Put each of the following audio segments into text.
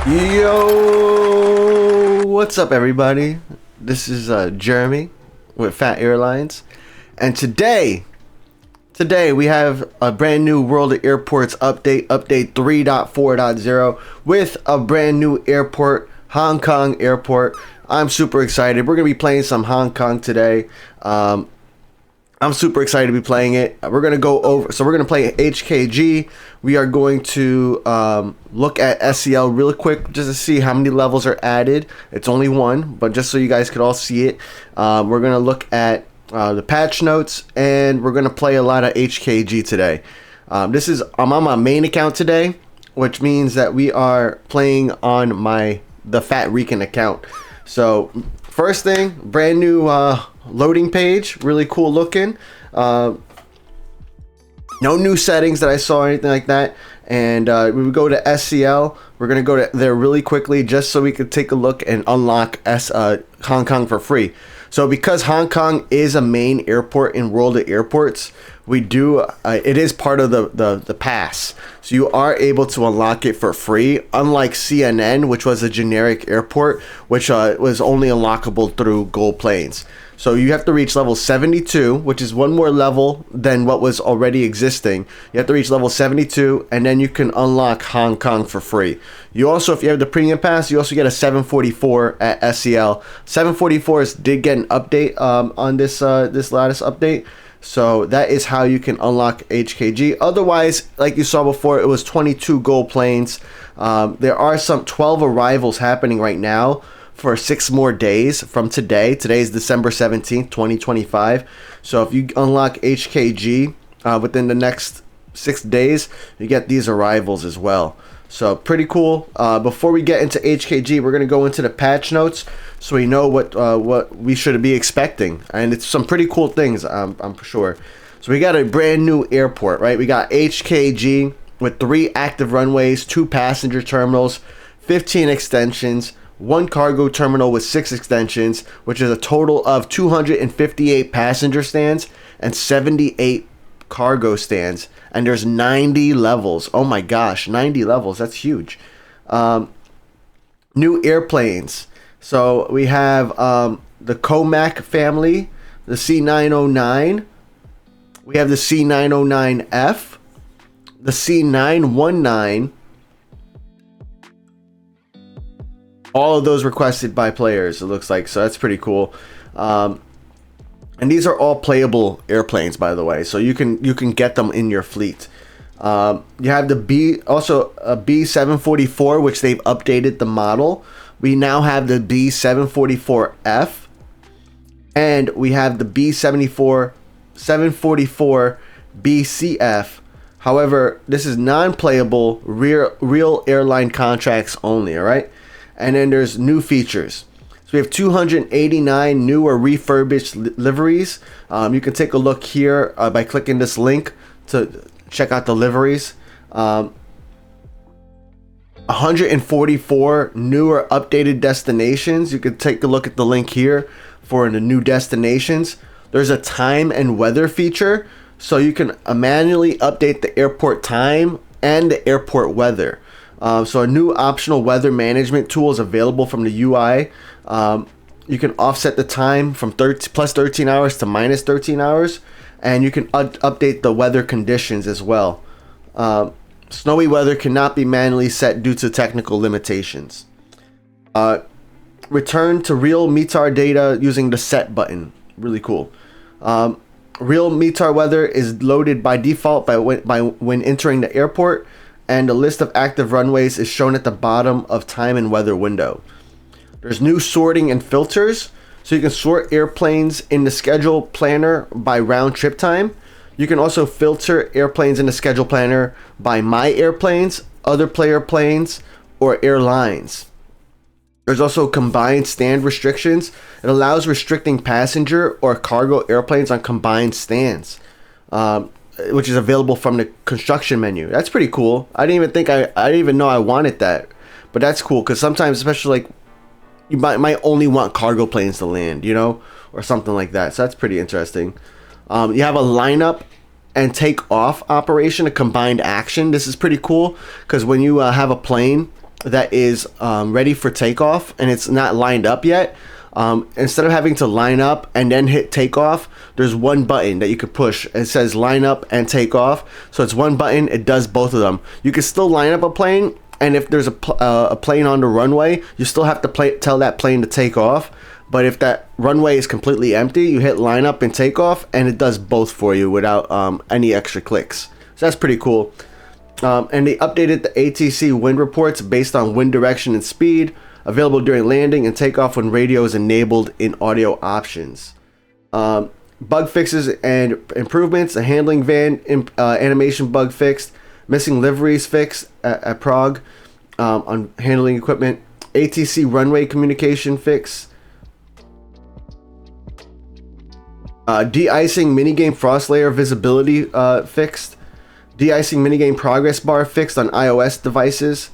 Yo, what's up, everybody? This is Jeremy with Fat Airlines, and today we have a brand new World of Airports update 3.4.0 with a brand new airport, Hong Kong Airport. I'm super excited. We're gonna be playing some Hong Kong today. I'm super excited to be playing it. We're going to go over, so we're going to play HKG. We are going to look at SEL real quick just to see how many levels are added. It's only one, but just so you guys could all see it. We're going to look at the patch notes, and we're going to play a lot of HKG today. I'm on my main account today, which means that we are playing on the Thephatrican account. So first thing, brand new loading page, really cool looking. No new settings that I saw or anything like that. And we would go to SCL. We're gonna go to there really quickly just so we could take a look and unlock Hong Kong for free. So because Hong Kong is a main airport in World of Airports, we do it is part of the pass, so you are able to unlock it for free, unlike CNN, which was a generic airport, which was only unlockable through gold planes. So you have to reach level 72, which is one more level than what was already existing. You have to reach level 72, and then you can unlock Hong Kong for free. You also, if you have the premium pass, you also get a 744 at SEL. 744s did get an update on this latest update. So that is how you can unlock HKG. Otherwise, like you saw before, it was 22 gold planes. There are some 12 arrivals happening right now for 6 more days from today. Today is December 17th, 2025. So if you unlock HKG within the next 6 days, you get these arrivals as well. So pretty cool. Before we get into HKG, we're going to go into the patch notes so we know what we should be expecting. And it's some pretty cool things, I'm sure. So we got a brand new airport, right? We got HKG with 3 active runways, 2 passenger terminals, 15 extensions, 1 cargo terminal with 6 extensions, which is a total of 258 passenger stands and 78 cargo stands. And there's 90 levels. Oh my gosh, 90 levels. That's huge. New airplanes. So we have the Comac family, the C909. We have the C909F, the C919. All of those requested by players, it looks like. So that's pretty cool. And these are all playable airplanes, by the way, so you can get them in your fleet. You have the B744, which they've updated the model. We now have the B744F, and we have the B744 BCF. However, this is non-playable, real airline contracts only. All right, and then there's new features. So we have 289 new or refurbished liveries. You can take a look here by clicking this link to check out the liveries. 144 new or updated destinations. You can take a look at the link here for the new destinations. There's a time and weather feature, so you can manually update the airport time and the airport weather. So a new optional weather management tool is available from the UI. You can offset the time from plus 13 hours to minus 13 hours, and you can update the weather conditions as well. Snowy weather cannot be manually set due to technical limitations. Return to real METAR data using the set button. Really cool. Real METAR weather is loaded by default when entering the airport, and the list of active runways is shown at the bottom of time and weather window. There's new sorting and filters, so you can sort airplanes in the schedule planner by round trip time. You can also filter airplanes in the schedule planner by my airplanes, other player planes, or airlines. There's also combined stand restrictions. It allows restricting passenger or cargo airplanes on combined stands, which is available from the construction menu. That's pretty cool. I didn't even know I wanted that, but that's cool because sometimes, especially like, you might only want cargo planes to land, or something like that. So that's pretty interesting. You have a lineup and take off operation, a combined action. This is pretty cool because when you have a plane that is ready for takeoff and it's not lined up yet, instead of having to line up and then hit takeoff, there's one button that you could push. It says line up and take off. So it's one button. It does both of them. You can still line up a plane, and if there's a plane on the runway, you still have to tell that plane to take off. But if that runway is completely empty, you hit line up and take off, and it does both for you without any extra clicks. So that's pretty cool. And they updated the ATC wind reports based on wind direction and speed, available during landing and takeoff when radio is enabled in audio options. Bug fixes and improvements: a handling van animation bug fixed, missing liveries fixed at Prague on handling equipment, ATC runway communication fix, de-icing minigame frost layer visibility fixed, de-icing minigame progress bar fixed on iOS devices.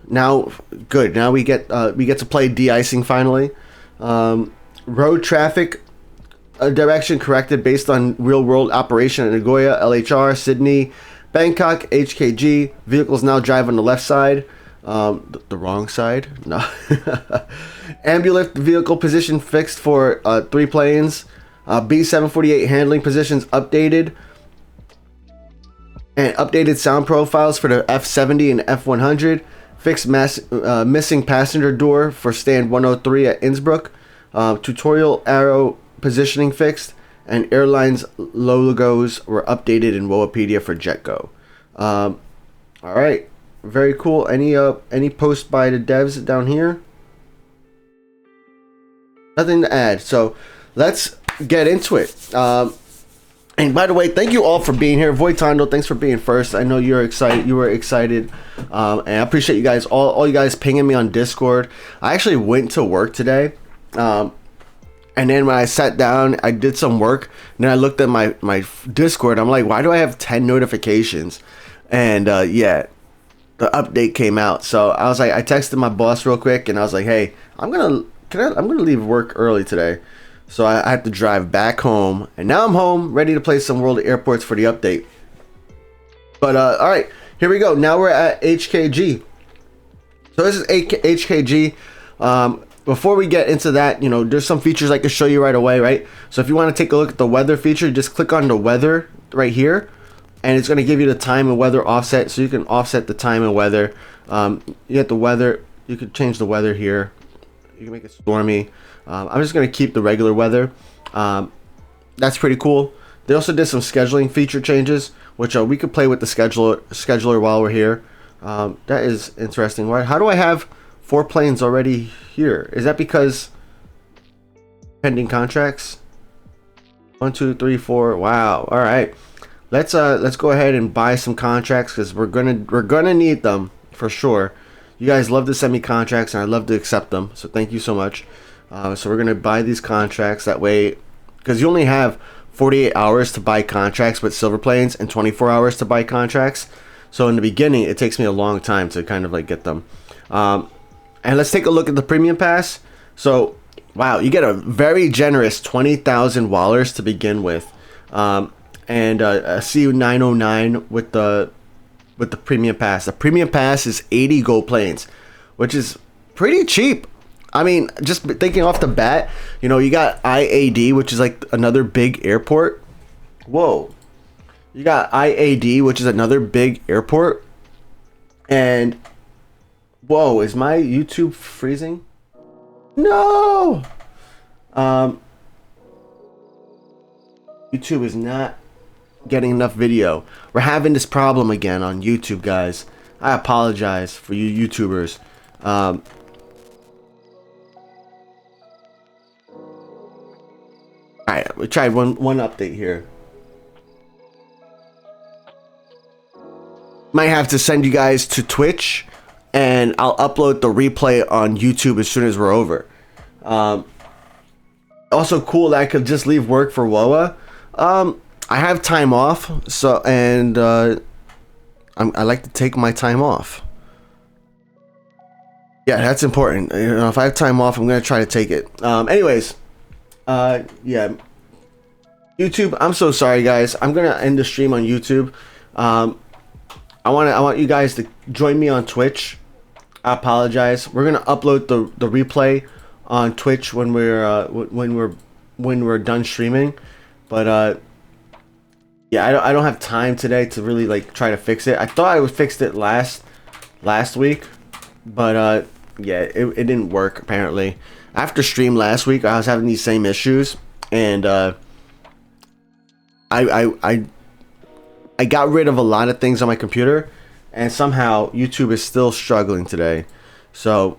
Now, good. Now we get to play de-icing finally. Road traffic direction corrected based on real-world operation in Nagoya, LHR, Sydney, Bangkok, HKG. Vehicles now drive on the left side. The wrong side? No. Ambulance vehicle position fixed for 3 planes. B748 handling positions updated. And updated sound profiles for the F70 and F100. Fixed missing passenger door for stand 103 at Innsbruck. Tutorial arrow positioning fixed, and airlines logos were updated in Woapedia for JetGo. All right, very cool. Any posts by the devs down here? Nothing to add. So let's get into it. And by the way, thank you all for being here. Voitando, thanks for being first. I know you're excited. You were excited, and I appreciate you guys. All you guys pinging me on Discord. I actually went to work today. And then when I sat down, I did some work, and then I looked at my Discord. I'm like, why do I have 10 notifications? And yeah, the update came out. So I was like, I texted my boss real quick, and I was like, hey, I'm gonna leave work early today. So I had to drive back home, and now I'm home, ready to play some World of Airports for the update. But all right, here we go. Now we're at HKG. So this is HKG. Before we get into that, you know, there's some features I can show you right away, right? So if you want to take a look at the weather feature, just click on the weather right here, and it's going to give you the time and weather offset, so you can offset the time and weather. You get the weather. You could change the weather here. You can make it stormy. I'm just going to keep the regular weather. That's pretty cool. They also did some scheduling feature changes, which we could play with the scheduler while we're here. That is interesting. How do I have 4 planes already here? Is that because pending contracts? 1, 2, 3, 4. Wow. All right. Let's go ahead and buy some contracts, because we're gonna need them for sure. You guys love to send me contracts, and I love to accept them. So thank you so much. So we're gonna buy these contracts that way, because you only have 48 hours to buy contracts with silver planes and 24 hours to buy contracts. So in the beginning, it takes me a long time to kind of like get them. And let's take a look at the premium pass. So, wow, you get a very generous 20,000 wallers to begin with, and a CU909 with the premium pass. The premium pass is 80 gold planes, which is pretty cheap. I mean, just thinking off the bat, you know, you got IAD, which is like another big airport. Whoa, you got IAD, which is another big airport, and whoa, is my YouTube freezing? No! YouTube is not getting enough video. We're having this problem again on YouTube, guys. I apologize for you YouTubers. Alright, we tried one update here. Might have to send you guys to Twitch, and I'll upload the replay on YouTube as soon as we're over. Also cool that I could just leave work for WoA. I have time off, so, and I like to take my time off. Yeah, that's important. You know, if I have time off, I'm gonna try to take it. Anyways, yeah, YouTube. I'm so sorry, guys. I'm gonna end the stream on YouTube. I want you guys to join me on Twitch. I apologize. We're gonna upload the replay on Twitch when we're done streaming, but yeah, I don't have time today to really like try to fix it. I thought I would fixed it last week, but yeah, it didn't work apparently. After stream last week, I was having these same issues, and I got rid of a lot of things on my computer, and somehow YouTube is still struggling today. So,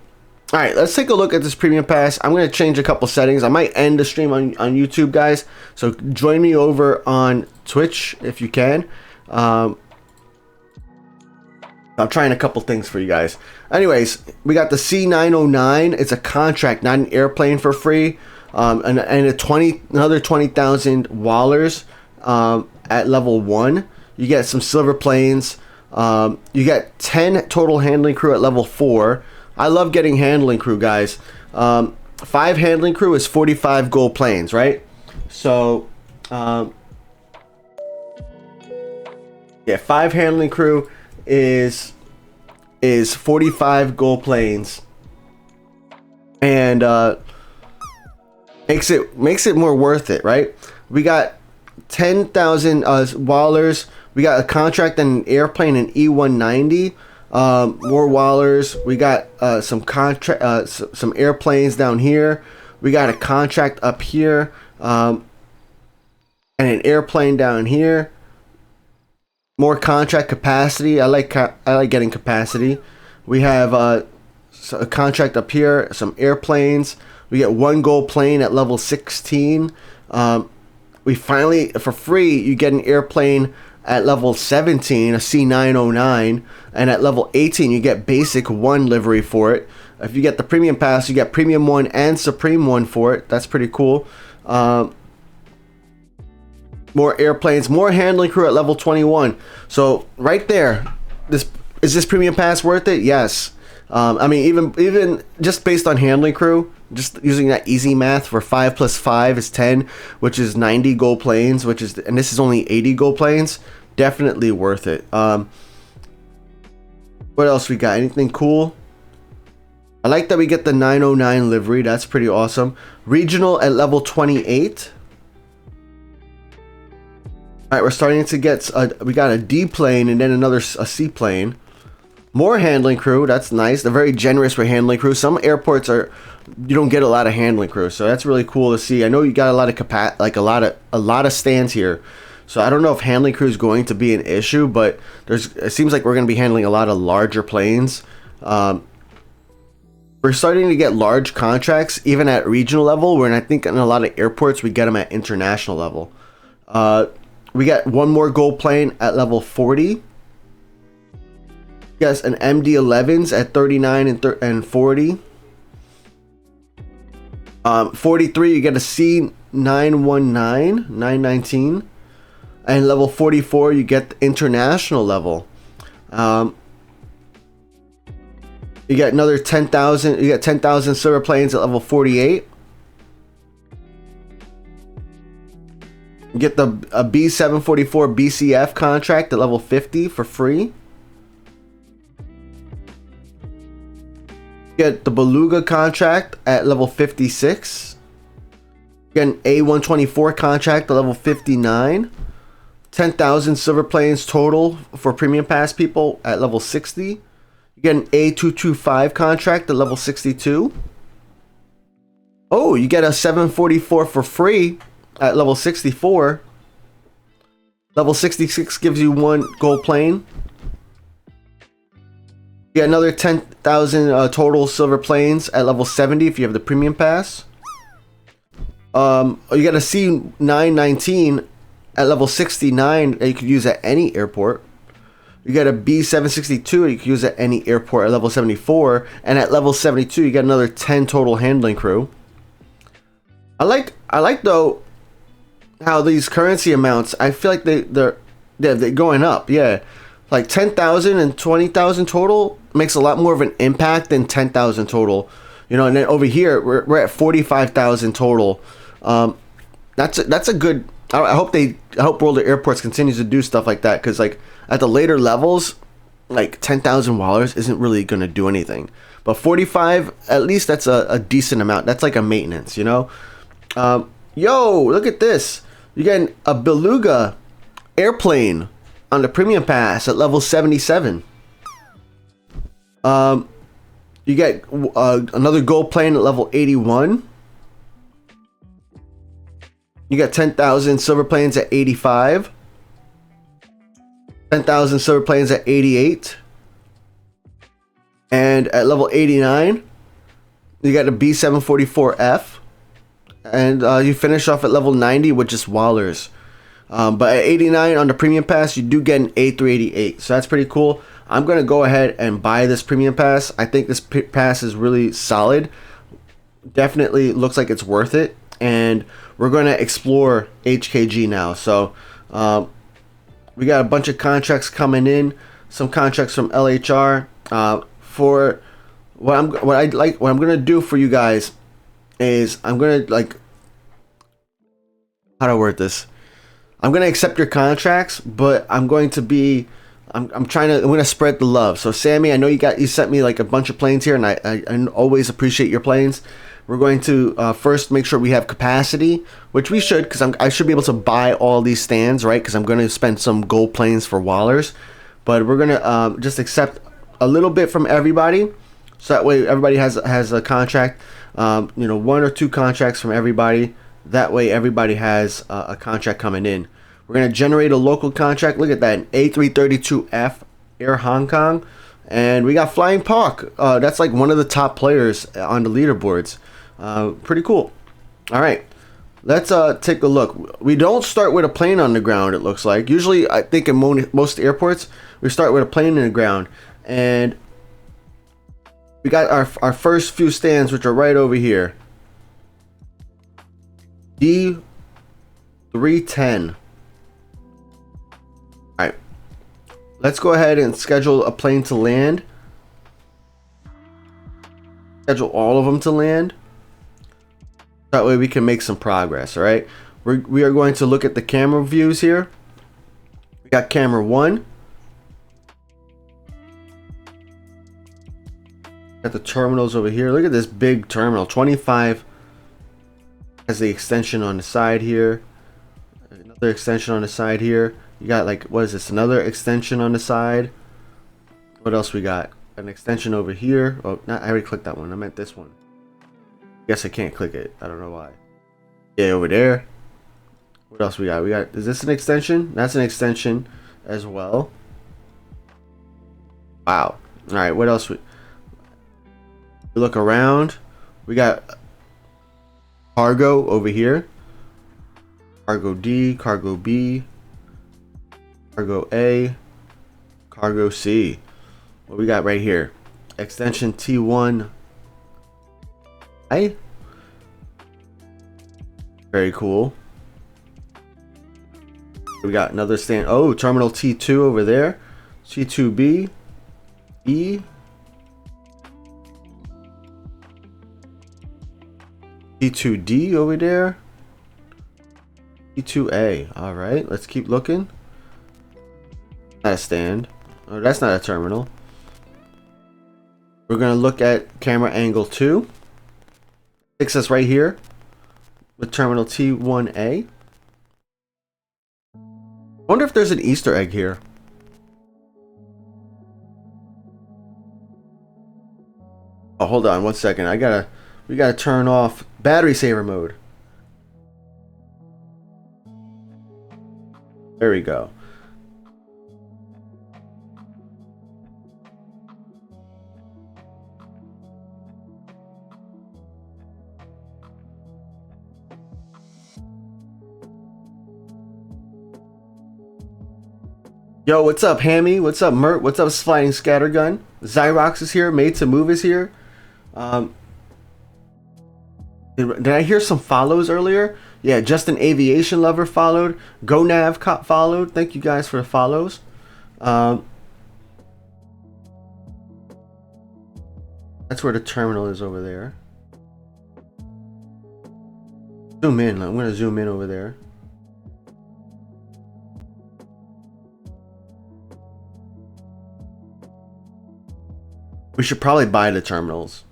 all right, let's take a look at this premium pass. I'm going to change a couple settings. I might end the stream on YouTube, guys. So join me over on Twitch if you can. I'm trying a couple things for you guys. Anyways, we got the C909. It's a contract, not an airplane, for free. And another 20,000 wallers at level 1. You get some silver planes. You get 10 total handling crew at level 4. I love getting handling crew, guys. 5 handling crew is 45 gold planes, right? So, yeah, 5 handling crew is 45 gold planes, and makes it more worth it, right? We got 10,000 wallers. We got a contract and an airplane, an E190. More wallers. We got some airplanes down here. We got a contract up here, and an airplane down here. More contract capacity. I like getting capacity. We have a contract up here. Some airplanes. We get 1 gold plane at level 16. We finally, for free, you get an airplane at level 17, a C909, and at level 18 you get basic 1 livery for it. If you get the premium pass, you get premium 1 and supreme 1 for it. That's pretty cool. More airplanes, more handling crew at level 21. So right there, is this premium pass worth it? Yes. I mean, even just based on handling crew, just using that easy math, for 5 plus 5 is 10, which is 90 gold planes, and this is only 80 gold planes. Definitely worth it. What else we got? Anything cool? I like that we get the 909 livery. That's pretty awesome. Regional at level 28. All right, we're starting to get we got a D plane and then a C plane. More handling crew. That's nice. They're very generous with handling crew. Some airports you don't get a lot of handling crew, so that's really cool to see. I know you got a lot of a lot of stands here, so I don't know if handling crew is going to be an issue, but it seems like we're going to be handling a lot of larger planes. We're starting to get large contracts even at regional level, where I think in a lot of airports we get them at international level. We got 1 more gold plane at level 40. Yes, an MD-11s at 39 and 40. 43, you get a C919, 919. And level 44, you get the international level. You get another 10,000. You get 10,000 silver planes at level 48. You get a B744 BCF contract at level 50 for free. Get the Beluga contract at level 56. Get an A124 contract at level 59. 10,000 silver planes total for premium pass people at level 60. You get an A225 contract at level 62. Oh, you get a 744 for free at level 64. Level 66 gives you 1 gold plane. You get another 10,000 total silver planes at level 70 if you have the premium pass. You get a C919 at level 69 that you could use at any airport. You get a B762 you could use at any airport at level 74, and at level 72 you get another 10 total handling crew. I like though how these currency amounts, I feel like they're going up. Yeah, like 10,000 and 20,000 total makes a lot more of an impact than 10,000 total, you know. And then over here we're at 45,000 total. That's a good. I hope World of Airports continues to do stuff like that, because like at the later levels, like 10,000 wallers isn't really gonna do anything. But 45, at least that's a decent amount. That's like a maintenance, you know. Yo, look at this. You're getting a Beluga airplane on the premium pass at level 77. You get another gold plane at level 81. You got 10,000 silver planes at 85. 10,000 silver planes at 88. And at level 89, you got a B744F. And you finish off at level 90 with just Wallers. But at 89 on the premium pass, you do get an A388. So that's pretty cool. I'm going to go ahead and buy this premium pass. I think this pass is really solid. Definitely looks like it's worth it. And we're going to explore HKG now. So we got a bunch of contracts coming in. Some contracts from LHR. For what I'm going to do for you guys is I'm going to how do I word this? I'm going to accept your contracts, but I'm going to spread the love. So Sammy, I know you sent me like a bunch of planes here, and I always appreciate your planes. We're going to first make sure we have capacity, which we should, because I should be able to buy all these stands, right? Because I'm going to spend some gold planes for Wallers. But we're going to just accept a little bit from everybody, so that way everybody has a contract. You know, 1 or 2 contracts from everybody. That way everybody has a contract coming in. We're going to generate a local contract. Look at that, an A332F Air Hong Kong. And we got Flying Park. That's like one of the top players on the leaderboards. Pretty cool. All right, let's take a look. We don't start with a plane on the ground, it looks like. Usually, I think in most airports, we start with a plane in the ground. And we got our first few stands, which are right over here. D310. Alright. Let's go ahead and schedule a plane to land. Schedule all of them to land. That way we can make some progress, alright? We are going to look at the camera views here. We got camera 1. Got the terminals over here. Look at this big terminal. 25 has the extension on the side here. Another extension on the side here. You got like, what is this? Another extension on the side. What else we got? An extension over here. Oh, I already clicked that one. I meant this one. Guess I can't click it. I don't know why. Yeah, over there. What else we got? Is this an extension? That's an extension as well. Wow. All right. What else? We look around. We got cargo over here. Cargo D, cargo B, cargo A, cargo C. What we got right here? Extension T1. Very cool. We got another stand. Oh, terminal T2 over there. T2B, E, T2D over there. T2A. All right, let's keep looking. Not a stand. Oh, that's not a terminal. We're gonna look at camera angle 2. Takes us right here with terminal T1A. I wonder if there's an Easter egg here. Oh, hold on one second. We gotta turn off battery saver mode. There we go. Yo, what's up, Hammy? What's up, Mert? What's up, Flying Scattergun? Zyrox is here. Made to Move is here. Did I hear some follows earlier? Yeah, Just an Aviation Lover followed. GoNav followed. Thank you guys for the follows. That's where the terminal is over there. Zoom in. I'm going to zoom in over there. We should probably buy the terminals.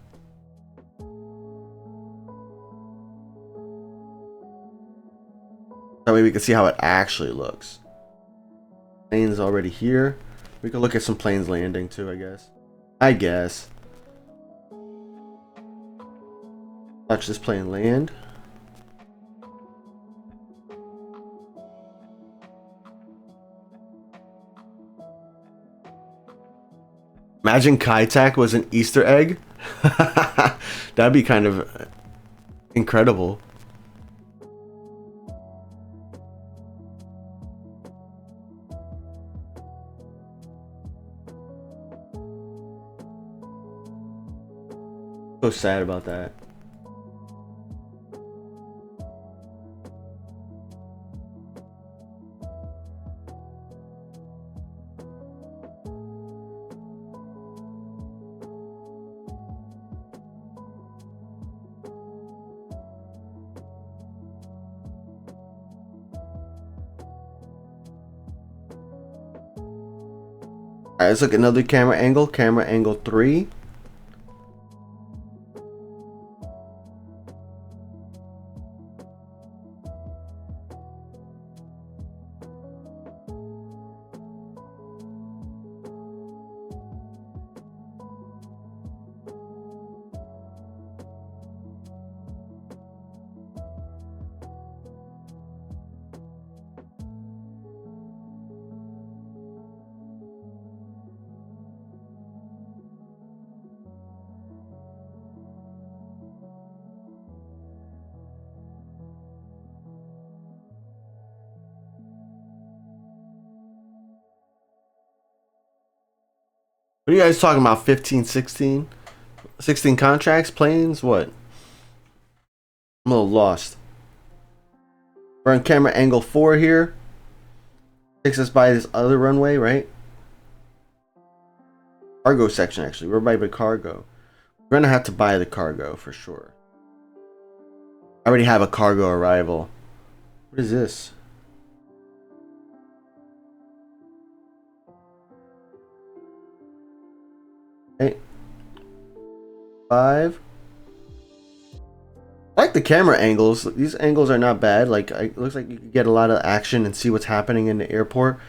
That way we can see how it actually looks. Plane's already here. We can look at some planes landing too, I guess. Watch this plane land. Imagine Kaitak was an Easter egg. That'd be kind of incredible. So sad about that. Alright, let's look at another camera angle. Camera angle 3. What are you guys talking about? 15, 16? 16 contracts, planes, what? I'm a little lost. We're on camera angle 4 here. Takes us by this other runway, right? Cargo section, actually. We're by the cargo. We're gonna have to buy the cargo for sure. I already have a cargo arrival. What is this? Hey. 5. I like the camera angles. These angles are not bad. Like, it looks like you can get a lot of action and see what's happening in the airport.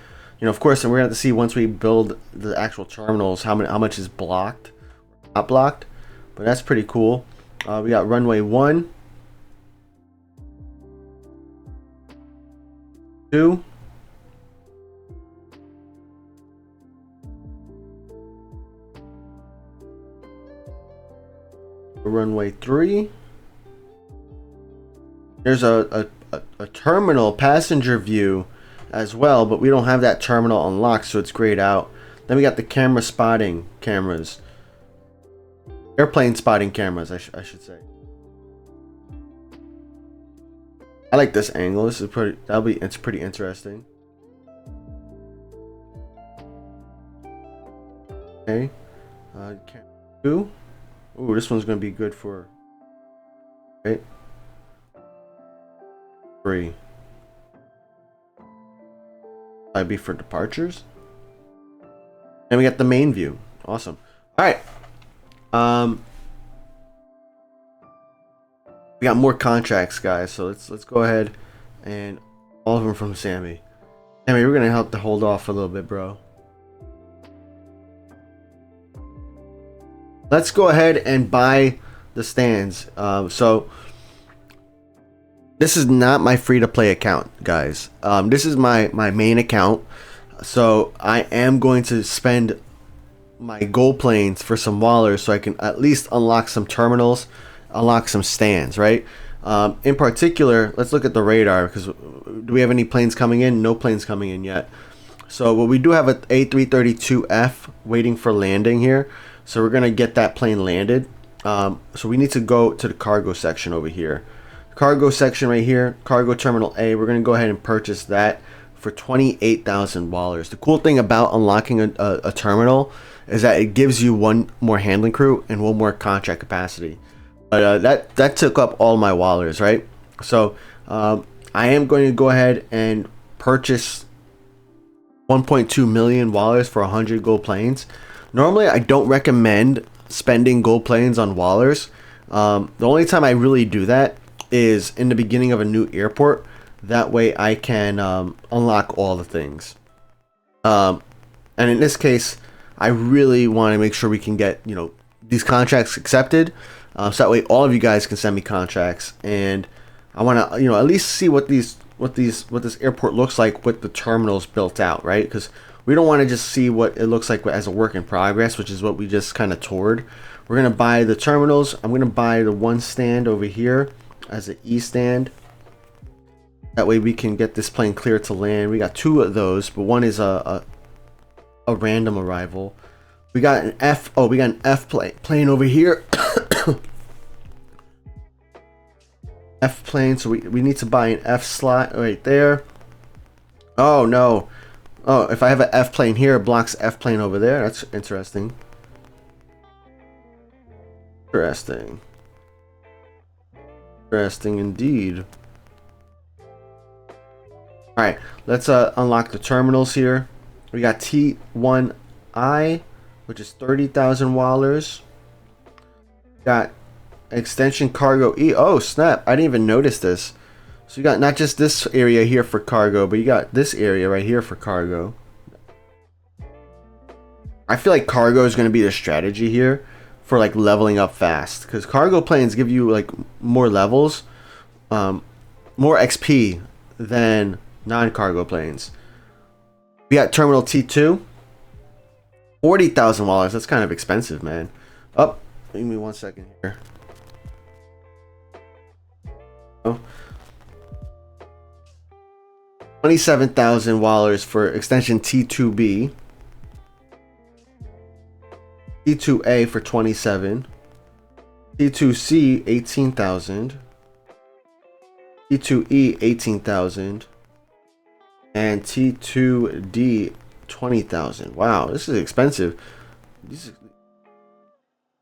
You know, of course, and we're gonna have to see once we build the actual terminals how much is blocked, not blocked. But that's pretty cool. We got runway 1, 2, runway 3. There's a terminal passenger view as well, but we don't have that terminal unlocked, so it's grayed out. Then we got the camera spotting cameras. Airplane spotting cameras, I should say. I like this angle. This is pretty. It's pretty interesting. Okay. Camera 2. Ooh, this one's gonna be good for. Right. 3. Might be for departures. And we got the main view. Awesome. All right. We got more contracts, guys. So let's go ahead and all of them from Sammy. Sammy, we're gonna have to hold off a little bit, bro. Let's go ahead and buy the stands. So this is not my free-to-play account, guys. This is my main account. So I am going to spend my gold planes for some wallers so I can at least unlock some terminals, unlock some stands, right? In particular, let's look at the radar, because do we have any planes coming in? No planes coming in yet. So well, we do have an A332F waiting for landing here. So we're going to get that plane landed. So we need to go to the cargo section over here. Cargo section right here, cargo terminal A. We're going to go ahead and purchase that for 28,000 wallers. The cool thing about unlocking a terminal is that it gives you one more handling crew and one more contract capacity. But that took up all my wallers, right? So I am going to go ahead and purchase 1.2 million wallers for 100 gold planes. Normally, I don't recommend spending gold planes on wallers. The only time I really do that is in the beginning of a new airport. That way I can unlock all the things. And in this case, I really want to make sure we can get, you know, these contracts accepted. So that way all of you guys can send me contracts, and I want to, you know, at least see what this airport looks like with the terminals built out, right? Because we don't want to just see what it looks like as a work in progress, which is what we just kind of toured. We're going to buy the terminals. I'm going to buy the one stand over here as an E stand. That way we can get this plane clear to land. We got two of those, but one is a random arrival. We got an F. Oh, we got an F plane over here. F plane. So we need to buy an F slot right there. Oh no. Oh, if I have an F plane here, it blocks F plane over there. That's interesting. Interesting. Interesting indeed. Alright, let's unlock the terminals here. We got T1I, which is 30,000 wallers. Got extension cargo E. Oh snap, I didn't even notice this. So you got not just this area here for cargo, but you got this area right here for cargo. I feel like cargo is going to be the strategy here for like leveling up fast, because cargo planes give you like more levels, more XP than non-cargo planes. We got terminal T2, 40,000 wallers. That's kind of expensive, man. Oh, give me 1 second here. Oh. 27,000 wallers for extension T2B. T2A for 27. T2C 18,000. T2E 18,000. And T2D 20,000. Wow, this is expensive.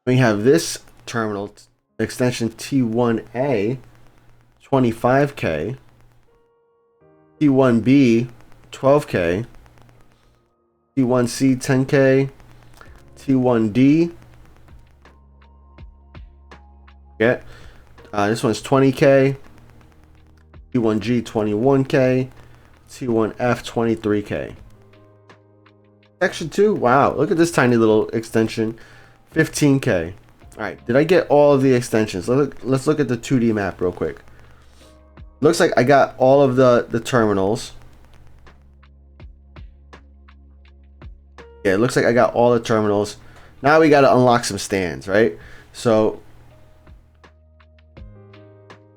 We have this terminal extension T1A 25k. T1B 12k. T1C 10k. T1D. Yeah. This one's 20k. T1G 21k. T1F 23k. Section 2. Wow, look at this tiny little extension. 15k. Alright, did I get all of the extensions? Let's look at the 2D map real quick. Looks like I got all of the terminals. Yeah, it looks like I got all the terminals. Now we got to unlock some stands, right? So,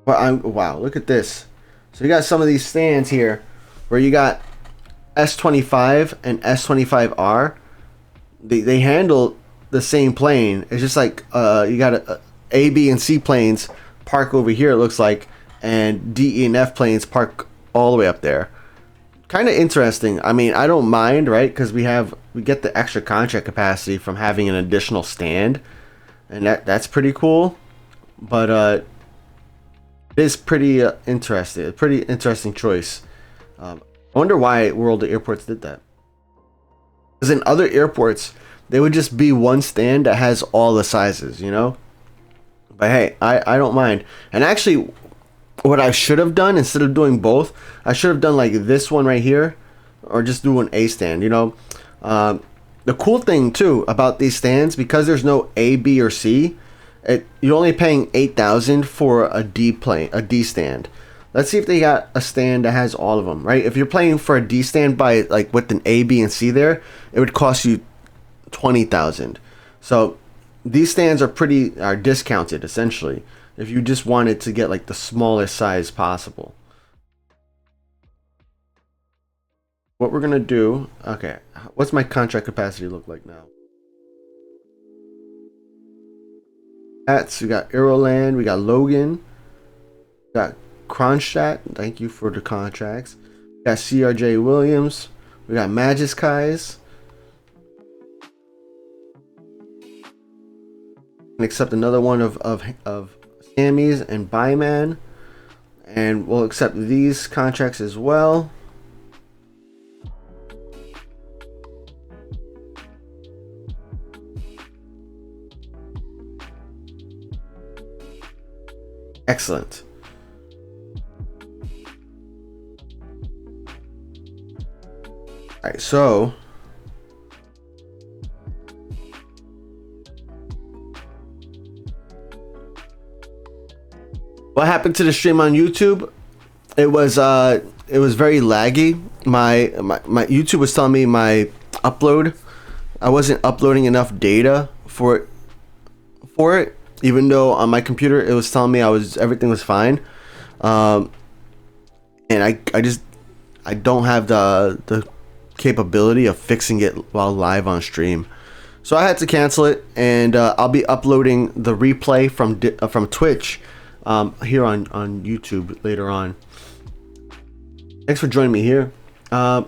wow, look at this. So you got some of these stands here where you got S25 and S25R. They handle the same plane. It's just like you got A, B, and C planes park over here, it looks like, and D, E, and F planes park all the way up there. Kind of interesting. I mean, I don't mind, right? Because we get the extra contract capacity from having an additional stand, and that's pretty cool. But it is pretty interesting. A pretty interesting choice. I wonder why World of Airports did that. Because in other airports, they would just be one stand that has all the sizes, you know. But hey, I don't mind. And actually, what I should have done, instead of doing both, I should have done like this one right here, or just do an A stand, you know. The cool thing too about these stands, because there's no A, B, or C, you're only paying 8,000 for a D stand. Let's see if they got a stand that has all of them, right? If you're playing for a D stand by like with an A, B, and C there, it would cost you 20,000. So these stands are discounted essentially, if you just wanted to get like the smallest size possible. What we're gonna do, okay, what's my contract capacity look like now? We got Aeroland, we got Logan, we got Kronstadt, thank you for the contracts. We got CRJ Williams, we got Magiskais. Accept another one of Sammy's and Byman, and we'll accept these contracts as well. Excellent. All right, so what happened to the stream on YouTube? It was very laggy. My YouTube was telling me my upload, I wasn't uploading enough data for it, even though on my computer it was telling me everything was fine. And I don't have the capability of fixing it while live on stream, so I had to cancel it. And I'll be uploading the replay from Twitch here on YouTube later on. Thanks for joining me here. All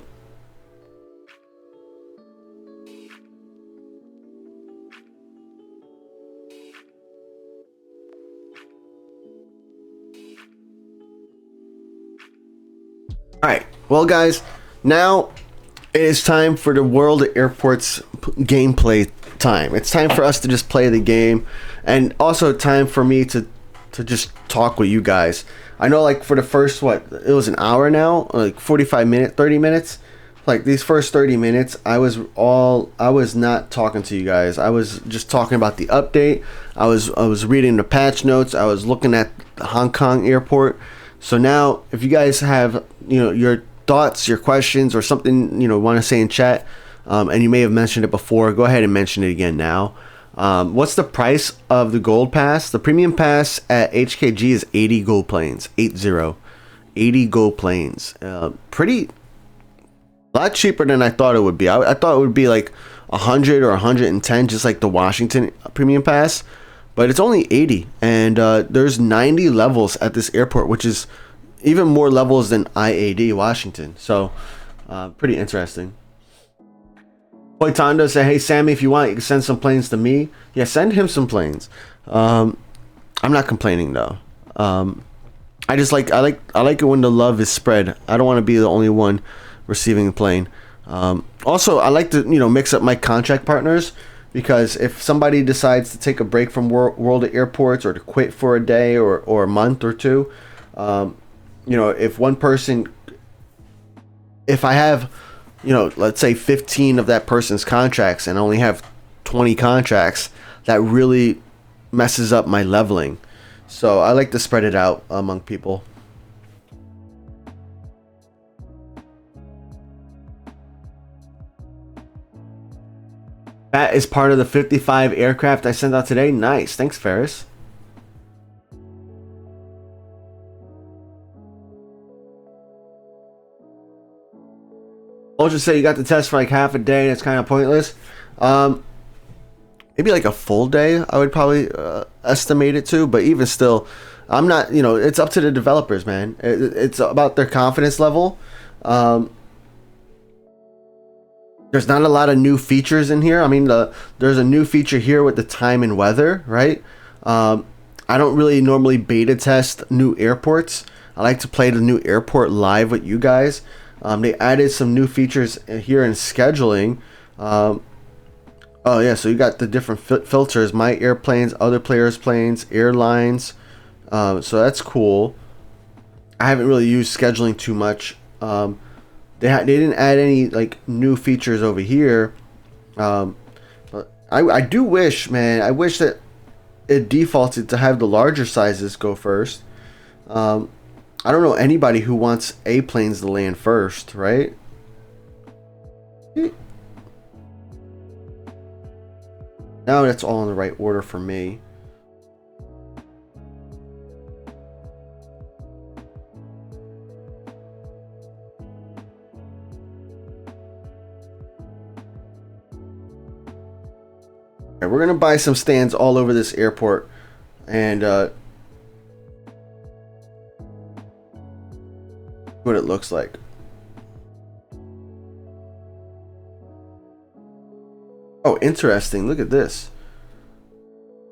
right, well guys, now it is time for the World of Airports gameplay time. It's time for us to just play the game, and also time for me to just talk with you guys. I know, like, for the first, it was an hour now, like 45 minutes, 30 minutes. Like, these first 30 minutes, I was not talking to you guys. I was just talking about the update. I was reading the patch notes. I was looking at the Hong Kong airport. So now, if you guys have, your thoughts, your questions, or something, want to say in chat, and you may have mentioned it before, go ahead and mention it again now. What's the price of the gold pass? The premium pass at HKG is 80 gold planes. 80 gold planes. Pretty, a lot cheaper than I thought it would be. I thought it would be like 100 or 110, just like the Washington premium pass, but it's only 80. And there's 90 levels at this airport, which is even more levels than IAD Washington. So pretty interesting. Poitondo said, "Hey Sammy, if you want, you can send some planes to me." Yeah, send him some planes. I'm not complaining though. I like it when the love is spread. I don't want to be the only one receiving a plane. Also, I like to mix up my contract partners, because if somebody decides to take a break from World of Airports, or to quit for a day or a month or two, if one person, if I have, let's say 15 of that person's contracts and I only have 20 contracts, that really messes up my leveling. So I like to spread it out among people. That is part of the 55 aircraft I sent out today. Nice. Thanks, Ferris. Ultra say you got the test for like half a day and it's kind of pointless. Maybe like a full day I would probably estimate it to, but even still, I'm not, it's up to the developers, man. It's about their confidence level. There's not a lot of new features in here. I mean, there's a new feature here with the time and weather, right? I don't really normally beta test new airports. I like to play the new airport live with you guys. They added some new features here in scheduling. Oh yeah, so you got the different filters: my airplanes, other players' planes, airlines. So that's cool. I haven't really used scheduling too much. They didn't add any like new features over here. But I do wish, man. I wish that it defaulted to have the larger sizes go first. I don't know anybody who wants A planes to land first, right? Now that's all in the right order for me. Okay, we're gonna buy some stands all over this airport, and what it looks like. Oh, interesting. Look at this.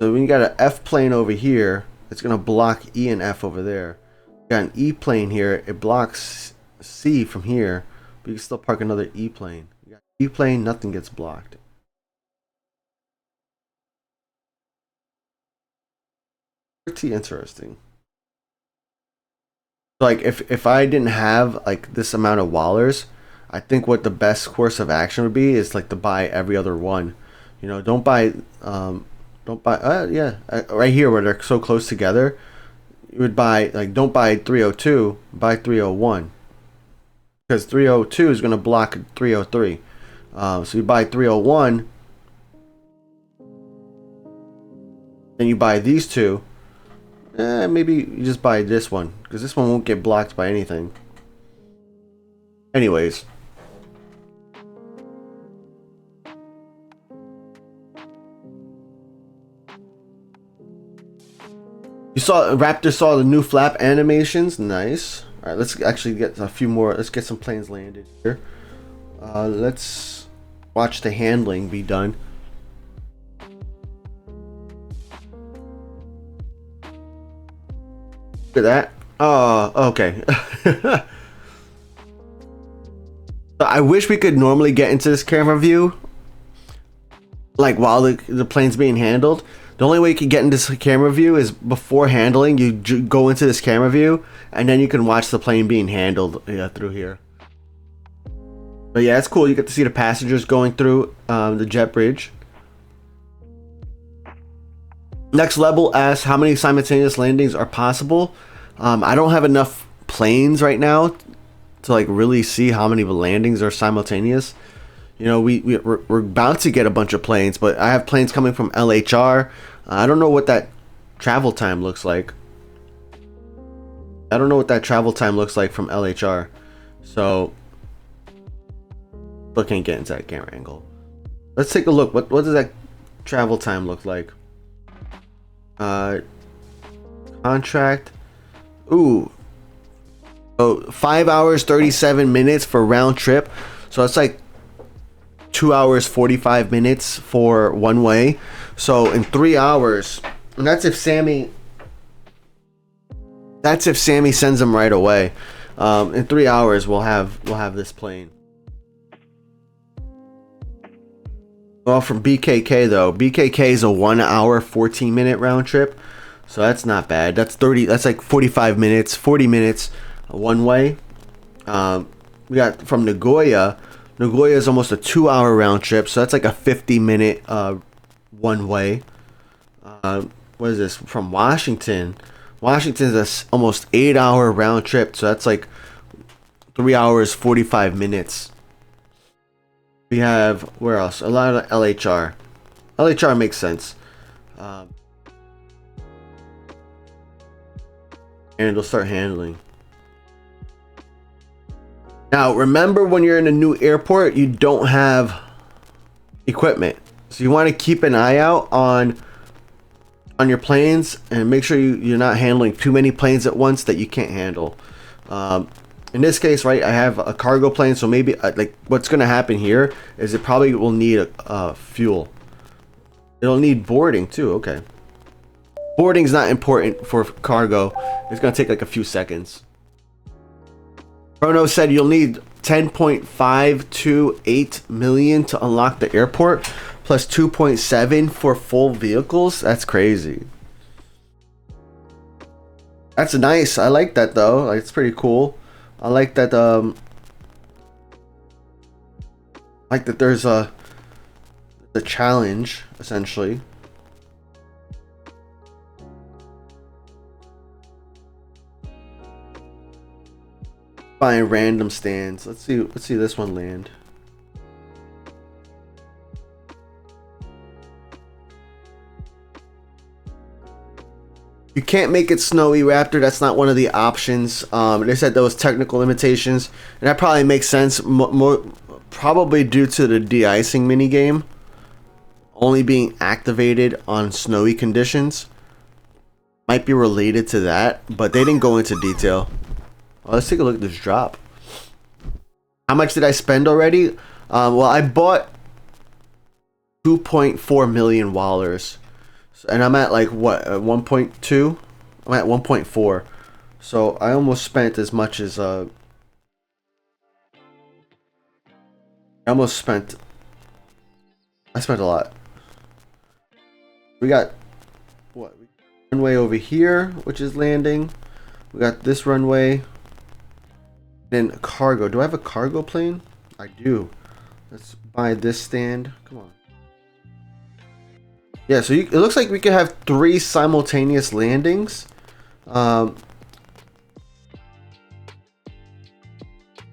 So when you got an F plane over here, it's going to block E and F over there. You got an E plane here. It blocks C from here, but you can still park another E plane. You got E plane, nothing gets blocked. Pretty interesting. like if I didn't have like this amount of wallers, I think what the best course of action would be is like to buy every other one. You know, don't buy yeah, right here where they're so close together. You would buy like don't buy 302, buy 301. Because 302 is going to block 303. So you buy 301, then you buy these two. Maybe you just buy this one, because this one won't get blocked by anything. Anyways. Raptor saw the new flap animations. Nice. Alright, let's actually get a few more. Let's get some planes landed here. Let's watch the handling be done. Look at that. Oh, okay. I wish we could normally get into this camera view, like while the plane's being handled. The only way you can get into this camera view is before handling. You go into this camera view, and then you can watch the plane being handled through here. But yeah, it's cool. You get to see the passengers going through the jet bridge. Next level asks how many simultaneous landings are possible. I don't have enough planes right now to like really see how many landings are simultaneous. You know, we're about to get a bunch of planes, but I have planes coming from LHR. I don't know what that travel time looks like. I don't know what that travel time looks like from LHR. So, I can't get into that camera angle. Let's take a look. What does that travel time look like? Contract. Ooh. Oh, 5 hours 37 minutes for round trip. So it's like 2 hours 45 minutes for one way. So in 3 hours, and that's if Sammy sends them right away. In 3 hours we'll have this plane. Well, from BKK though, BKK is a 1 hour 14 minute round trip, so that's not bad. That's like 45 minutes, 40 minutes one way. We got from Nagoya. Nagoya is almost a 2 hour round trip, so that's like a 50 minute one way. What is this from Washington? Washington's a almost 8 hour round trip, so that's like 3 hours 45 minutes. We have, where else? A lot of LHR. LHR makes sense. And it'll start handling. Now, remember when you're in a new airport, you don't have equipment. So you want to keep an eye out on your planes and make sure you're not handling too many planes at once that you can't handle. In this case, right, I have a cargo plane, so maybe like what's going to happen here is it probably will need fuel. It'll need boarding too. Okay. Boarding's not important for cargo. It's going to take like a few seconds. Chrono said you'll need 10.528 million to unlock the airport, plus 2.7 for full vehicles. That's crazy. That's nice. I like that though. Like, it's pretty cool. I like that. Like that. There's the challenge essentially. Find random stands. Let's see this one land. You can't make it snowy, Raptor. That's not one of the options. They said there was technical limitations, and that probably makes sense. More probably due to the de-icing minigame only being activated on snowy conditions. Might be related to that, but they didn't go into detail. Well, let's take a look at this drop. How much did I spend already? Well, I bought 2.4 million wallers. And I'm at like what, 1.2? I'm at 1.4. So I almost spent as much as I spent a lot. We got what? Runway over here, which is landing. We got this runway. Then cargo. Do I have a cargo plane? I do. Let's buy this stand. Come on. Yeah, so it looks like we could have 3 simultaneous landings. Yeah,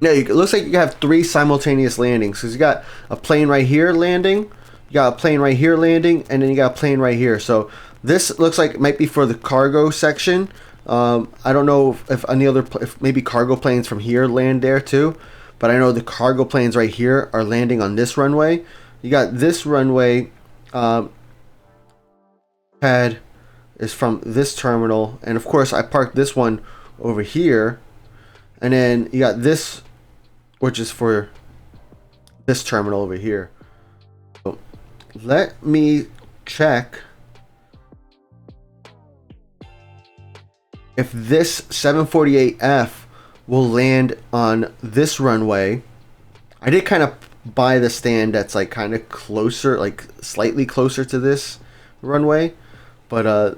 it looks like you have 3 simultaneous landings. Because you got a plane right here landing, you got a plane right here landing, and then you got a plane right here. So this looks like it might be for the cargo section. I don't know if any other, if maybe cargo planes from here land there too. But I know the cargo planes right here are landing on this runway. You got this runway pad is from this terminal, and of course I parked this one over here, and then you got this, which is for this terminal over here. So let me check if this 748F will land on this runway. I did kind of buy the stand that's like kind of closer, like slightly closer to this runway, but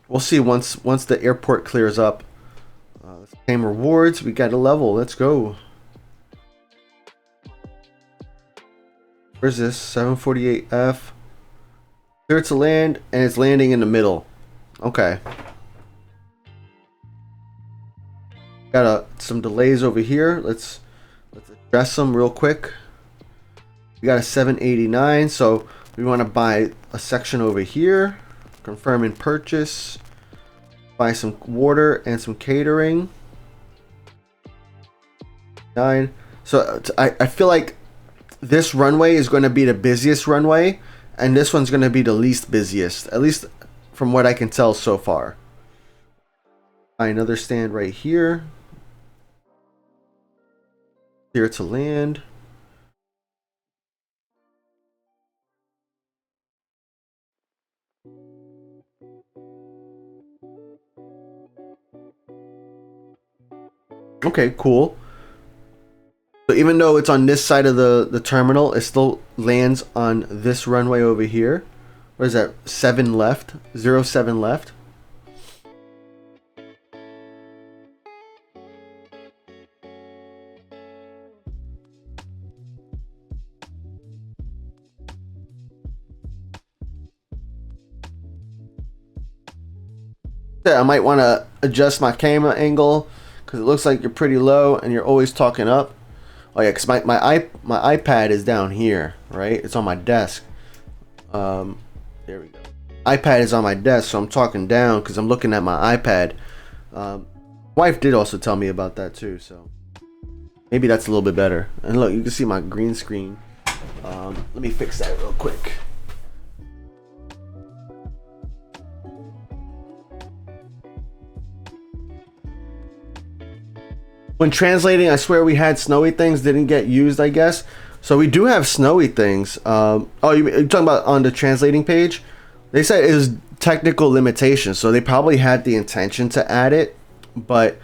we'll see once the airport clears up. Let's claim rewards. We got a level. Let's go. Where's this 748F? Clear to land, and it's landing in the middle. Okay. Got some delays over here. Let's address them real quick. We got a 789, so we want to buy a section over here. Confirm and purchase. Buy some water and some catering. 9. So I feel like this runway is going to be the busiest runway, and this one's going to be the least busiest, at least from what I can tell so far. Buy another stand right here. Clear to land. Okay, cool. So even though it's on this side of the terminal, it still lands on this runway over here. What is that? 7 left. 07 left. I might want to adjust my camera angle because it looks like you're pretty low and you're always talking up. Oh yeah, because my iPad is down here, right? It's on my desk. There we go. iPad is on my desk, so I'm talking down because I'm looking at my iPad. Wife did also tell me about that too, so maybe that's a little bit better. And look, you can see my green screen. Let me fix that real quick. When translating, I swear we had snowy things didn't get used, I guess. So we do have snowy things. Oh, you're talking about on the translating page? They said it was technical limitations, so they probably had the intention to add it. But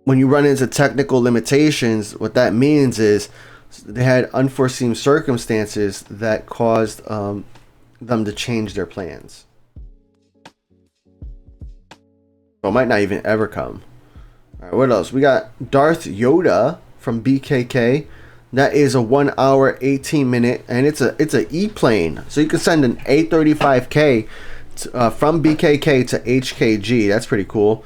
when you run into technical limitations, what that means is they had unforeseen circumstances that caused them to change their plans. So it might not even ever come. All right, what else? We got Darth Yoda from BKK. That is a 1 hour 18-minute, and it's a E-plane. So you can send an A35K from BKK to HKG. That's pretty cool.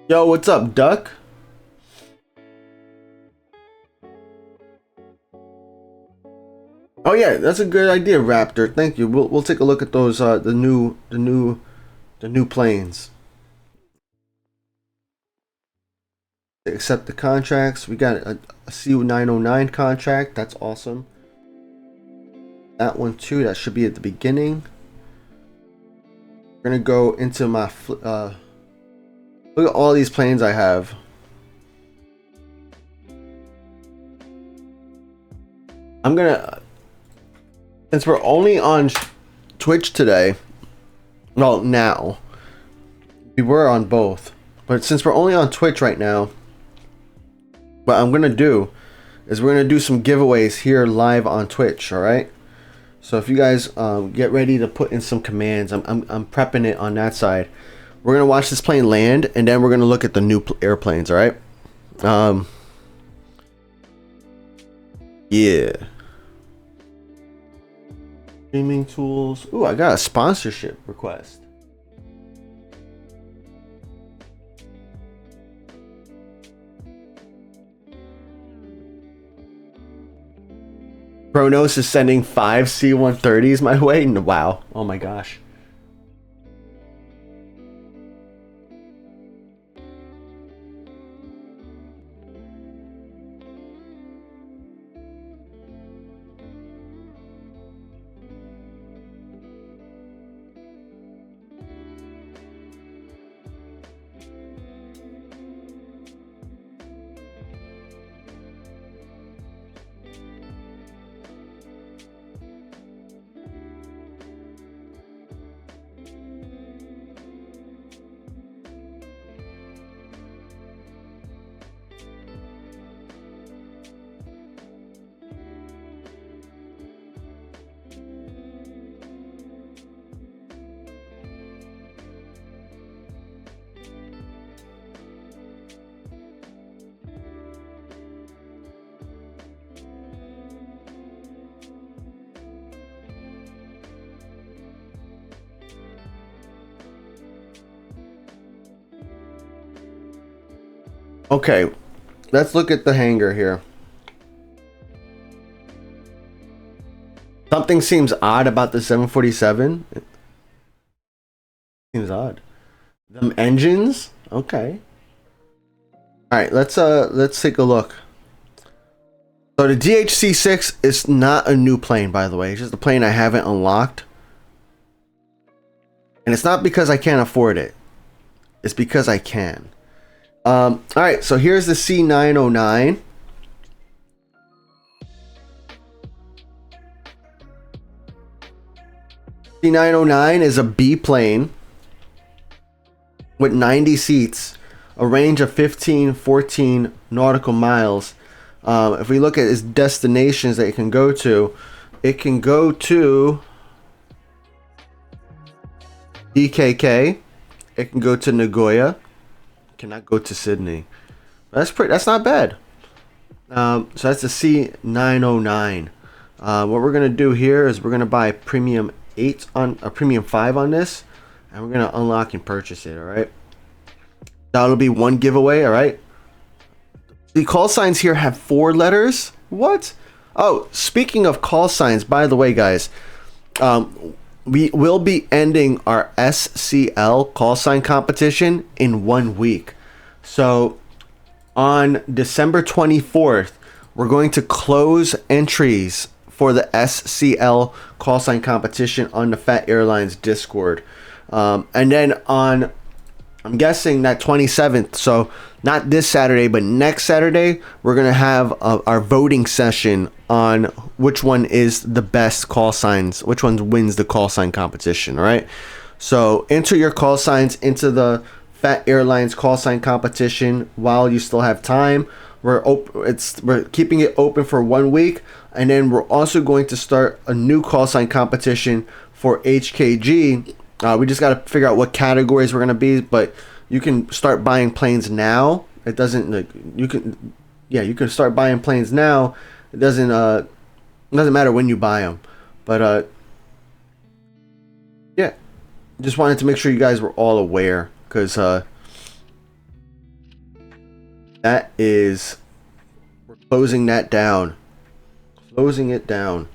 Yo, what's up, Duck? Oh yeah, that's a good idea, Raptor. Thank you. We'll take a look at those the new planes. Accept the contracts. We got a CU909 contract. That's awesome. That one too. That should be at the beginning. We're gonna go into my look at all these planes I have. I'm gonna, since we're only on Twitch today, well now, we were on both, but since we're only on Twitch right now, what I'm gonna do is we're gonna do some giveaways here live on Twitch. All right. So if you guys get ready to put in some commands, I'm prepping it on that side. We're gonna watch this plane land, and then we're gonna look at the new airplanes. All right. Yeah. Streaming tools. Ooh, I got a sponsorship request. Kronos is sending 5 C-130s my way. Wow. Oh my gosh. Okay, let's look at the hangar here. Something seems odd about the 747. It seems odd. Them engines? Okay. Alright, let's take a look. So the DHC-6 is not a new plane, by the way. It's just a plane I haven't unlocked. And it's not because I can't afford it. It's because I can. Alright, so here's the C909. C909 is a B plane with 90 seats, a range of 14 nautical miles. If we look at its destinations that it can go to DKK, it can go to Nagoya, cannot go to Sydney. That's not bad. So that's the C909. What we're gonna do here is we're gonna buy premium 8 on a premium 5 on this, and we're gonna unlock and purchase it. All right, that'll be one giveaway. All right, the call signs here have 4 letters. What? Oh, speaking of call signs, by the way, guys, we will be ending our SCL call sign competition in 1 week. So on December 24th, we're going to close entries for the SCL call sign competition on the Fat Airlines Discord. And then on, I'm guessing that 27th, so not this Saturday, but next Saturday, we're going to have our voting session on which one is the best call signs, which one wins the call sign competition, all right? So enter your call signs into the Fat Airlines call sign competition while you still have time. We're keeping it open for 1 week, and then we're also going to start a new call sign competition for HKG. We just got to figure out what categories we're going to be, but you can start buying planes now. It doesn't like you can start buying planes now. It doesn't matter when you buy them, but yeah, just wanted to make sure you guys were all aware, because that is, we're closing that down, closing it down.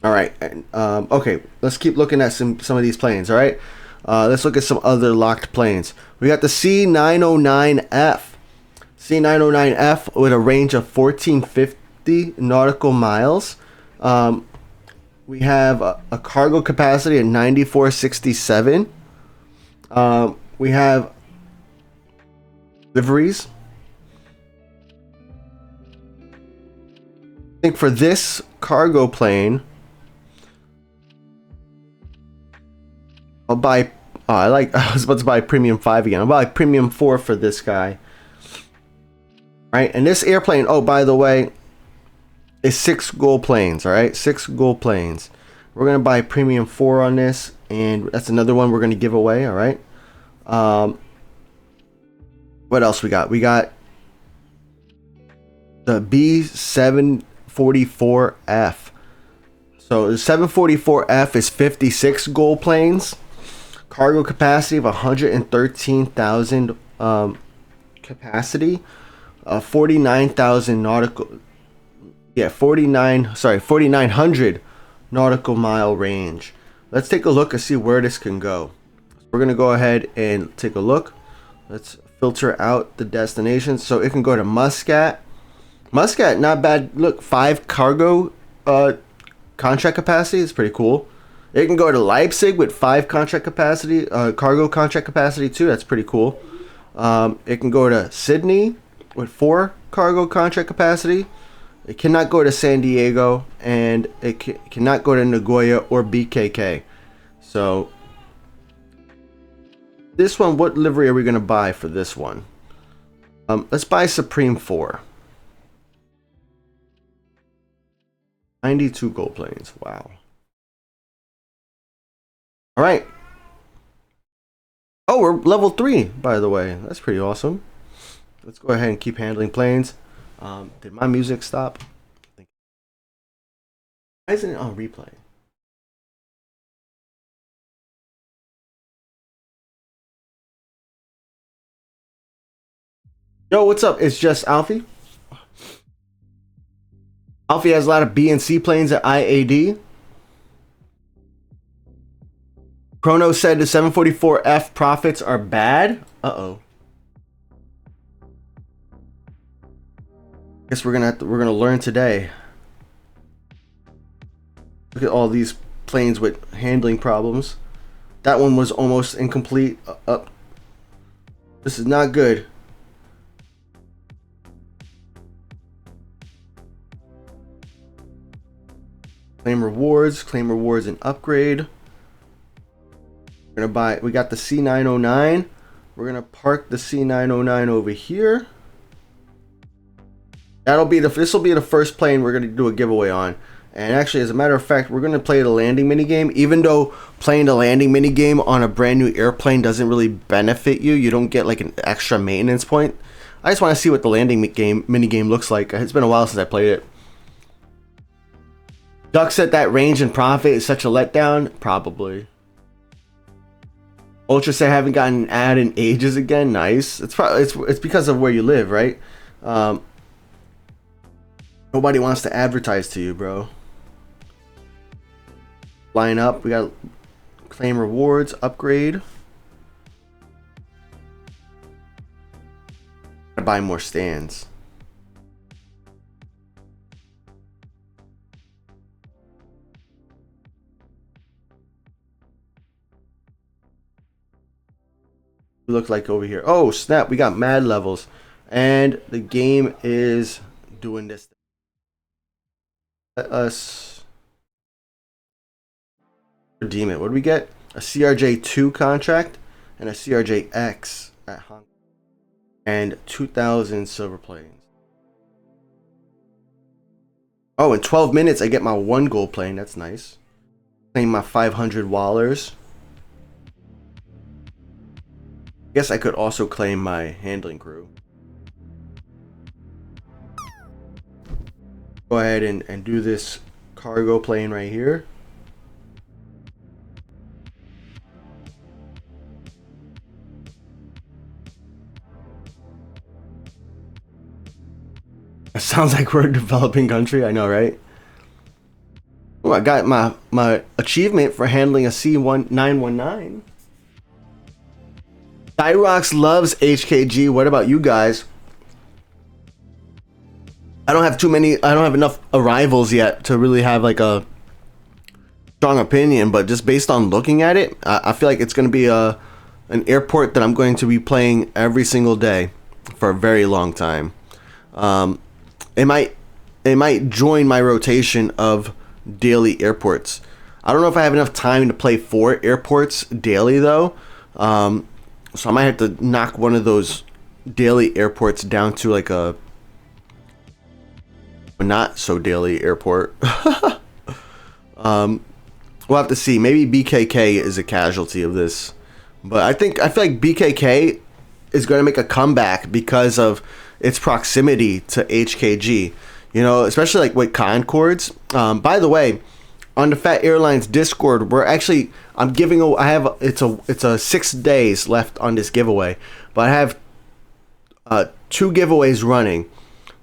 All right, okay, let's keep looking at some of these planes. All right, let's look at some other locked planes. We got the C909F. C909F with a range of 1450 nautical miles. We have a cargo capacity of 9467. We have liveries. I think for this cargo plane, I'll buy. I was about to buy premium 5 again. I'll buy premium 4 for this guy. Right, and this airplane. Oh, by the way, is 6 gold planes. All right, 6 gold planes. We're gonna buy premium 4 on this, and that's another one we're gonna give away. All right. What else we got? We got the B744F. So the 744F is 56 gold planes, cargo capacity of 113,000 capacity, 49,000 nautical, 4,900 nautical mile range. Let's take a look and see where this can go. We're gonna go ahead and take a look. Let's filter out the destinations. So it can go to Muscat. Muscat, not bad. Look, 5 cargo contract capacity is pretty cool. It can go to Leipzig with 5 contract capacity, cargo contract capacity too. That's pretty cool. It can go to Sydney with 4 cargo contract capacity. It cannot go to San Diego, and it cannot go to Nagoya or BKK. So this one, what livery are we gonna buy for this one? Let's buy Supreme 4. 92 gold planes. Wow. All right. Oh, we're level 3, by the way. That's pretty awesome. Let's go ahead and keep handling planes. Did my music stop? Why isn't it on replay? Yo, what's up? It's just Alfie. Alfie has a lot of B and C planes at IAD. Chrono said the 744F profits are bad. Uh-oh. Guess we're gonna learn today. Look at all these planes with handling problems. That one was almost incomplete. This is not good. Claim rewards and upgrade. We're gonna buy, we got the C909. We're gonna park the C909 over here. This will be the first plane we're gonna do a giveaway on. And actually, as a matter of fact, we're gonna play the landing minigame. Even though playing the landing minigame on a brand new airplane doesn't really benefit you, you don't get like an extra maintenance point. I just want to see what the landing minigame looks like. It's been a while since I played it. Duck said that range and profit is such a letdown. Probably. Ultra said haven't gotten an ad in ages again. Nice. It's probably it's because of where you live, right? Nobody wants to advertise to you, bro. Line up. We got claim rewards, upgrade. Gotta buy more stands. Look like over here. Oh snap, we got mad levels, and the game is doing this. Let us redeem it. What do we get? A CRJ2 contract and a CRJX at Hong Kong, and 2,000 silver planes. Oh, in 12 minutes I get my 1 gold plane. That's nice. Claim my 500 wallers. Guess I could also claim my handling crew. Go ahead and do this cargo plane right here. It sounds like we're a developing country. I know, right? Oh, I got my achievement for handling a C919. Cyrox loves HKG. What about you guys? I don't have enough arrivals yet to really have like a strong opinion, but just based on looking at it, I feel like it's going to be an airport that I'm going to be playing every single day for a very long time. It might join my rotation of daily airports. I don't know if I have enough time to play 4 airports daily though. So I might have to knock one of those daily airports down to like a not so daily airport. We'll have to see. Maybe BKK is a casualty of this, but I feel like BKK is going to make a comeback because of its proximity to HKG. You know, especially like with Concords. By the way, on the Fat Airlines Discord, I'm giving away. It's 6 days left on this giveaway, but I have 2 giveaways running.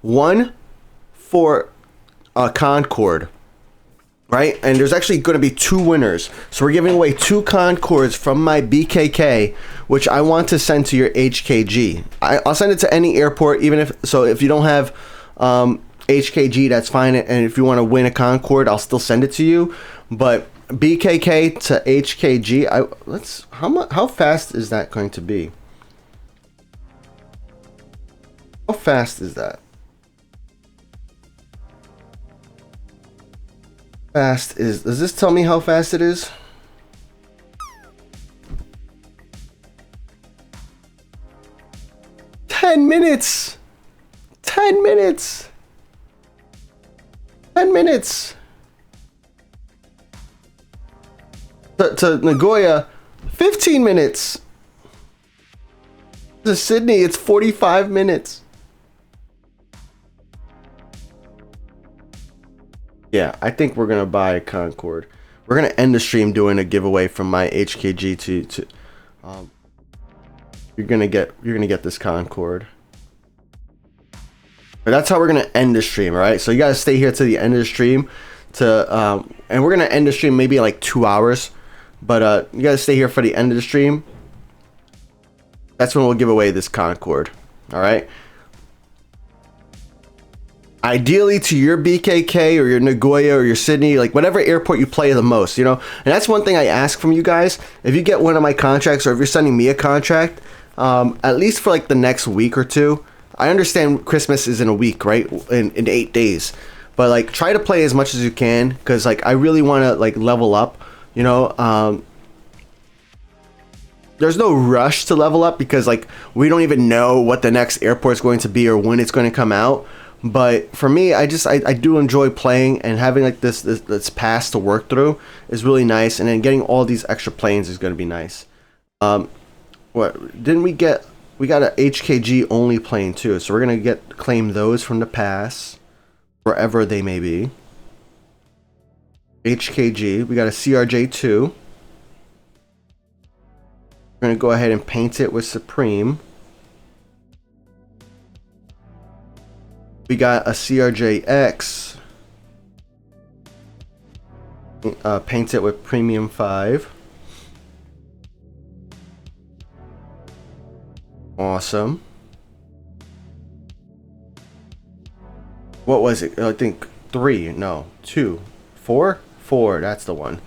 One for a Concord, right? And there's actually going to be 2 winners. So we're giving away 2 Concords from my BKK, which I want to send to your HKG. I'll send it to any airport, even if you don't have HKG, that's fine. And if you want to win a Concorde, I'll still send it to you. But BKK to HKG, how fast is that going to be? How fast is that? Does this tell me how fast it is? Ten minutes. 10 minutes. 10 minutes. To Nagoya, 15 minutes. To Sydney, it's 45 minutes. Yeah, I think we're gonna buy a Concorde. We're gonna end the stream doing a giveaway from my HKG to you're gonna get this Concorde. But that's how we're gonna end the stream, all right? So you gotta stay here to the end of the stream and we're gonna end the stream maybe in like 2 hours. But you gotta stay here for the end of the stream. That's when we'll give away this Concorde. All right. Ideally to your BKK or your Nagoya or your Sydney, like whatever airport you play the most, you know. And that's one thing I ask from you guys. If you get one of my contracts, or if you're sending me a contract, at least for like the next week or 2. I understand Christmas is in a week, right? In 8 days. But like try to play as much as you can, because like I really want to like level up, you know. There's no rush to level up because like we don't even know what the next airport is going to be or when it's going to come out. But for me, I do enjoy playing, and having like this pass to work through is really nice, and then getting all these extra planes is going to be nice. What didn't we get? We got an HKG only plane too, so we're gonna claim those from the pass, wherever they may be. HKG, we got a CRJ2. We're gonna go ahead and paint it with Supreme. We got a CRJX. Paint it with Premium 5. Awesome. What was it? I think 3. No, 2. 4? 4. That's the one.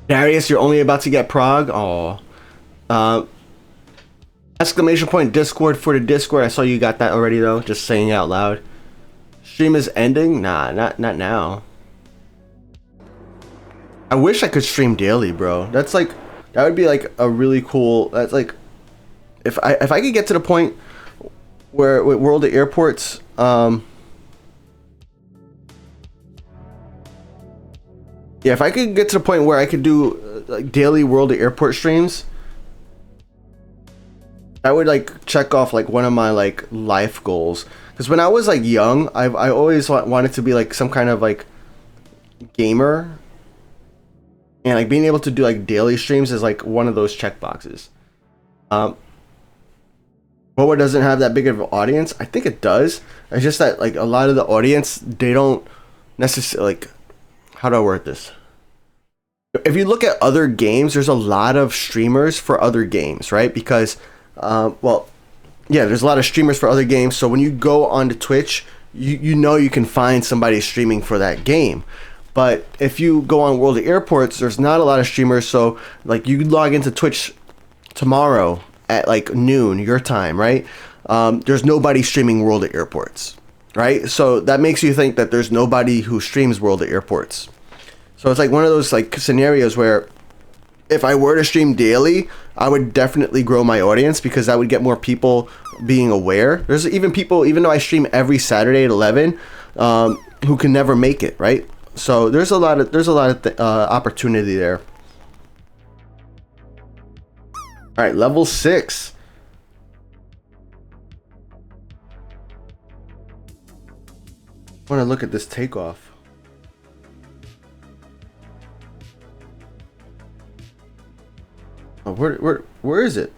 Darius, you're only about to get Prague? Aw. Exclamation point Discord for the Discord. I saw you got that already though. Just saying it out loud. Stream is ending? Nah, not now. I wish I could stream daily, bro. That's like, that would be like a really cool. That's like, if I could get to the point where with World of Airports, yeah, if I could get to the point where I could do like daily World of Airport streams, I would like check off like one of my like life goals. Because when I was like young, I always wanted to be like some kind of like gamer, and like being able to do like daily streams is like one of those check boxes. WoA doesn't have that big of an audience. I think it does. It's just that like a lot of the audience, they don't necessarily like, how do I word this? If you look at other games, there's a lot of streamers for other games, right? Because well, yeah, there's a lot of streamers for other games. So when you go onto Twitch, you know you can find somebody streaming for that game. But if you go on World of Airports, there's not a lot of streamers. So like you log into Twitch tomorrow at like noon your time, right? There's nobody streaming World of Airports, right? So that makes you think that there's nobody who streams World of Airports. So it's like one of those like scenarios where if I were to stream daily, I would definitely grow my audience because I would get more people being aware. There's even people, even though I stream every Saturday at 11, who can never make it, right? So there's a lot of opportunity there. All right, level 6. I want to look at this takeoff. Oh, where is it?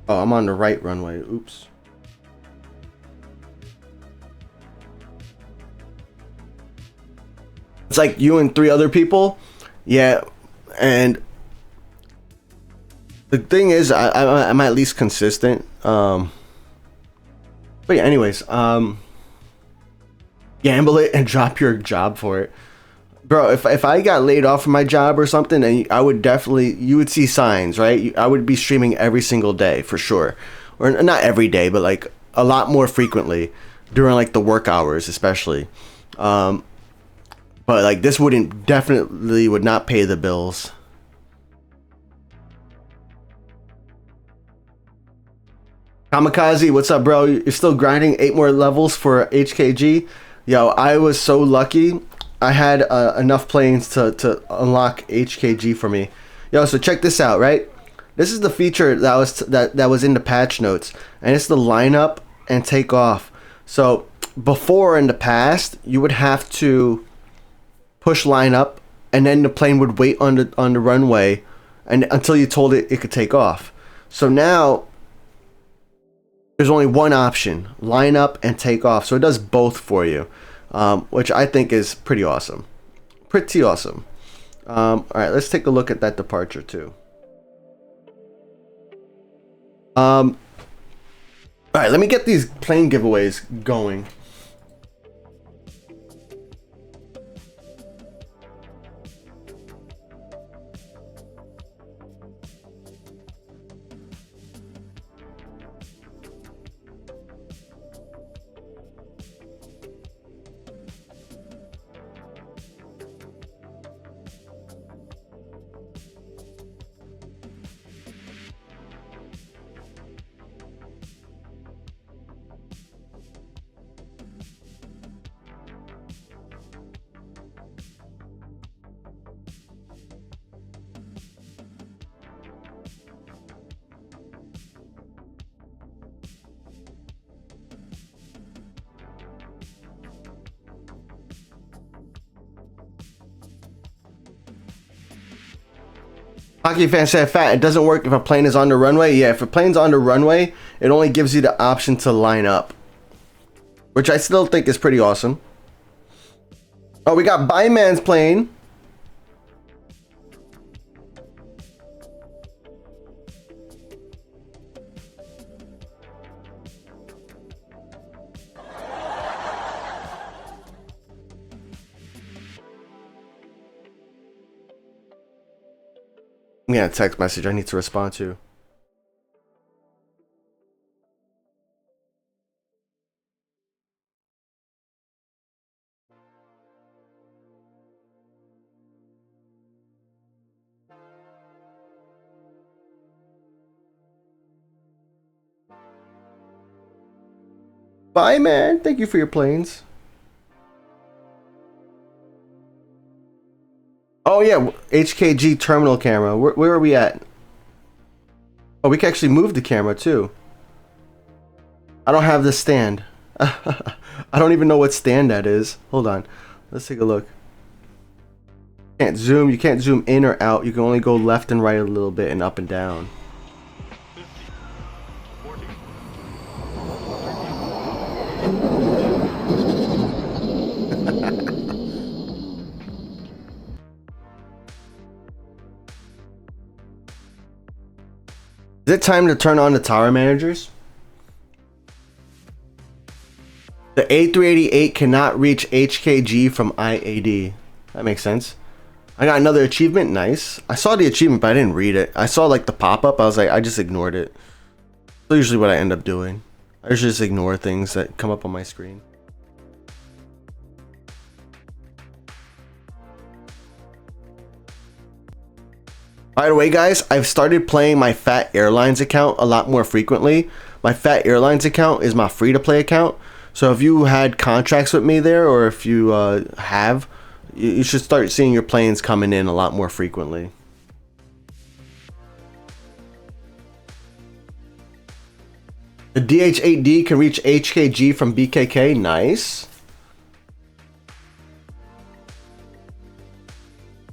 Oh, I'm on the right runway. Oops. It's like you and 3 other people. Yeah, and the thing is, I'm at least consistent. But yeah, anyways, gamble it and drop your job for it. Bro, if I got laid off from my job or something, and I would definitely, you would see signs, right? I would be streaming every single day for sure. Or not every day, but like a lot more frequently during like the work hours, especially. But like this definitely would not pay the bills. Kamikaze, what's up, bro? You're still grinding 8 more levels for HKG? Yo, I was so lucky. I had enough planes to unlock HKG for me. Yo, so check this out, right? This is the feature that was in the patch notes, and it's the lineup and take off. So before, in the past, you would have to push lineup, and then the plane would wait on the runway, and until you told it could take off. So now there's only one option: line up and take off. So it does both for you, which I think is pretty awesome. Pretty awesome. All right, let's take a look at that departure too. All right, let me get these plane giveaways going. Hockey fan said, "Fat, it doesn't work if a plane is on the runway." Yeah, if a plane's on the runway, it only gives you the option to line up, which I still think is pretty awesome. Oh, we got Byman's plane. I'm getting a text message I need to respond to. Bye, man. Thank you for your planes. Oh yeah, HKG terminal camera. Where are we at? Oh, we can actually move the camera too. I don't have the stand. I don't even know what stand that is. Hold on. Let's take a look. Can't zoom. You can't zoom in or out. You can only go left and right a little bit and up and down. 50, 40. Is it time to turn on the tower managers? The A388 cannot reach HKG from IAD. That makes sense. I got another achievement. Nice. I saw the achievement, but I didn't read it. I saw like the pop-up. I was like, I just ignored it. That's usually what I end up doing. I usually just ignore things that come up on my screen. By the way, guys, I've started playing my Fat Airlines account a lot more frequently. My Fat Airlines account is my free-to-play account. So if you had contracts with me there, or if you have, you should start seeing your planes coming in a lot more frequently. The DH-8D can reach HKG from BKK. Nice.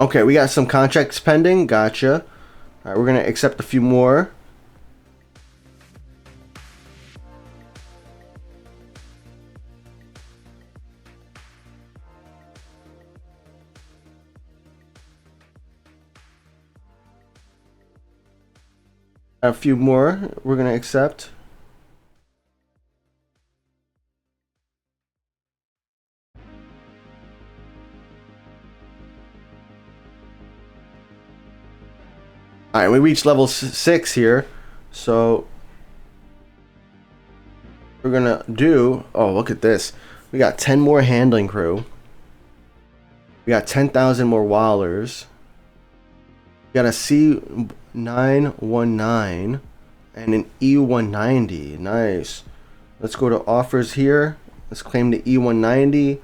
Okay, we got some contracts pending. Gotcha. All right, we're going to accept a few more. A few more we're going to accept. All right, we reached level 6 here, so we're gonna do. Oh, look at this! We got 10 more handling crew. We got 10,000 more Wallers. We got a C919 and an E190. Nice. Let's go to offers here. Let's claim the E190.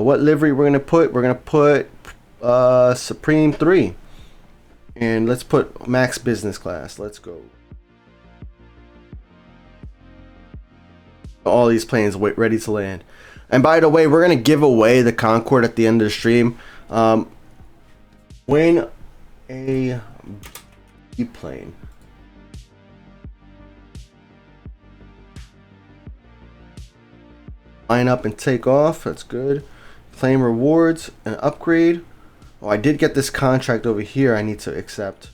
What livery we're gonna put? We're gonna put Supreme 3. And let's put max business class. Let's go. All these planes ready to land. And by the way, we're going to give away the Concorde at the end of the stream. Win a plane. Line up and take off. That's good. Claim rewards and upgrade. Oh, I did get this contract over here I need to accept.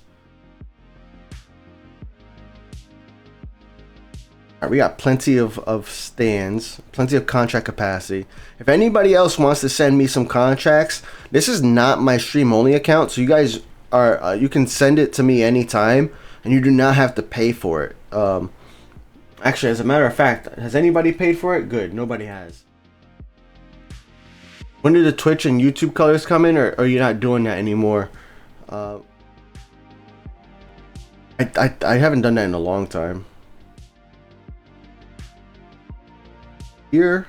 All right, we got plenty of stands, plenty of contract capacity. If anybody else wants to send me some contracts, this is not my stream only account, so you guys are you can send it to me anytime, and you do not have to pay for it. Actually, as a matter of fact, has anybody paid for it? Good, nobody has. When did the Twitch and YouTube colors come in, or are you not doing that anymore? I haven't done that in a long time. Here.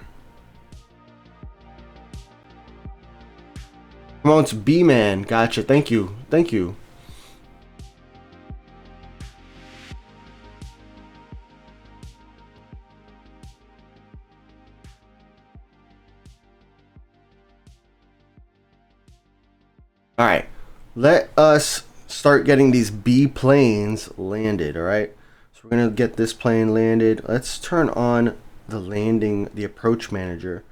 Promotes B-Man. Gotcha. Thank you. Thank you. Alright, let us start getting these B planes landed, alright? So we're going to get this plane landed. Let's turn on the landing, the approach manager.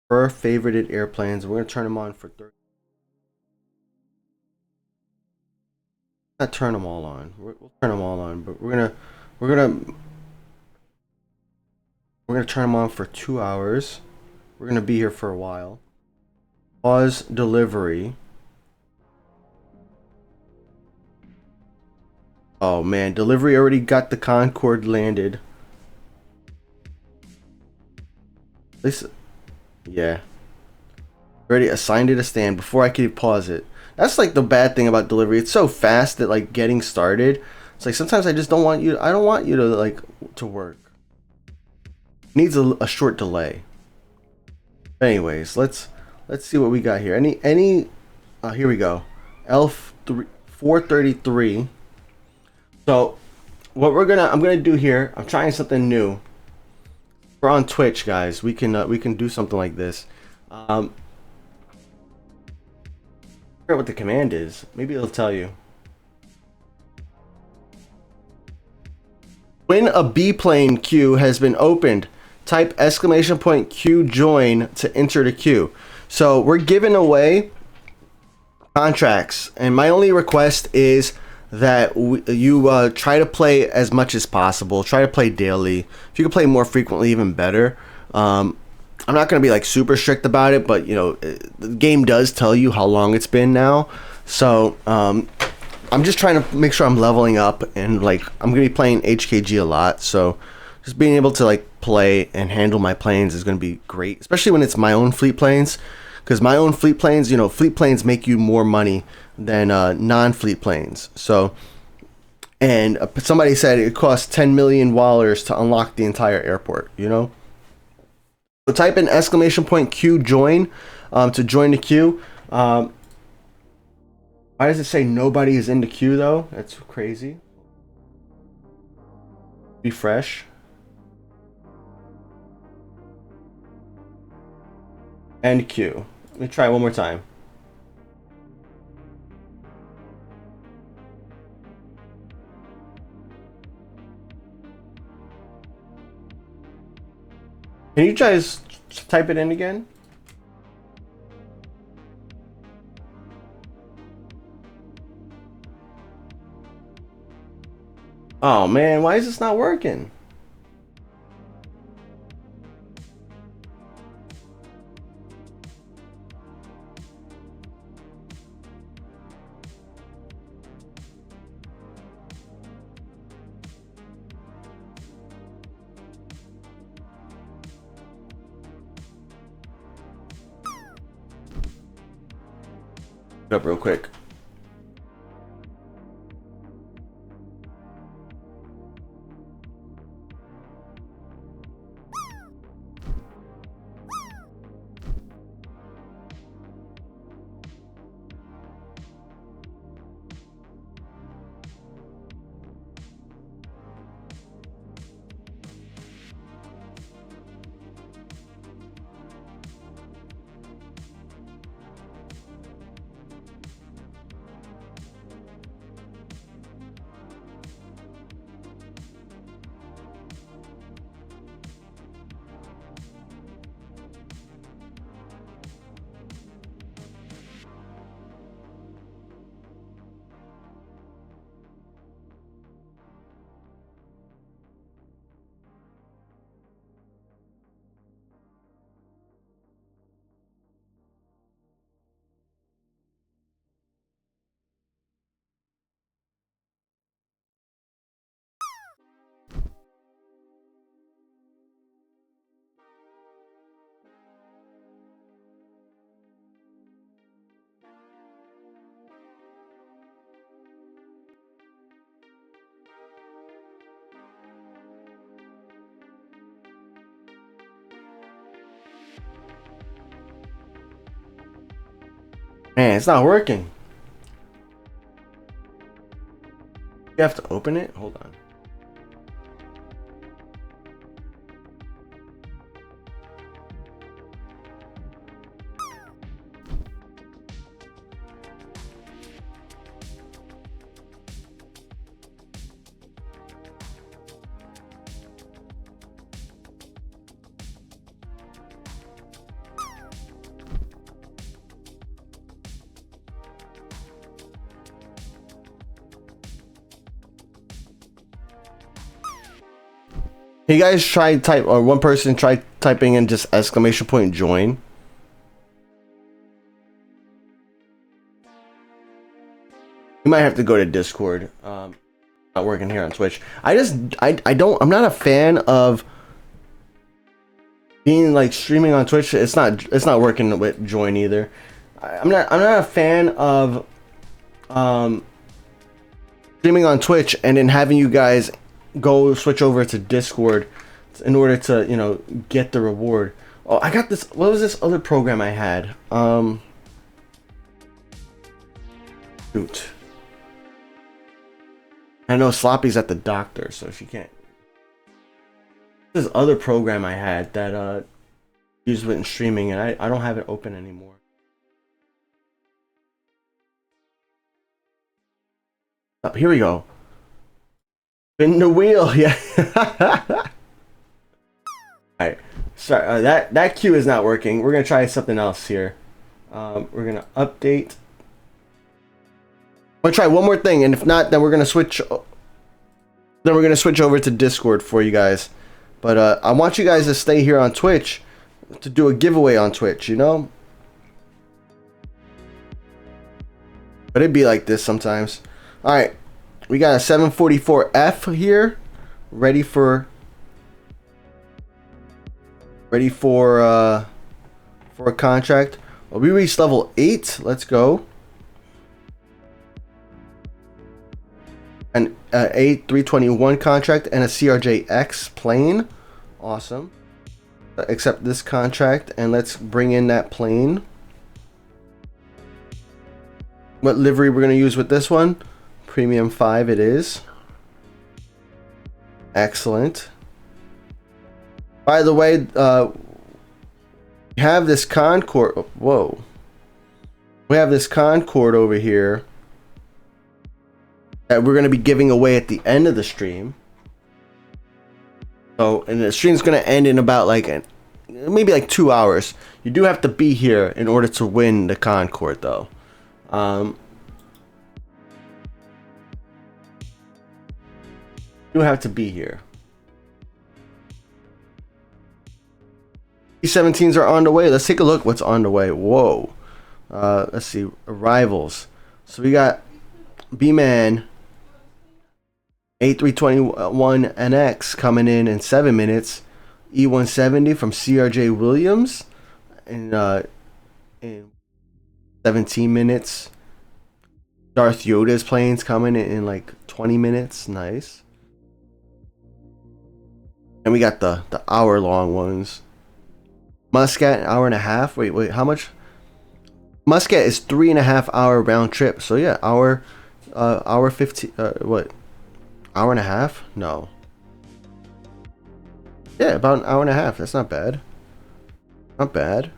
For our favorited airplanes, we're going to turn them on for 30. Not turn them all on. We'll turn them all on, but we're gonna turn them on for 2 hours. We're going to be here for a while. Pause delivery. Oh man, delivery already got the Concorde landed. At least, yeah. Already assigned it a stand before I could pause it. That's like the bad thing about delivery. It's so fast that like getting started. It's like sometimes I just don't want you. I don't want you to like to work. It needs a short delay. Anyways, let's see what we got here. Here we go. L433. So what I'm gonna do here, I'm trying something new. We're on Twitch, guys. We can do something like this. I forget what the command is. Maybe it'll tell you. When a B-plane queue has been opened, type !Q join to enter the queue. So we're giving away contracts, and my only request is that you try to play as much as possible. Try to play daily. If you can play more frequently, even better. I'm not going to be like super strict about it, but you know, the game does tell you how long it's been now. So I'm just trying to make sure I'm leveling up, and like I'm going to be playing HKG a lot. So just being able to like play and handle my planes is going to be great, especially when it's my own fleet planes. Because my own fleet planes, you know, fleet planes make you more money than non-fleet planes. So, and somebody said it costs 10 million wallers to unlock the entire airport. You know. So type in !Q join to join the queue. Why does it say nobody is in the queue though? That's crazy. Refresh. And queue. Let me try it one more time. Can you guys type it in again? Oh man, why is this not working? Up real quick. Man, it's not working. You have to open it? Hold on. You guys try type, or one person try typing in just !Join. You might have to go to Discord. Not working here on Twitch. I'm not a fan of being like streaming on Twitch. It's not working with join either. I'm not a fan of streaming on Twitch and then having you guys go switch over to Discord in order to, you know, get the reward. Oh, I got this. What was this other program I had? Shoot. I know Sloppy's at the doctor, so she can't. This other program I had that used it in streaming, and I don't have it open anymore. Oh, here we go. Spin the wheel, yeah. Alright, sorry, that queue is not working. We're gonna try something else here. We're gonna update. I'm gonna try one more thing, and if not, then we're gonna switch. Then we're gonna switch over to Discord for you guys. But I want you guys to stay here on Twitch to do a giveaway on Twitch. You know. But it'd be like this sometimes. All right, we got a 744F here, ready for a contract. Well, we reached level 8. Let's go. A321 contract and a CRJX plane. Awesome. Accept this contract and let's bring in that plane. What livery we're going to use with this one? Premium 5 it is. Excellent. By the way, we have this Concorde. Whoa. We have this Concorde over here that we're going to be giving away at the end of the stream. So, and the stream's going to end in about maybe 2 hours. You do have to be here in order to win the Concorde, though. You have to be here. E17s are on the way. Let's take a look what's on the way. Whoa. Let's see. Arrivals. So we got B-Man A321NX coming in 7 minutes. E170 from CRJ Williams in 17 minutes. Darth Yoda's planes coming in like 20 minutes. Nice. And we got the hour-long ones. Muscat, an hour and a half. Wait, how much? Muscat is 3.5 hour round trip. So yeah, hour 15. What? Hour and a half? No. Yeah, about an hour and a half. That's not bad. Not bad.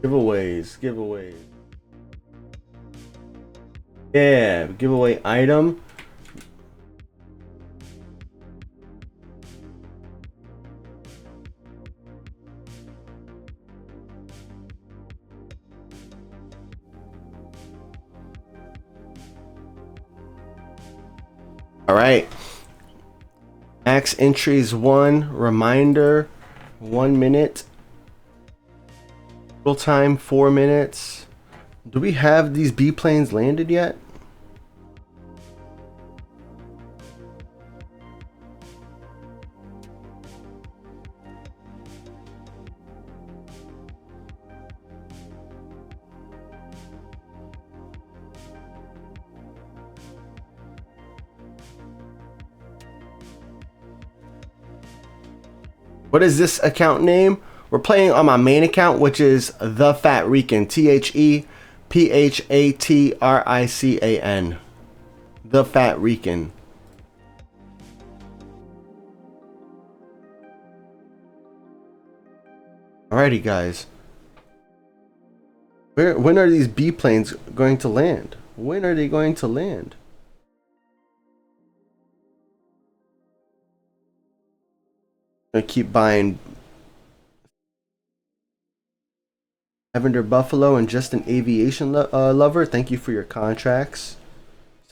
Giveaways. Yeah, giveaway item. All right. Max entries 1. Reminder 1 minute. Total time 4 minutes. Do we have these B planes landed yet? What is this account name? We're playing on my main account, which is Thephatrican. Thephatrican. Thephatrican. Alrighty, guys. When are these B planes going to land? When are they going to land? I keep buying Lavender Buffalo and Just an Aviation Lover. Thank you for your contracts.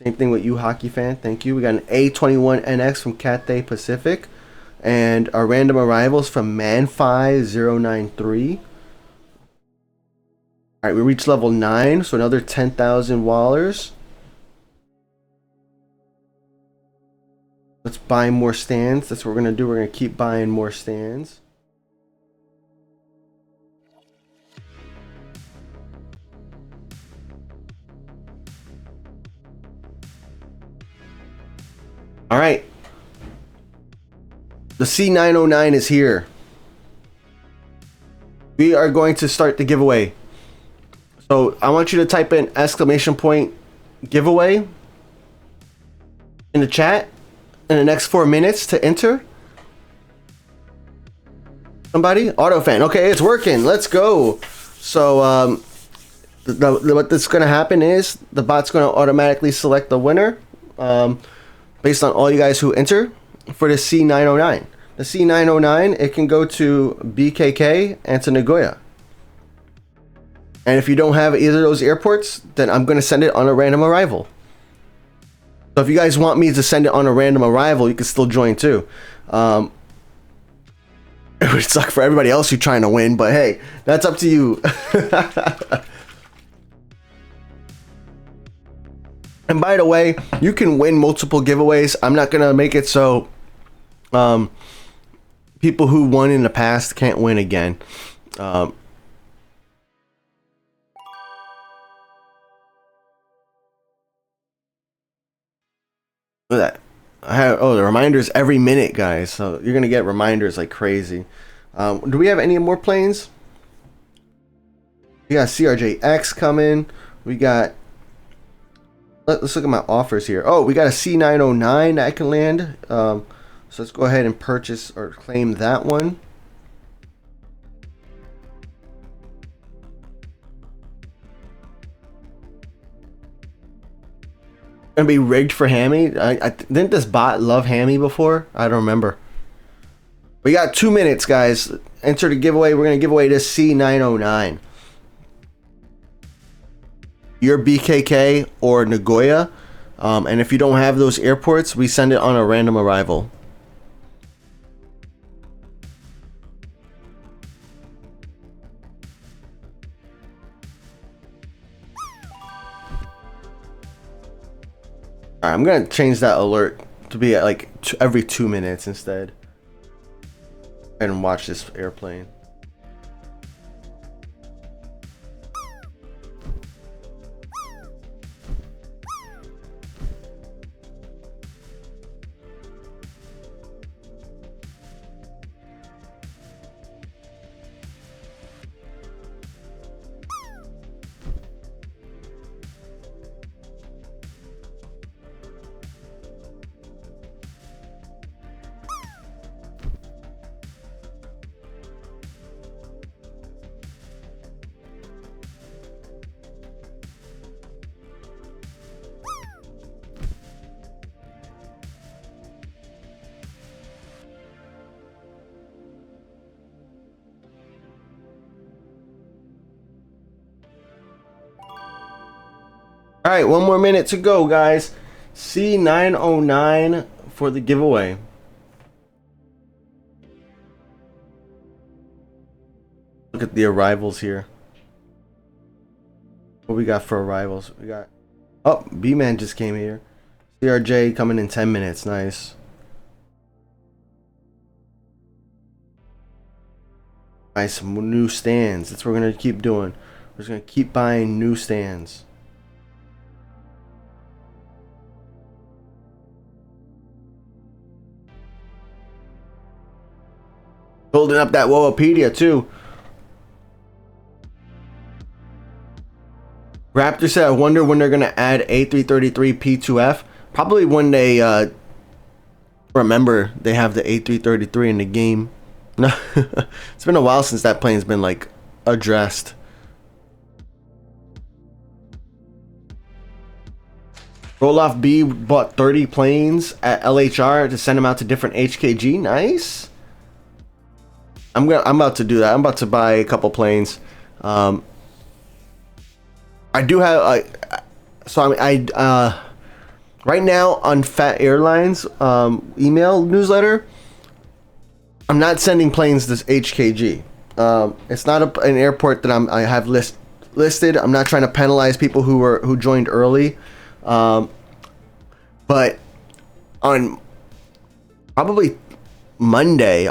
Same thing with you, hockey fan. Thank you. We got an A21NX from Cathay Pacific. And our random arrivals from Man5093. Alright, we reached level 9. So another 10,000 Wallers. Let's buy more stands. That's what we're going to do. We're going to keep buying more stands. All right. The C909 is here. We are going to start the giveaway. So I want you to type in !giveaway in the chat in the next 4 minutes to enter. Somebody? Autofan. Okay, it's working. Let's go. So what that's going to happen is the bot's going to automatically select the winner based on all you guys who enter for the C909. The C909, it can go to BKK and to Nagoya. And if you don't have either of those airports, then I'm going to send it on a random arrival. So if you guys want me to send it on a random arrival, you can still join too. It would suck for everybody else who's trying to win, but hey, that's up to you. And by the way, you can win multiple giveaways. I'm not going to make it so people who won in the past can't win again. Look at that. I have, oh, the reminders every minute, guys. So you're gonna get reminders like crazy. Do we have any more planes? We got CRJX coming. We got. Let's look at my offers here. Oh, we got a C909 that I can land. So let's go ahead and purchase or claim that one. Gonna be rigged for Hammy. Didn't this bot love Hammy before? I don't remember. We got 2 minutes, guys. Enter the giveaway. We're gonna give away this C909. Your BKK or Nagoya, and if you don't have those airports, we send it on a random arrival. Alright, I'm gonna change that alert to be at like every 2 minutes instead. And watch this airplane. All right, 1 more minute to go, guys. C909 for the giveaway. Look at the arrivals here. What we got for arrivals? We got, oh, B-Man just came here. CRJ coming in 10 minutes. Nice. Buy some new stands. That's what we're gonna keep doing. We're just gonna keep buying new stands. Building up that WoApedia too. Raptor said, I wonder when they're gonna add A333 P2F. Probably when they remember they have the A333 in the game. No, it's been a while since that plane's been like addressed. Roloff B bought 30 planes at LHR to send them out to different HKG. Nice. I'm about to do that. I'm about to buy a couple planes. I do have right now on Fat Airlines email newsletter, I'm not sending planes to HKG. It's not an airport that I have listed. I'm not trying to penalize people who joined early. But on probably Monday,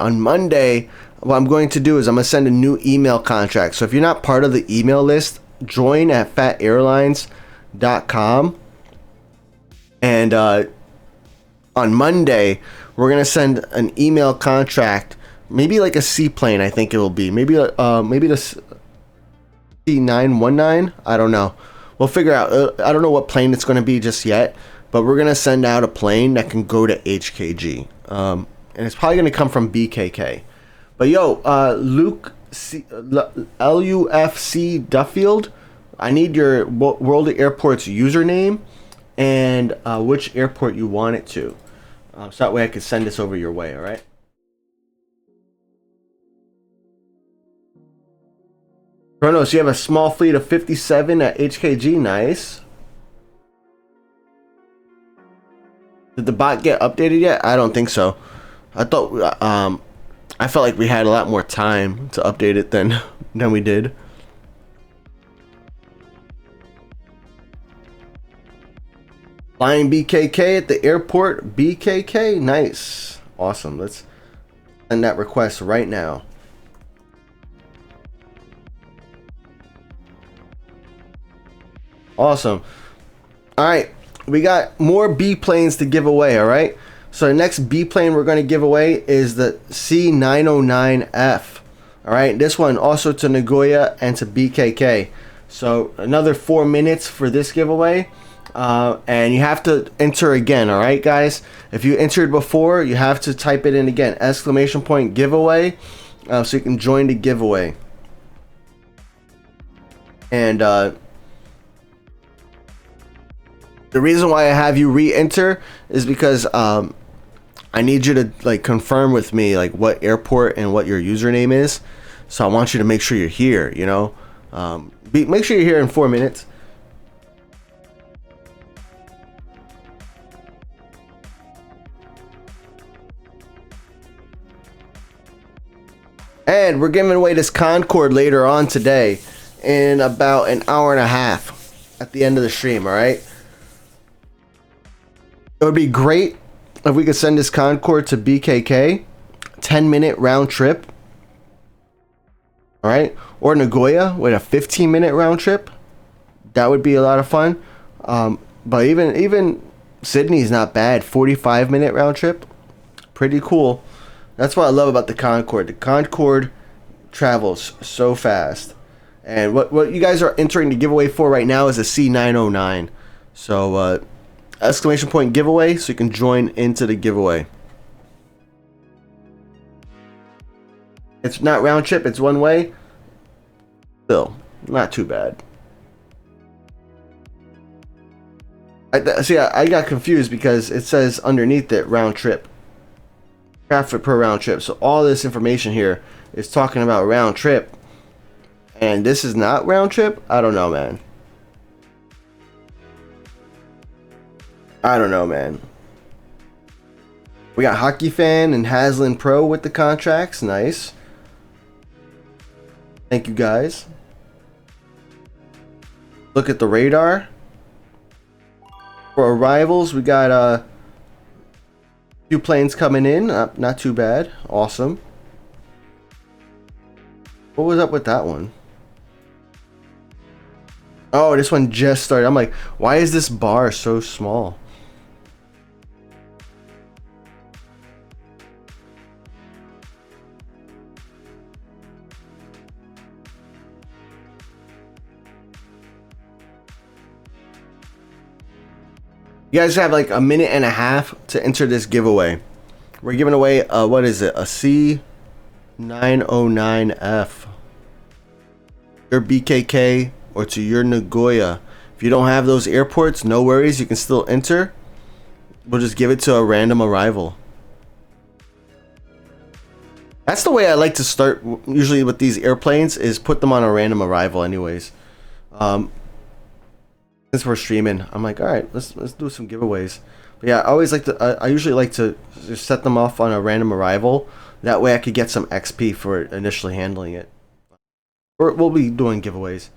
what I'm going to do is I'm going to send a new email contract. So if you're not part of the email list, join at fatairlines.com. And on Monday, we're going to send an email contract, maybe like a seaplane, I think it will be. Maybe the C919, I don't know. We'll figure out. I don't know what plane it's going to be just yet, but we're going to send out a plane that can go to HKG. And it's probably going to come from BKK. But yo, Luke LUFC Duffield, I need your World of Airports username and which airport you want it to. So that way I can send this over your way, alright? Kronos, you have a small fleet of 57 at HKG, nice. Did the bot get updated yet? I don't think so. I thought, I felt like we had a lot more time to update it than we did. Flying BKK at the airport. BKK, nice. Awesome. Let's send that request right now. Awesome. All right. we got more B planes to give away. All right. So the next B plane we're going to give away is the C909F. All right. This one also to Nagoya and to BKK. So another 4 minutes for this giveaway. And you have to enter again. All right, guys. If you entered before, you have to type it in again. !! giveaway. So you can join the giveaway. And the reason why I have you re-enter is because I need you to like confirm with me like what airport and what your username is. So I want you to make sure you're here. You know, make sure you're here in 4 minutes. And we're giving away this Concorde later on today in about an hour and a half at the end of the stream. All right. It would be great if we could send this Concorde to BKK, 10-minute round trip. All right. Or Nagoya with a 15-minute round trip. That would be a lot of fun. But even Sydney's not bad. 45-minute round trip. Pretty cool. That's what I love about the Concorde. The Concorde travels so fast. And what you guys are entering the giveaway for right now is a C909. So, ! giveaway so you can join into the giveaway. It's not round trip, it's one way. Still, not too bad. I got confused because it says underneath it round trip. Traffic per round trip. So all this information here is talking about round trip. And this is not round trip? I don't know, man. I don't know, man. We got Hockey Fan and Haslam Pro with the contracts. Nice. Thank you, guys. Look at the radar. For arrivals, we got a few planes coming in. Not too bad. Awesome. What was up with that one? Oh, this one just started. I'm like, why is this bar so small? You guys have like a minute and a half to enter this giveaway. We're giving away what is it? A C909F. Your BKK or to your Nagoya. If you don't have those airports, no worries, you can still enter. We'll just give it to a random arrival. That's the way I like to start usually with these airplanes, is put them on a random arrival anyways. Since we're streaming, I'm like, all right, let's do some giveaways. But yeah, I usually like to just set them off on a random arrival. That way I could get some XP for initially handling it. We'll be doing giveaways.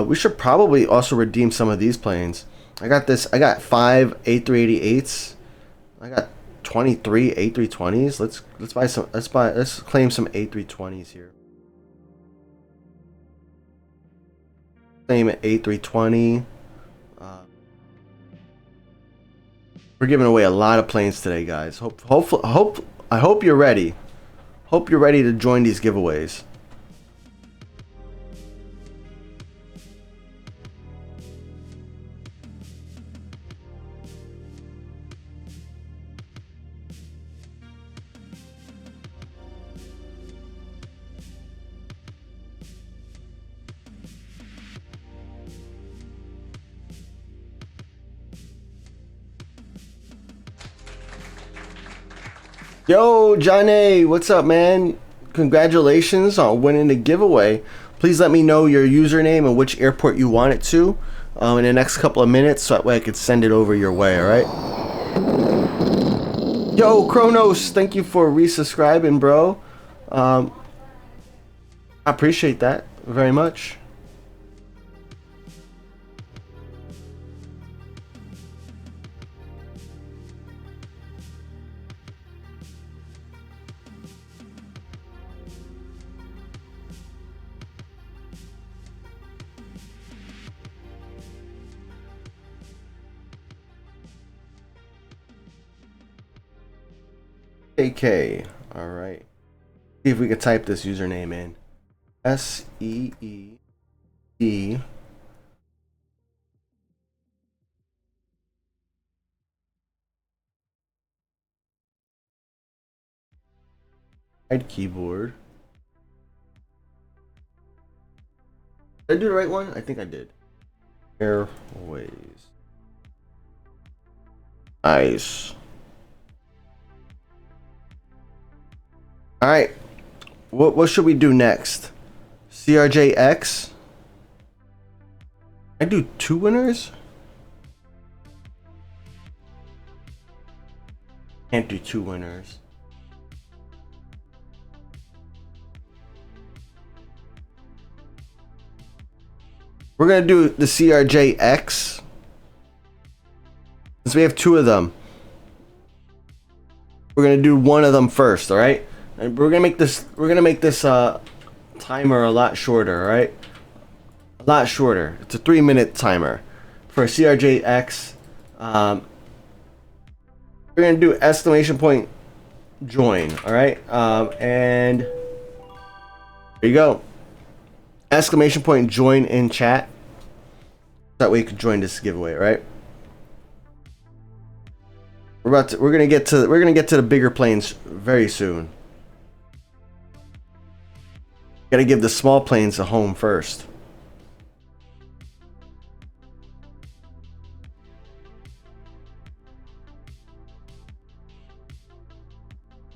We should probably also redeem some of these planes. I got 5 A380s. I got 23 A320s. Let's claim some A320s here. Claim an A320. We're giving away a lot of planes today, guys. I hope you're ready. Hope you're ready to join these giveaways. Yo, Johnny, what's up, man? Congratulations on winning the giveaway. Please let me know your username and which airport you want it to in the next couple of minutes, so that way I could send it over your way, alright? Yo, Kronos, thank you for resubscribing, bro. I appreciate that very much. HKG. All right. See if we can type this username in. SEED. Keyboard. Did I do the right one? I think I did. Airways. Nice. All right. What should we do next? CRJX. I do 2 winners. Can't do 2 winners. We're gonna do the CRJX since we have 2 of them. We're gonna do 1 of them first, all right? And we're gonna make this timer a lot shorter, all right? A lot shorter. It's a 3-minute timer for CRJX. We're gonna do exclamation point join, all right? And there you go. Exclamation point join in chat. That way you can join this giveaway, right? We're gonna get to the bigger planes very soon. Gotta give the small planes a home first.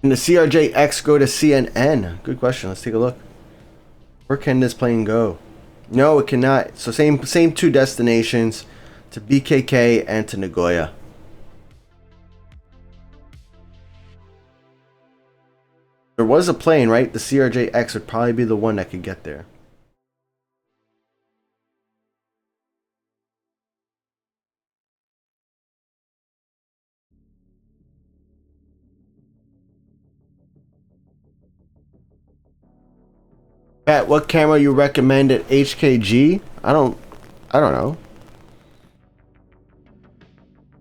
Can the CRJX go to CNN? Good question. Let's take a look. Where can this plane go? No, it cannot. So same 2 destinations, to BKK and to Nagoya. There was a plane, right? The CRJX would probably be the one that could get there. Pat, what camera you recommend at HKG? I don't know.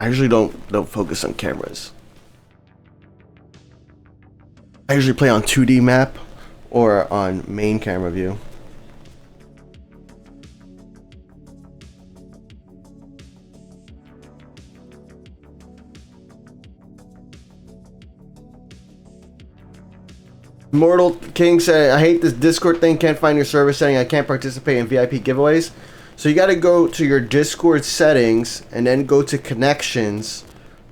I usually don't focus on cameras. I usually play on 2D map or on main camera view. Mortal King said, I hate this Discord thing, can't find your server setting, I can't participate in VIP giveaways. So you got to go to your Discord settings and then go to connections.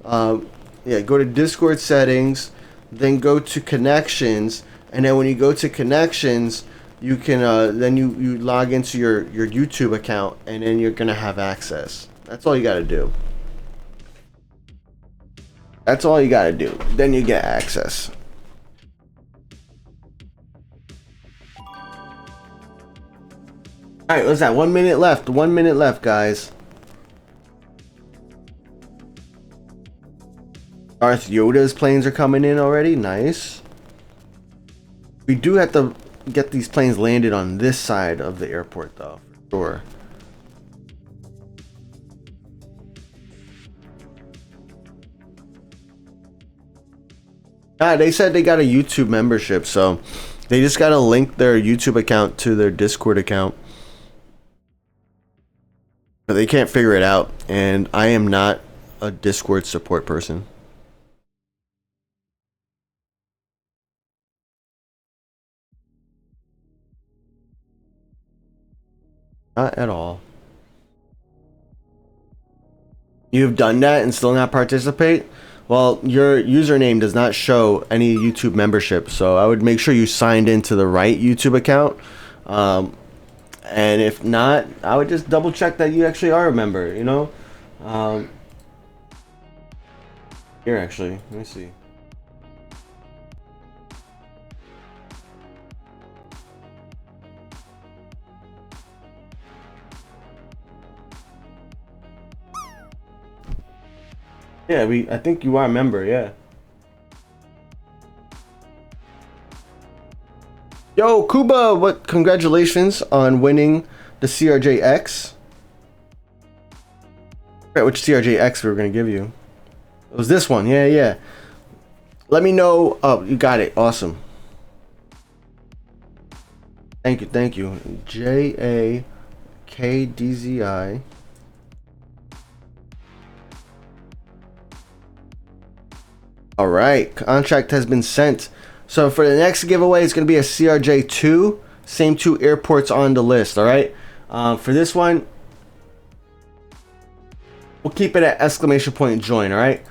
Go to Discord settings, then go to connections, and then when you go to connections, you can then you log into your YouTube account, and then you're gonna have access. That's all you got to do. That's all you got to do. Then you get access. Alright, what's that? 1 minute left. 1 minute left, guys. Darth Yoda's planes are coming in already. Nice. We do have to get these planes landed on this side of the airport, though. For sure. They said they got a YouTube membership, so they just got to link their YouTube account to their Discord account. But they can't figure it out, and I am not a Discord support person. Not at all. You've done that and still not participate? Well, your username does not show any YouTube membership, so I would make sure you signed into the right YouTube account. And if not, I would just double check that you actually are a member, you know? Here, actually, let me see. Yeah, I think you are a member, yeah. Yo, Kuba, congratulations on winning the CRJX. I forget which CRJX we were gonna give you. It was this one, yeah. let me know. Oh, you got it. Awesome. Thank you. Thank you. JAKDZI. All right. Contract has been sent. So for the next giveaway, it's going to be a CRJ2. Same 2 airports on the list. All right. For this one, we'll keep it at !join. All right.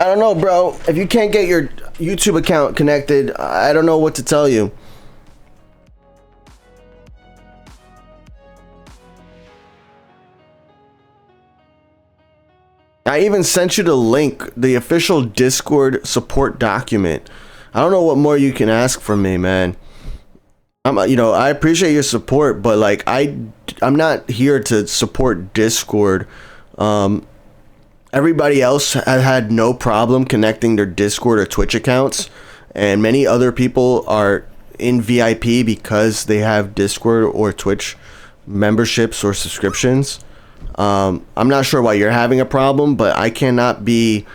I don't know, bro. If you can't get your YouTube account connected, I don't know what to tell you. I even sent you the link, the official Discord support document. I don't know what more you can ask from me, man. I appreciate your support, but like I'm not here to support Discord. Everybody else had no problem connecting their Discord or Twitch accounts, and many other people are in VIP because they have Discord or Twitch memberships or subscriptions. I'm not sure why you're having a problem, but I cannot be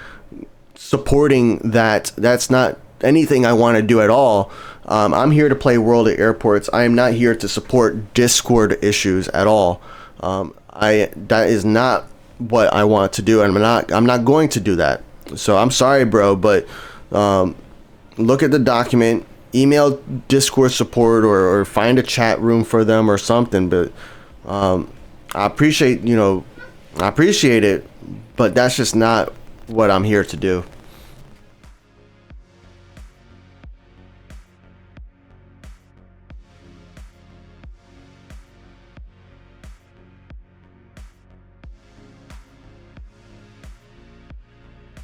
supporting that. That's not anything I want to do at all. I'm here to play World of Airports. I am not here to support Discord issues at all. That is not what I want to do, and I'm not going to do that. So I'm sorry, bro, but look at the document, email Discord support, or find a chat room for them or something. But I appreciate it, but that's just not what I'm here to do.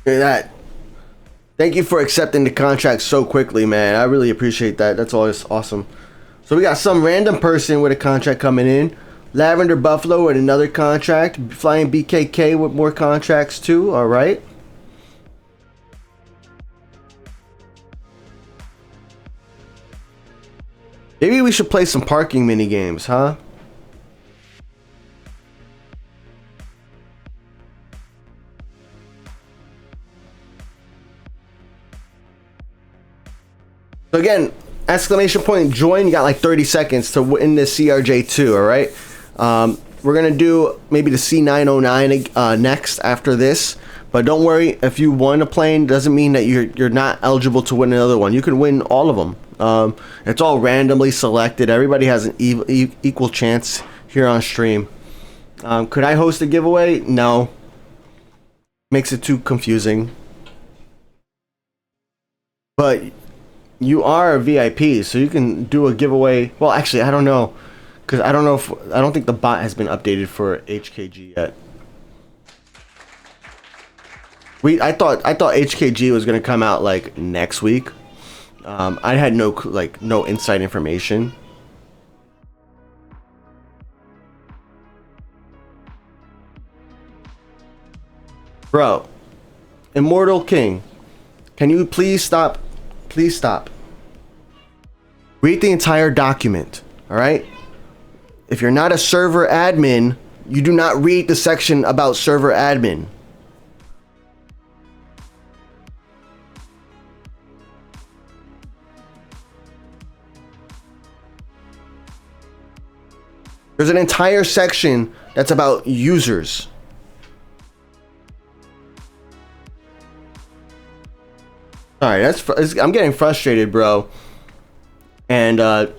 Look at that. Thank you for accepting the contract so quickly, man. I really appreciate that. That's always awesome. So we got some random person with a contract coming in. Lavender Buffalo with another contract. Flying BKK with more contracts too. All right. Maybe we should play some parking mini games, huh? So again, !join. You got like 30 seconds to win this CRJ2. All right. We're gonna do maybe the C909 next after this. But don't worry, if you won a plane, doesn't mean that you're not eligible to win another one. You can win all of them. It's all randomly selected. Everybody has an equal chance here on stream. Could I host a giveaway? No. Makes it too confusing. But you are a VIP, so you can do a giveaway. Well, actually, I don't know, because I don't think the bot has been updated for HKG yet. I thought HKG was gonna come out like next week. I had no inside information. Bro, Immortal King, can you please stop? Please stop. Read the entire document, all right? If you're not a server admin, you do not read the section about server admin. There's an entire section that's about users. Alright, I'm getting frustrated, bro. And if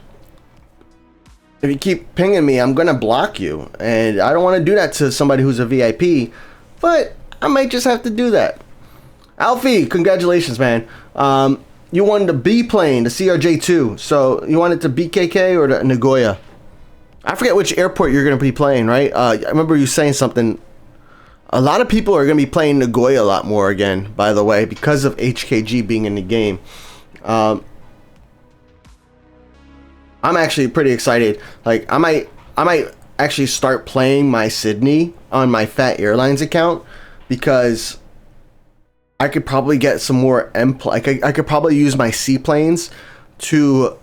you keep pinging me, I'm gonna block you. And I don't want to do that to somebody who's a VIP, but I might just have to do that. Alfie, congratulations, man. You won the B plane, the CRJ2. So you want it to BKK or to Nagoya? I forget which airport you're gonna be playing, right? I remember you saying something. A lot of people are going to be playing Nagoya a lot more again, by the way, because of HKG being in the game. I'm actually pretty excited. Like, I might actually start playing my Sydney on my Fat Airlines account, because I could probably get some more I could probably use my seaplanes to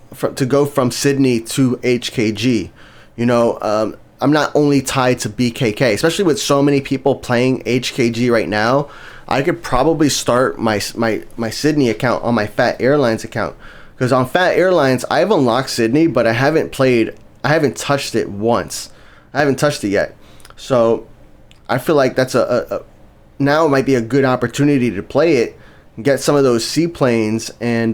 go from Sydney to HKG. You know, I'm not only tied to BKK, especially with so many people playing HKG right now. I could probably start my Sydney account on my Fat Airlines account, because on Fat Airlines I've unlocked Sydney, but I haven't touched it once. I haven't touched it yet. So I feel like that's now it might be a good opportunity to play it and get some of those seaplanes and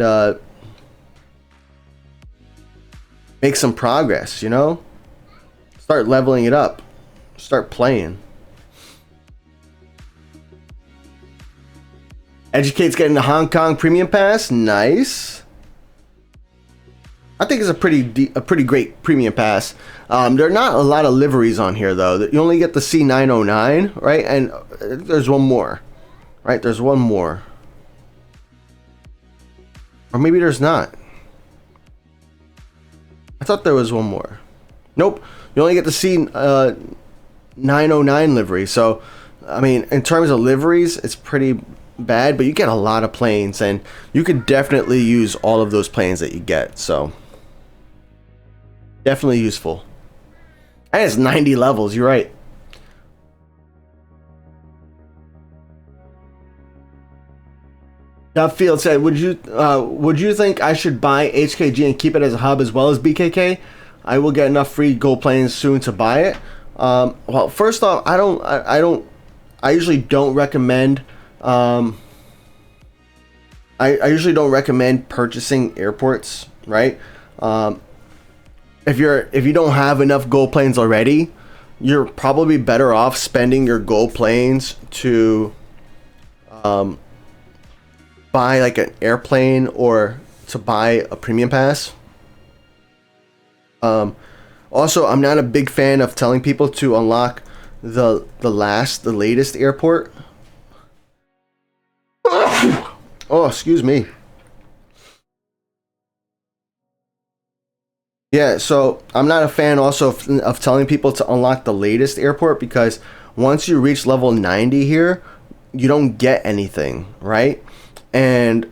make some progress, you know? Start leveling it up. Start playing. Educate's getting the Hong Kong Premium Pass. Nice. I think it's a pretty great Premium Pass. There are not a lot of liveries on here, though. You only get the C909, right? And there's one more, right? There's one more. Or maybe there's not. I thought there was one more. Nope. You only get the C909 livery. So, I mean, in terms of liveries, it's pretty bad, but you get a lot of planes, and you could definitely use all of those planes that you get. So, definitely useful. And it's 90 levels, you're right. Dubfield said, would you think I should buy HKG and keep it as a hub as well as BKK? I will get enough free gold planes soon to buy it. Well, first off, I usually don't recommend I usually don't recommend purchasing airports, right? If you don't have enough gold planes already, you're probably better off spending your gold planes to buy like an airplane or to buy a premium pass. Also, I'm not a big fan of telling people to unlock the latest airport. Oh, excuse me. Yeah, so I'm not a fan also of telling people to unlock the latest airport, because once you reach level 90 here, you don't get anything, right? And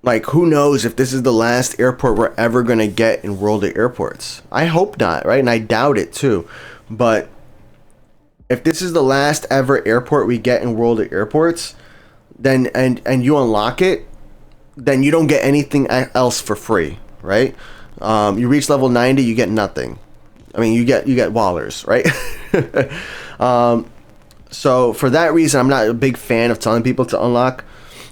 like, who knows if this is the last airport we're ever going to get in World of Airports. I hope not, right? And I doubt it too. But if this is the last ever airport we get in World of Airports, then and you unlock it, then you don't get anything else for free, right? You reach level 90, you get nothing. I mean, you get wallers, right? So for that reason, I'm not a big fan of telling people to unlock.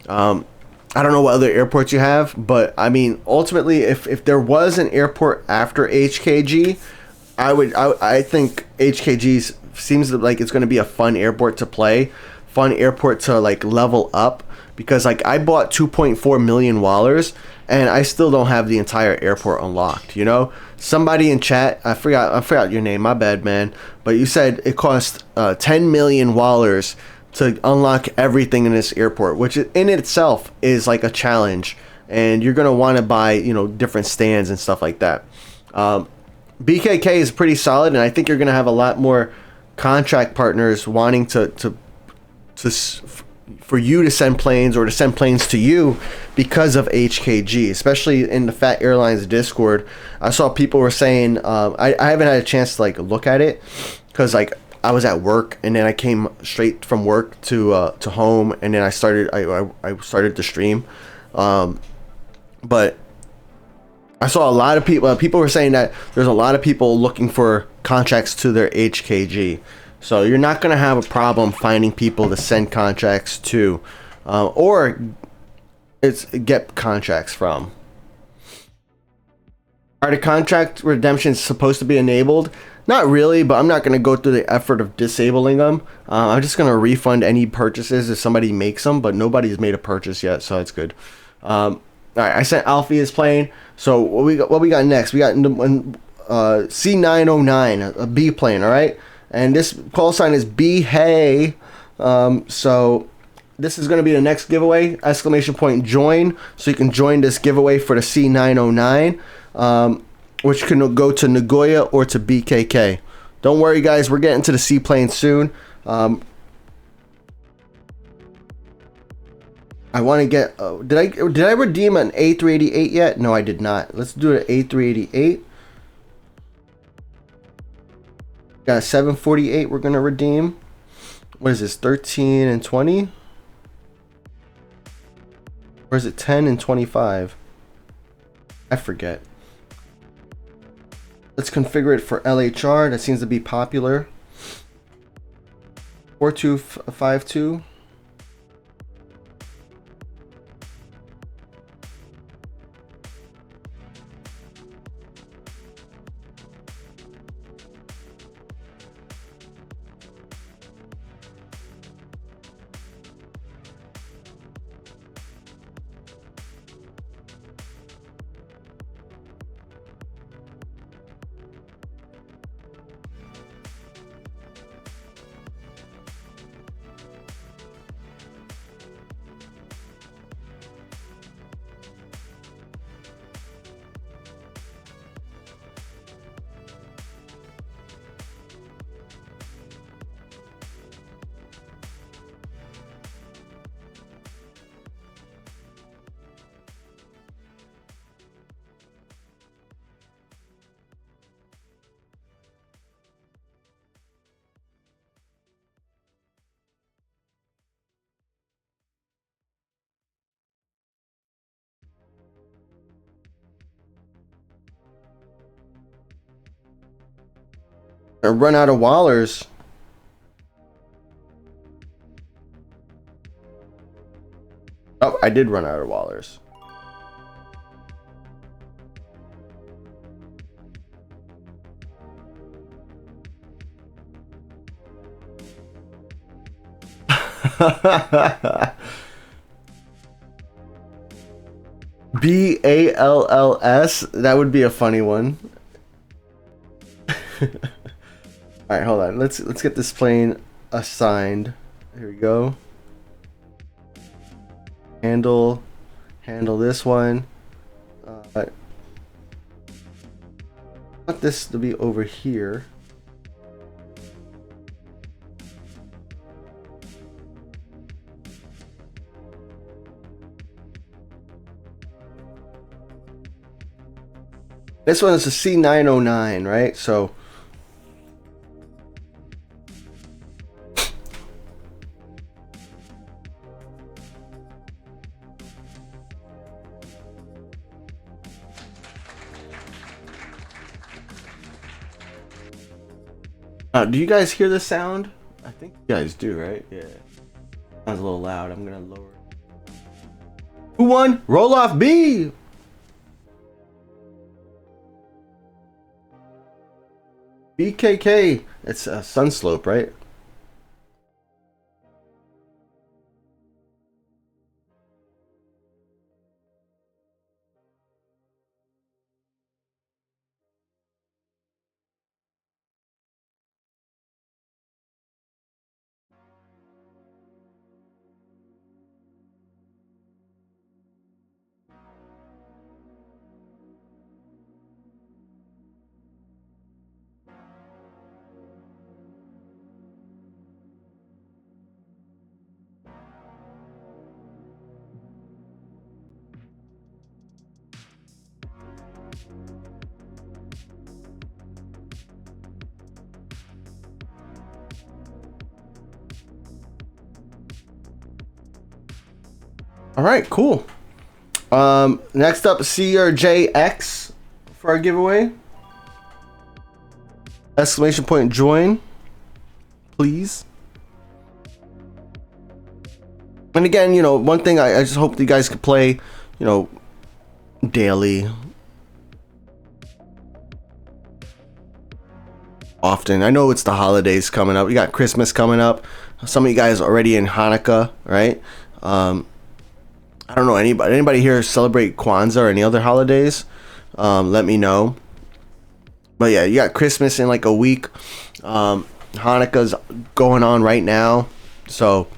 I don't know what other airports you have, but I mean, ultimately, if there was an airport after HKG, I think HKG seems like it's going to be a fun airport to play, fun airport to like level up, because like I bought 2.4 million wallers and I still don't have the entire airport unlocked. You know, somebody in chat, I forgot your name, my bad, man, but you said it cost 10 million wallers to unlock everything in this airport, which in itself is like a challenge, and you're gonna want to buy, you know, different stands and stuff like that. BKK is pretty solid, and I think you're gonna have a lot more contract partners wanting for you to send planes, or to send planes to you because of HKG, especially in the Fat Airlines Discord. I saw people were saying, I haven't had a chance to like look at it, because like I was at work, and then I came straight from work to home, and then I started to stream. But I saw a lot of people were saying that there's a lot of people looking for contracts to their HKG. So you're not going to have a problem finding people to send contracts to, or get contracts from. Are the contract redemptions supposed to be enabled? Not really, but I'm not going to go through the effort of disabling them. I'm just going to refund any purchases if somebody makes them, but nobody's made a purchase yet, so it's good. All right, I sent Alfie his plane. So what we got next? We got C909, a B plane, all right? And this call sign is B Hey. So this is going to be the next giveaway, ! Join, so you can join this giveaway for the C909. Which can go to Nagoya or to BKK. Don't worry, guys. We're getting to the seaplane soon. I want to get. Did I redeem an A388 yet? No, I did not. Let's do an A388. Got a 748. We're gonna redeem. What is this? 13 and 20. Or is it 10 and 25? I forget. Let's configure it for LHR. That seems to be popular. 4252. I run out of Wallers. Oh, I did run out of Wallers. BALLS. That would be a funny one. All right, hold on. Let's get this plane assigned. Here we go. Handle this one. I want this to be over here. This one is a C909, right? So do you guys hear the sound? I think you guys do, right? Yeah. Sounds a little loud. I'm gonna lower it. Who won? Roll off B! BKK. It's a Sunslope, right? All right, cool. Next up, CRJX for our giveaway. Exclamation point join, please. And again, you know, one thing I just hope you guys can play, you know, daily, often. I know it's the holidays coming up. We got Christmas coming up. Some of you guys already in Hanukkah, right? I don't know anybody here celebrate Kwanzaa or any other holidays. Let me know. But yeah, you got Christmas in like a week. Hanukkah's going on right now, so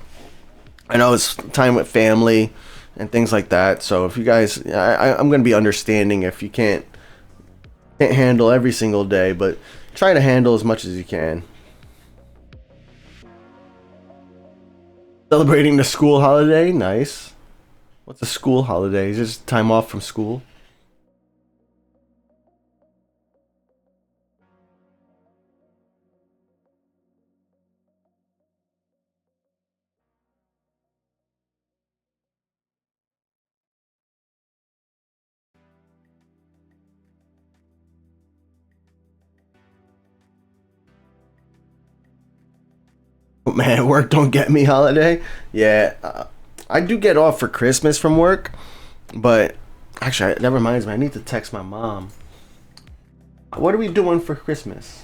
I know it's time with family and things like that. So if you guys, I'm gonna be understanding if you can't handle every single day, but try to handle as much as you can. Celebrating the school holiday, nice. What's a school holiday? Is it just time off from school? Man, work don't get me holiday. Yeah, I do get off for Christmas from work, but actually, that reminds me, I need to text my mom. What are we doing for Christmas?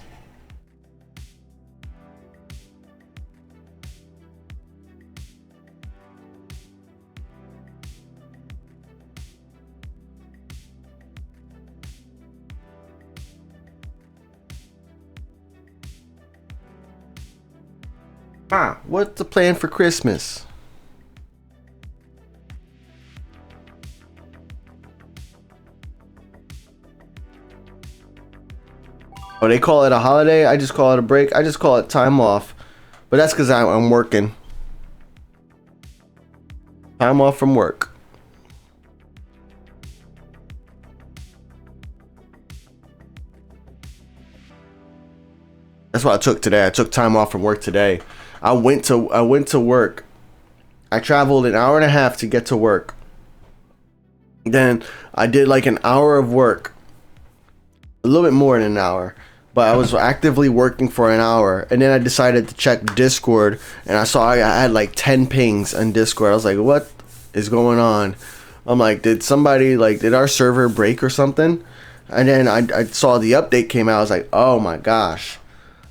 What's the plan for Christmas? Oh, they call it a holiday? I just call it a break. I just call it time off. But that's because I'm working. Time off from work. That's what I took today. I took time off from work today. I went to work. I traveled an hour and a half to get to work. Then I did like an hour of work. A little bit more than an hour. But I was actively working for an hour, and then I decided to check Discord, and I saw I had like 10 pings on Discord. I was like, what is going on? I'm like, did our server break or something? And then I saw the update came out. I was like, oh my gosh.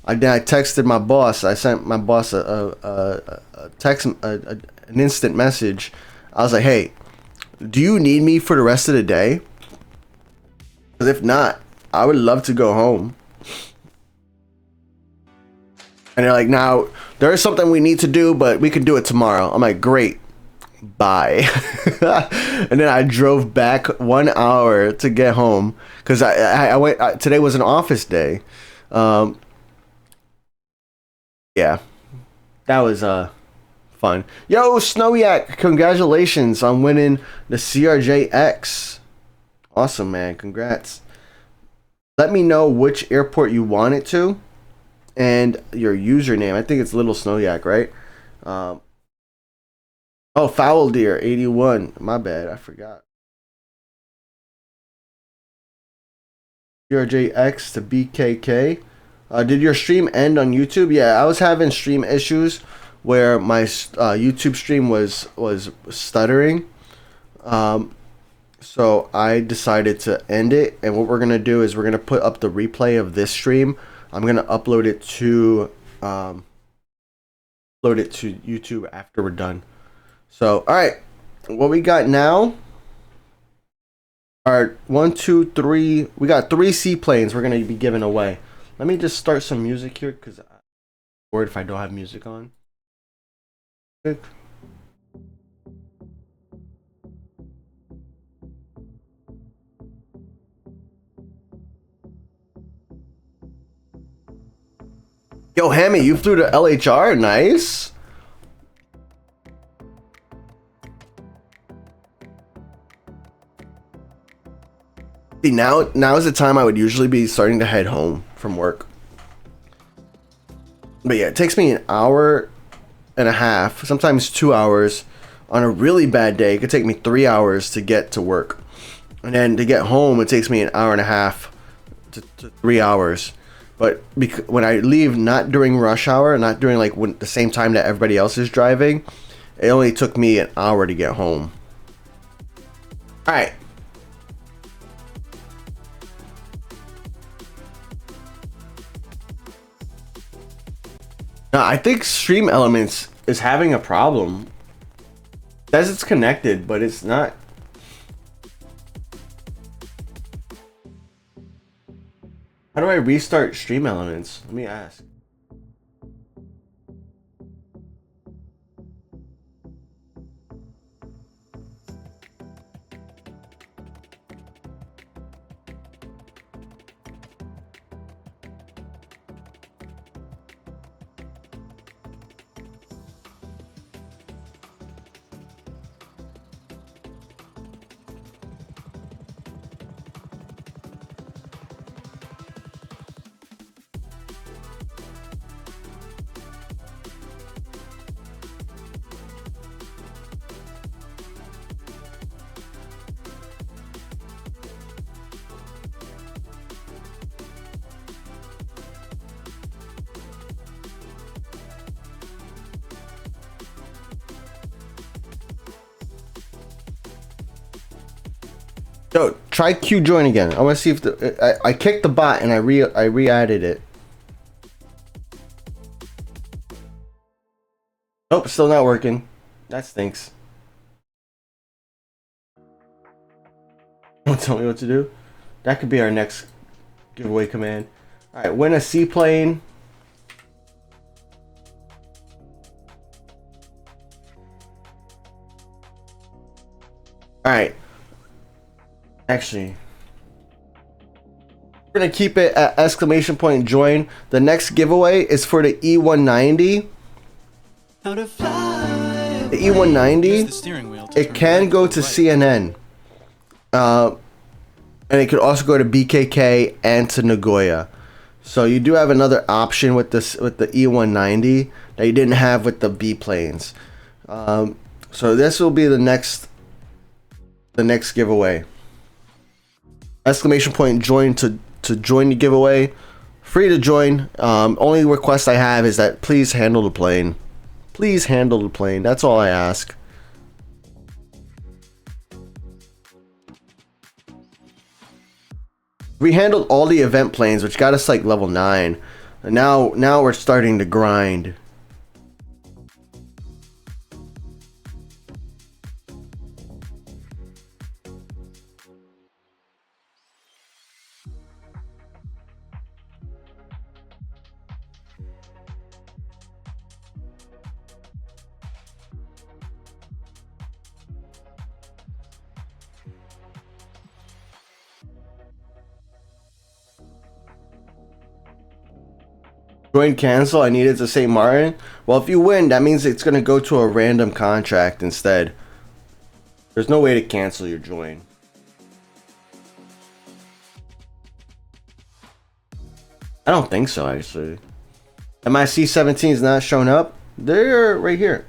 Then I texted my boss. I sent my boss a text, an instant message. I was like, hey, do you need me for the rest of the day? Because if not, I would love to go home. And they're like, now, there is something we need to do, but we can do it tomorrow. I'm like, great. Bye. And then I drove back 1 hour to get home. Because I went, today was an office day. Yeah. That was fun. Yo, Snowiak, congratulations on winning the CRJX. Awesome, man. Congrats. Let me know which airport you want it to. And your username. I think it's Little Snowyak, right? Oh, Foul Deer 81. My bad, I forgot. CRJX to BKK. Did your stream end on YouTube? Yeah, I was having stream issues where my YouTube stream was stuttering. So I decided to end it, and what we're gonna do is we're gonna put up the replay of this stream. I'm gonna upload it to YouTube after we're done. So, all right, what we got now are 1, 2, 3. We got 3 seaplanes we're gonna be giving away. Let me just start some music here because I'm worried if I don't have music on. Yo, Hammy, you flew to LHR? Nice. See, now is the time I would usually be starting to head home from work. But yeah, it takes me an hour and a half, sometimes 2 hours. On a really bad day, it could take me 3 hours to get to work. And then to get home, it takes me an hour and a half to 3 hours. But when I leave, not during rush hour, not during like the same time that everybody else is driving, it only took me an hour to get home. All right. Now, I think Stream Elements is having a problem. It says it's connected, but it's not. How do I restart Stream Elements? Let me ask. Yo, try Q join again. I want to see if I kicked the bot and I re-added it. Nope, still not working. That stinks. Don't tell me what to do. That could be our next giveaway command. All right, win a seaplane. All right. Actually, we're gonna keep it at exclamation point join. The next giveaway is for the E190. The E190, it can go to CNN, and it could also go to BKK and to Nagoya. So you do have another option with this, with the E190, that you didn't have with the B planes. So this will be the next giveaway. Exclamation point join to join the giveaway. Free to join. Only request I have is that please handle the plane. Please handle the plane. That's all I ask. We handled all the event planes, which got us like level 9. And now we're starting to grind. Join cancel. I needed to St. Martin. Well, if you win, that means it's going to go to a random contract instead. There's no way to cancel your join. I don't think so, actually. And my C-17 is not showing up. They're right here.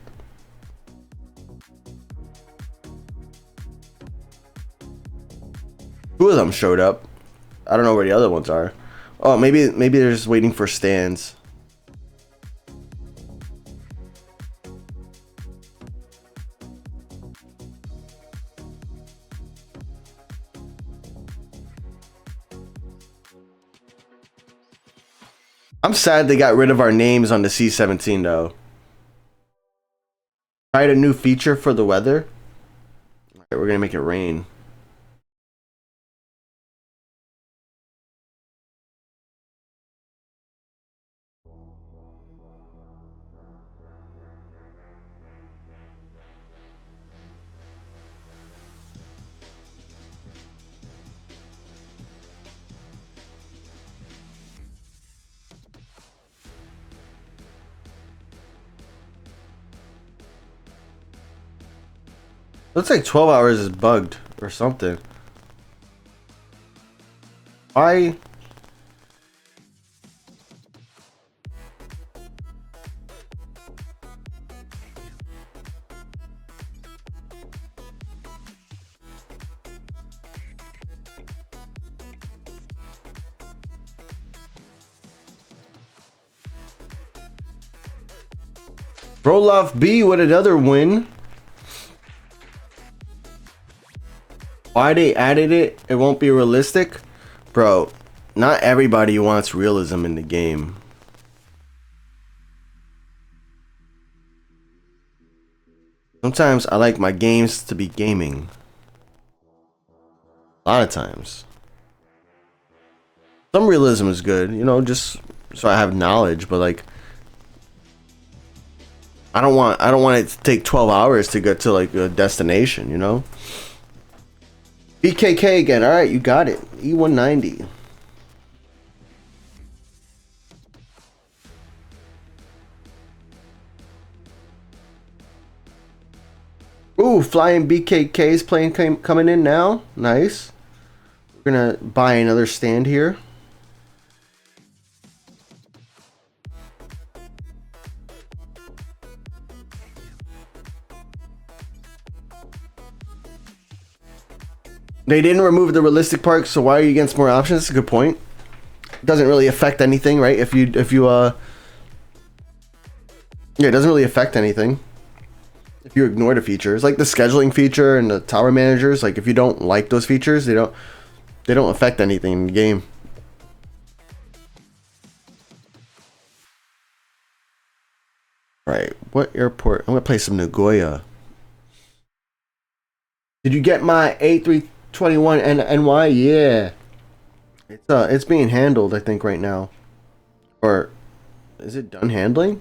Two of them showed up. I don't know where the other ones are. Oh, maybe they're just waiting for stands. I'm sad they got rid of our names on the C-17 though. Tried a new feature for the weather. Alright, we're gonna make it rain. Looks like 12 hours is bugged or something. Why? Roll off B with another win. Why they added it? It won't be realistic? Bro, not everybody wants realism in the game. Sometimes I like my games to be gaming. A lot of times. Some realism is good, you know, just so I have knowledge, but like I don't want it to take 12 hours to get to like a destination, you know? BKK again. All right, you got it. E190. Ooh, flying BKK's plane coming in now. Nice. We're gonna buy another stand here. They didn't remove the realistic part, so why are you against more options? That's a good point. It doesn't really affect anything, right? If you yeah, it doesn't really affect anything. if you ignore the features, like the scheduling feature and the tower managers. Like if you don't like those features, they don't affect anything in the game. Right, what airport? I'm gonna play some Nagoya. Did you get my A321 and NY? Yeah, it's being handled, I think, right now. Or is it done handling?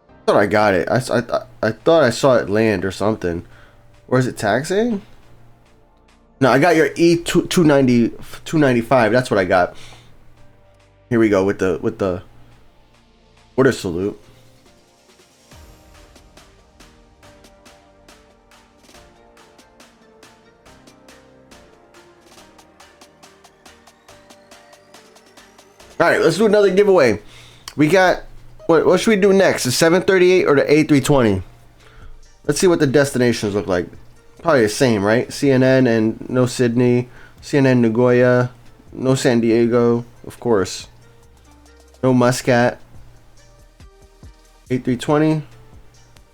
I thought I got it. I thought I saw it land or something. Or is it taxing? No, I got your E290 295. That's what I got. Here we go with the order salute. All right, let's do another giveaway. We got what should we do next? The 738 or the A320? Let's see what the destinations look like. Probably the same, right? CNN and no Sydney, CNN Nagoya, no San Diego, of course. No Muscat. A320.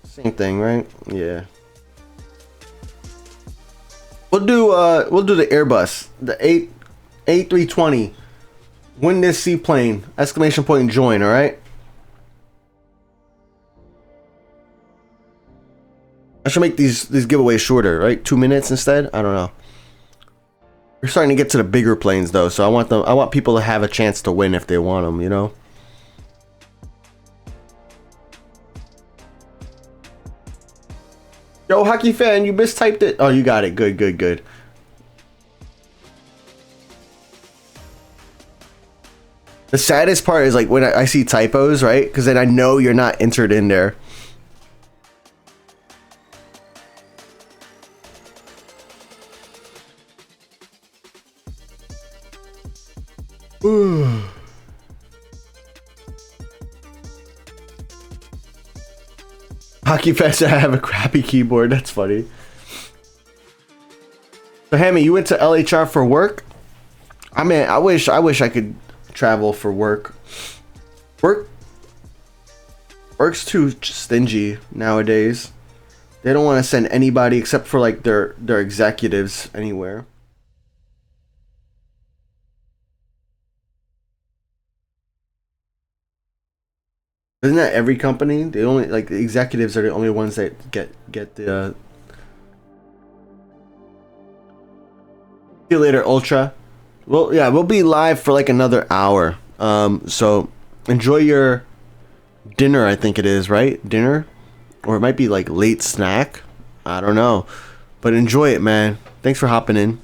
Same thing, right? Yeah. We'll do the Airbus, the A320. Win this seaplane! Exclamation point and join, alright? I should make these giveaways shorter, right? 2 minutes instead? I don't know. We're starting to get to the bigger planes though, so I want people to have a chance to win if they want them, you know? Yo, hockey fan, you mistyped it. Oh, you got it. Good, good, good. The saddest part is like when I see typos, right? Because then I know you're not entered in there. Ooh. Hockey Fest, I have a crappy keyboard. That's funny. So, Hammy, you went to LHR for work? I mean, I wish I could travel for work. Work's too stingy nowadays. They don't want to send anybody except for like their executives anywhere. Isn't that every company? They only like the executives are the only ones that get the. See you later, Ultra. Well, yeah, we'll be live for like another hour. So enjoy your dinner. I think it is, right? Dinner, or it might be like late snack. I don't know, but enjoy it, man. Thanks for hopping in.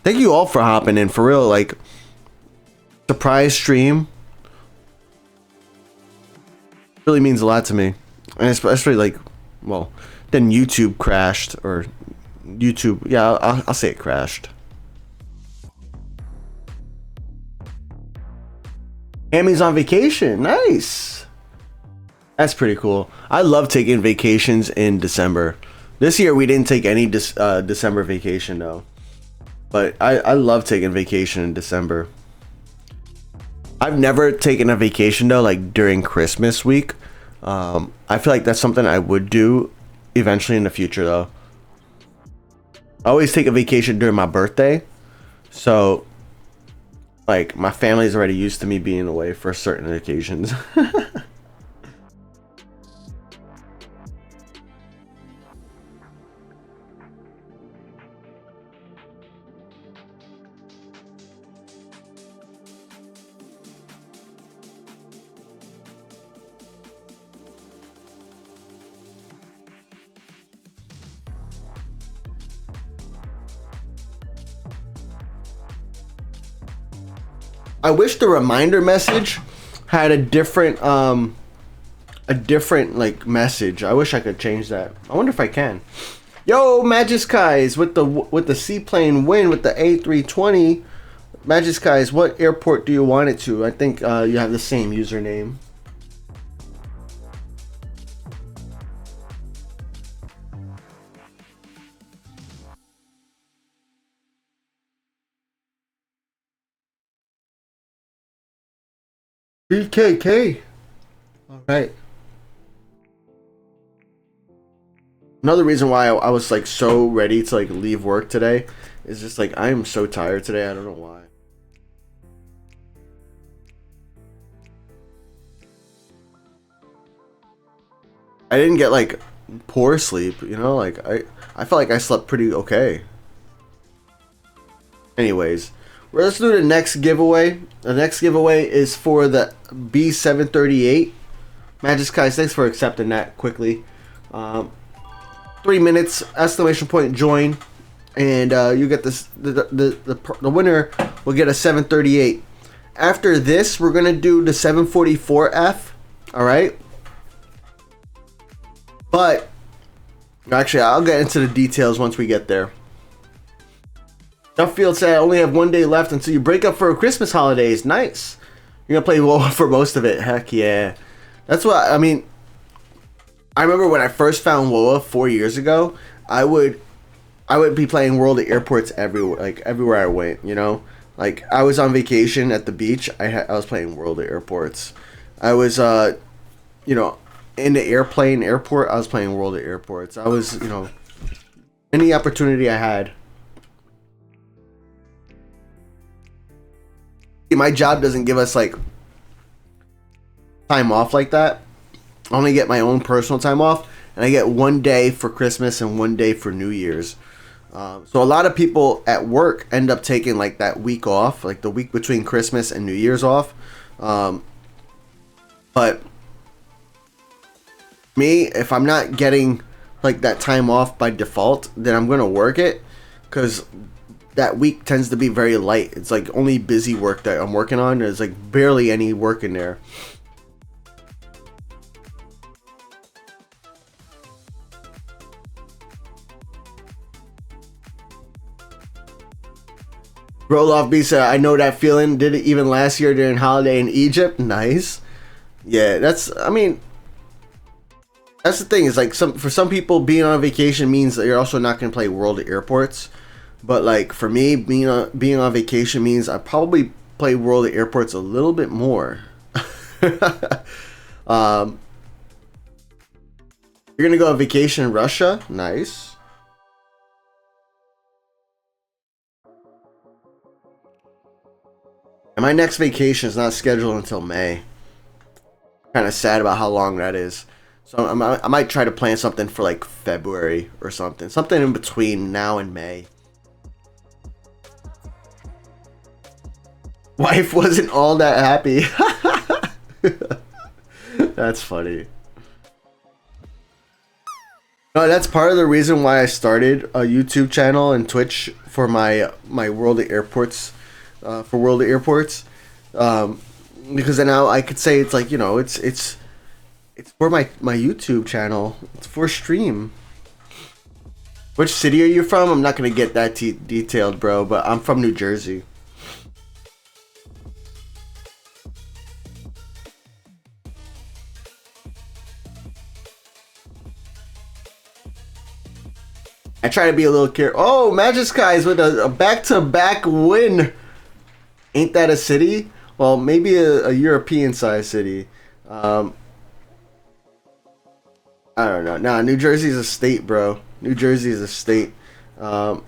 Thank you all for hopping in, for real. Like surprise stream. Really means a lot to me, and especially like, well, then YouTube crashed, or YouTube, yeah, I'll say it crashed. Amy's on vacation. Nice. That's pretty cool. I love taking vacations in December. This year we didn't take any December vacation though, but I love taking vacation in December. I've never taken a vacation though, like during Christmas week. I feel like that's something I would do eventually in the future though. I always take a vacation during my birthday, so like my family's already used to me being away for certain occasions. I wish the reminder message had a different like message. I wish I could change that. I wonder if I can. Yo, Magiskies with the seaplane win with the A320. Magiskies, what airport do you want it to? I think you have the same username. BKK. All right. Another reason why I was like so ready to like leave work today is just like I am so tired today. I don't know why. I didn't get like poor sleep, you know, like I felt like I slept pretty okay. Anyways, let's do the next giveaway. The next giveaway is for the B738. Magic Guys, thanks for accepting that quickly. 3 minutes, exclamation point, join, and you get this. The winner will get a 738. After this, we're gonna do the 744F. All right. But actually, I'll get into the details once we get there. Duffield said, I only have 1 day left until you break up for Christmas holidays. Nice. You're gonna play WoA for most of it. Heck yeah. That's what I mean. I remember when I first found WoA 4 years ago. I would be playing World at airports everywhere, like everywhere I went. You know, like I was on vacation at the beach. I was playing World at airports. I was you know, in the airport. I was playing World at airports. I was, you know, any opportunity I had. My job doesn't give us like time off like that. I only get my own personal time off, and I get 1 day for Christmas and 1 day for New Year's. So a lot of people at work end up taking like that week off, like the week between Christmas and New Year's off. But me, if I'm not getting like that time off by default, then I'm gonna work it, because that week tends to be very light. It's like only busy work that I'm working on. There's like barely any work in there. Roloff B said, I know that feeling. Did it even last year during holiday in Egypt. Nice. Yeah, I mean, that's the thing. Is like for some people, being on vacation means that you're also not going to play World at airports. But like for me, being on vacation means I probably play World at airports a little bit more. You're gonna go on vacation in Russia? Nice. And my next vacation is not scheduled until May. Kind of sad about how long that is. So I might try to plan something for like February or something. Something in between now and May. Wife wasn't all that happy. That's funny. No, that's part of the reason why I started a YouTube channel and Twitch for my World at Airports, for World at Airports, because then now I could say it's like, you know, it's for my YouTube channel. It's for stream. Which city are you from? I'm not gonna get that detailed, bro, but I'm from New Jersey. I try to be a little careful. Oh, Magic Skies with a back-to-back win. Ain't that a city? Well, maybe a European-sized city. I don't know. Nah, New Jersey's a state, bro. New Jersey is a state. A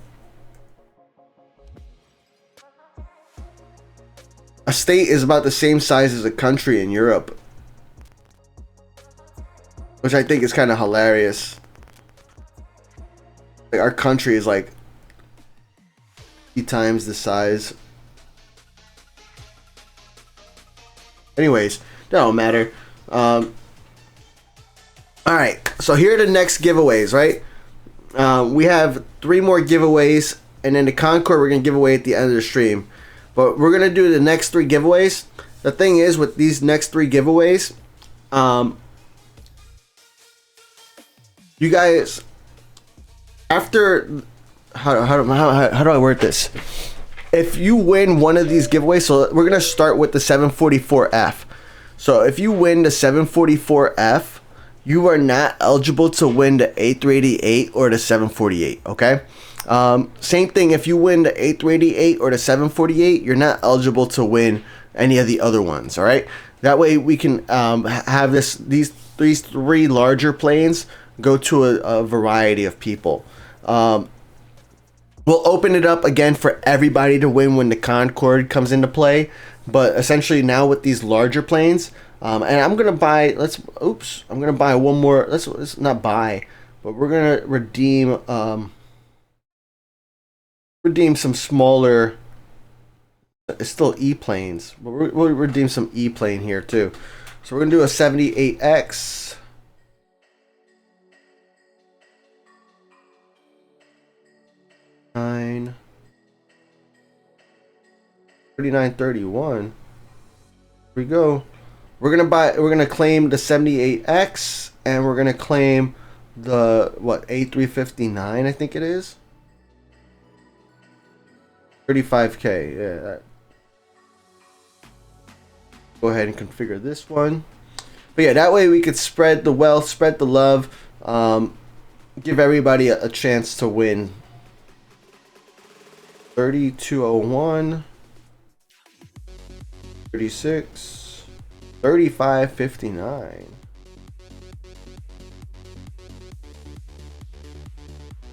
state is about the same size as a country in Europe, which I think is kind of hilarious. Like our country is like 3 times the size. Anyways, that don't matter. Alright, so here are the next giveaways, right? We have 3 more giveaways, and then the Concord we're going to give away at the end of the stream. But we're going to do the next 3 giveaways. The thing is, with these next 3 giveaways, you guys... After, how do I word this? If you win one of these giveaways, so we're gonna start with the 744F. So if you win the 744F, you are not eligible to win the A388 or the 748. Okay. Same thing. If you win the A388 or the 748, you're not eligible to win any of the other ones. All right. That way we can have these three larger planes go to a variety of people. We'll open it up again for everybody to win when the Concorde comes into play. But essentially now with these larger planes, and I'm gonna buy. I'm gonna buy one more. Let's not buy, but we're gonna redeem some smaller. It's still E planes, but we'll redeem some E plane here too. So we're gonna do a 78X. Nine. 3931. Here we go. We're gonna claim the 78X, and we're gonna claim the A359, I think it is. 35K. Yeah. Go ahead and configure this one. But yeah, that way we could spread the wealth, spread the love, give everybody a chance to win. 3201. 36, 3559.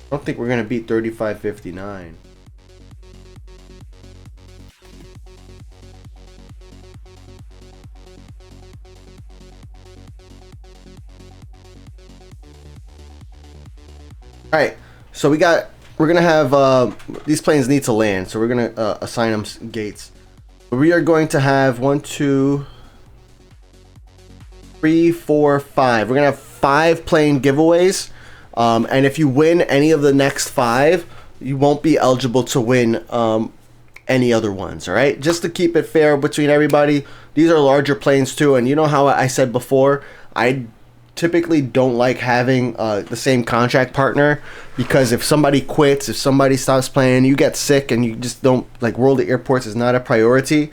I don't think we're gonna beat 3559. All right, so we're gonna have these planes need to land, so we're gonna assign them gates. We are going to have 1, 2, 3, 4, 5. We're gonna have 5 plane giveaways, and if you win any of the next 5, you won't be eligible to win any other ones. All right, just to keep it fair between everybody. These are larger planes too, and you know how I said before, I typically don't like having the same contract partner, because if somebody quits, if somebody stops playing, you get sick, and you just don't like, World of Airports is not a priority.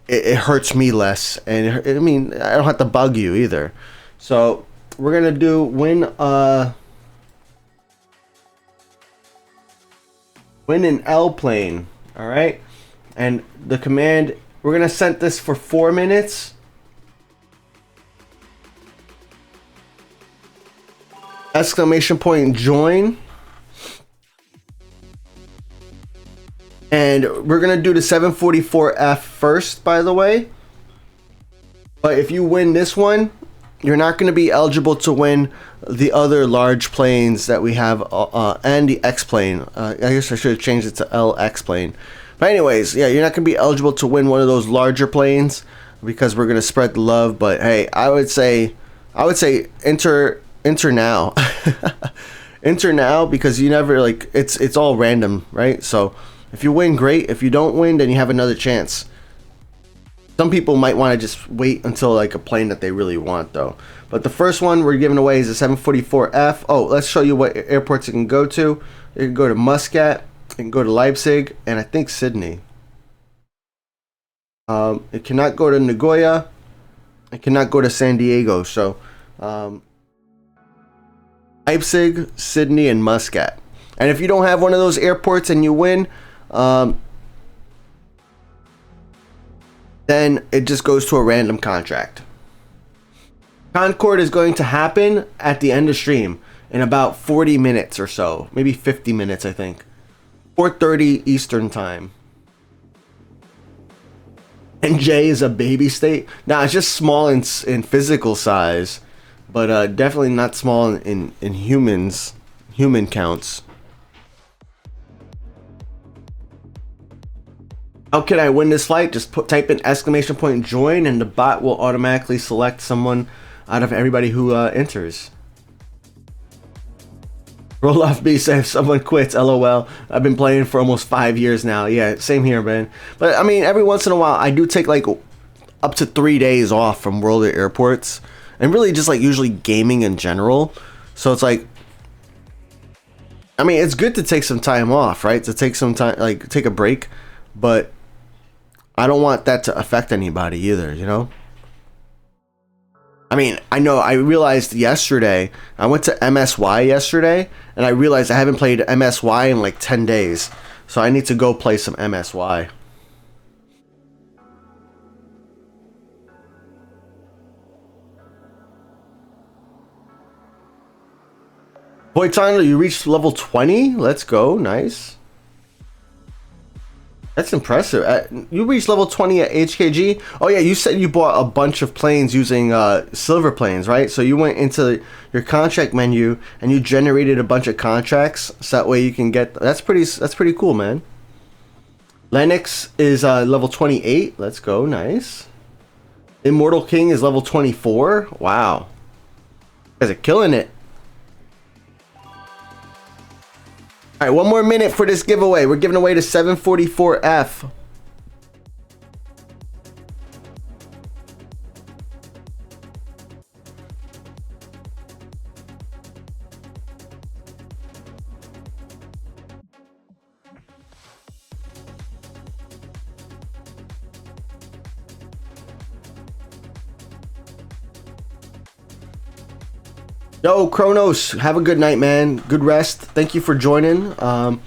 It hurts me less, and I mean, I don't have to bug you either. So we're gonna do win an L plane. All right, and the command, we're gonna set this for 4 minutes. Exclamation point join, and we're gonna do the 744F first, by the way. But if you win this one, you're not gonna be eligible to win the other large planes that we have, and the X plane. I guess I should have changed it to LX plane. But anyways, yeah, you're not gonna be eligible to win one of those larger planes because we're gonna spread the love. But hey, I would say enter now. Enter now, because you never, like, it's all random, right? So if you win, great. If you don't win, then you have another chance. Some people might want to just wait until like a plane that they really want though. But the first one we're giving away is a 744F. Oh, let's show you what airports it can go to. It can go to Muscat, it can go to Leipzig, and I think Sydney. It cannot go to Nagoya. It cannot go to San Diego. So Leipzig, Sydney, and Muscat. And if you don't have one of those airports and you win, then it just goes to a random contract. Concorde is going to happen at the end of stream in about 40 minutes or so, maybe 50 minutes, I think. 4:30 Eastern time. And J is a baby state. Now it's just small in physical size, but definitely not small in human counts. How can I win this flight? Just type in exclamation point join, and the bot will automatically select someone out of everybody who enters. Roll off B says someone quits, LOL. I've been playing for almost 5 years now. Yeah, same here, man. But I mean, every once in a while, I do take like up to 3 days off from World of Airports, and really just like usually gaming in general. So it's like, I mean, it's good to take some time off, right? To take some time, like take a break, but I don't want that to affect anybody either, you know? I mean, I realized yesterday, I went to MSY yesterday, and I realized I haven't played MSY in like 10 days. So I need to go play some MSY. Boitano, you reached level 20. Let's go. Nice. That's impressive. You reached level 20 at HKG. Oh yeah, you said you bought a bunch of planes using silver planes, right? So you went into your contract menu and you generated a bunch of contracts, so that way you can get. That's pretty cool, man. Lennox is level 28. Let's go. Nice. Immortal King is level 24. Wow. You guys are killing it. All right, one more minute for this giveaway. We're giving away the 744F. Yo, Kronos, have a good night, man. Good rest. Thank you for joining. Wow,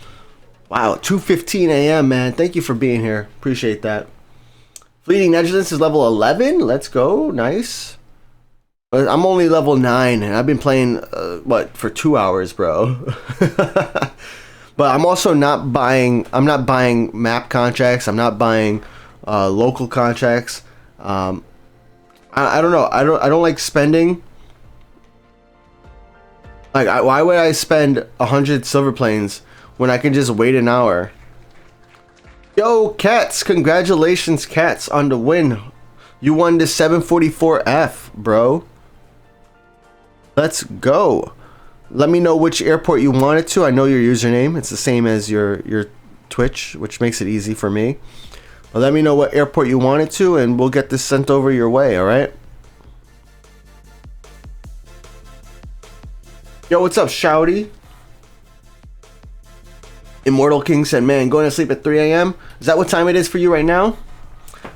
2:15 a.m., man. Thank you for being here. Appreciate that. Fleeting Negligence is level 11. Let's go. Nice. I'm only level 9, and I've been playing, for 2 hours, bro. But I'm also not buying, map contracts. I'm not buying local contracts. I don't know. I don't like spending. Like, why would I spend 100 silver planes when I can just wait an hour? Yo, Cats, congratulations, Cats, on the win. You won the 744F, bro. Let's go. Let me know which airport you want it to. I know your username. It's the same as your Twitch, which makes it easy for me. But let me know what airport you want it to, and we'll get this sent over your way, all right? Yo, what's up, Shouty? Immortal King said, man, going to sleep at 3 a.m. Is that what time it is for you right now?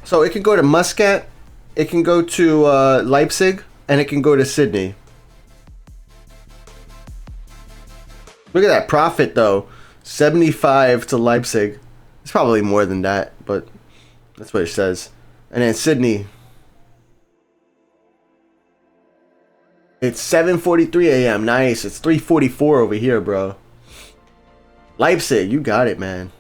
So it can go to Muscat, it can go to Leipzig, and it can go to Sydney. Look at that profit, though. 75 to Leipzig. It's probably more than that, but that's what it says. And then Sydney. It's 7:43 a.m. Nice. It's 3:44 over here, bro. Leipzig, you got it, man.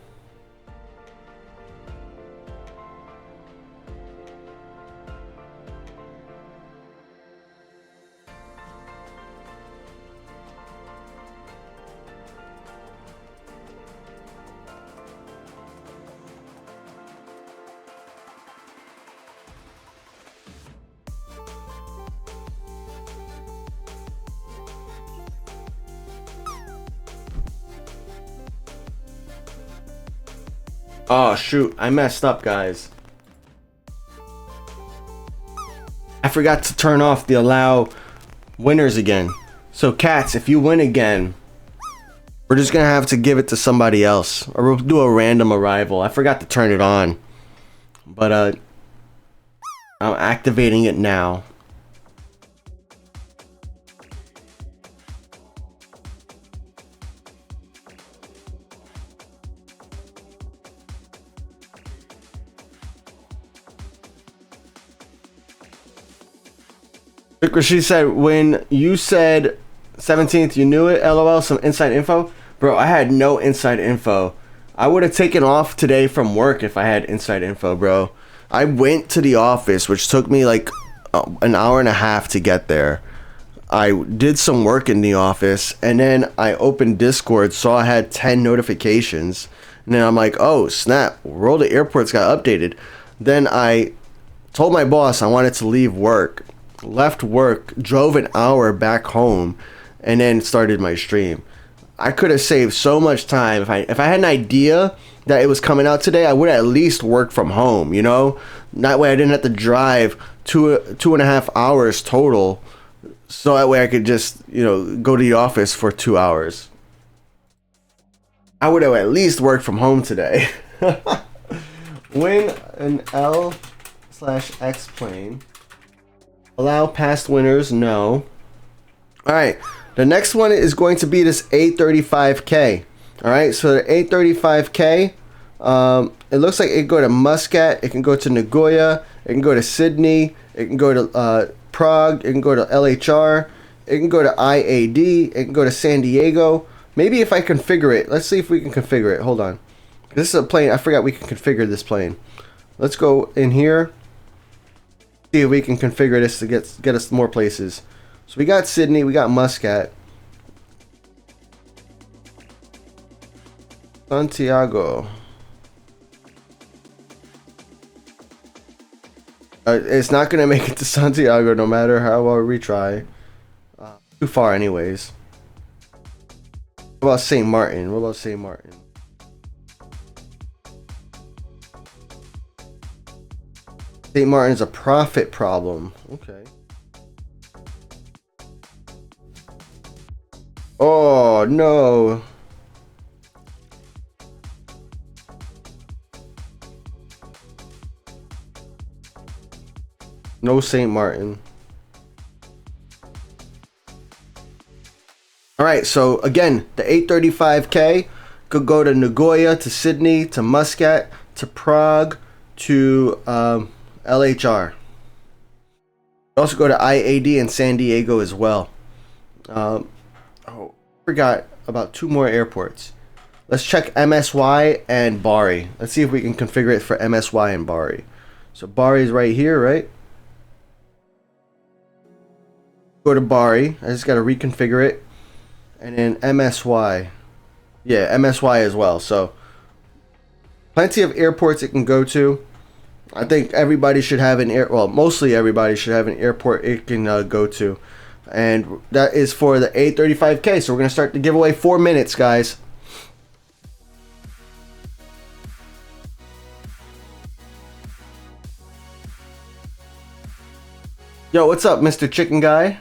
Oh shoot, I messed up, guys. I forgot to turn off the allow winners again. So Cats, if you win again, we're just gonna have to give it to somebody else, or we'll do a random arrival. I forgot to turn it on, but I'm activating it now. She said, when you said 17th, you knew it, LOL, some inside info? Bro, I had no inside info. I would have taken off today from work if I had inside info, bro. I went to the office, which took me like an hour and a half to get there. I did some work in the office, and then I opened Discord, saw I had 10 notifications. And then I'm like, oh, snap, World of Airports got updated. Then I told my boss I wanted to leave work. Left work, drove an hour back home, and then started my stream. I could have saved so much time. If I had an idea that it was coming out today, I would at least work from home, you know? That way I didn't have to drive two and a half hours total. So that way I could just, you know, go to the office for 2 hours. I would have at least worked from home today. Win an L/X plane. Allow past winners, no. Alright, the next one is going to be this A35K. Alright, so the A35K, it looks like it can go to Muscat, it can go to Nagoya, it can go to Sydney, it can go to Prague, it can go to LHR, It can go to IAD. It can go to San Diego. Maybe if I configure it. Let's see if we can configure it. Hold on. This is a plane. I forgot we can configure this plane. Let's go in here. See if we can configure this to get us more places. So we got Sydney. We got Muscat. Santiago. It's not gonna make it to Santiago no matter how well we try. Too far anyways. What about St. Martin? What about St. Martin? St. Martin's a profit problem. Okay. Oh no. No St. Martin. Alright, so again, the 835K could go to Nagoya, to Sydney, to Muscat, to Prague, to LHR. Also go to IAD and San Diego as well. Forgot about 2 more airports. Let's check MSY and Bari. Let's see if we can configure it for MSY and Bari. So Bari is right here, right? Go to Bari. I just got to reconfigure it. And then MSY. Yeah, MSY as well. So plenty of airports it can go to. I think everybody should have an mostly everybody should have an airport it can go to. And that is for the 835K. So we're going to start the giveaway 4 minutes, guys. Yo, what's up, Mr. Chicken Guy?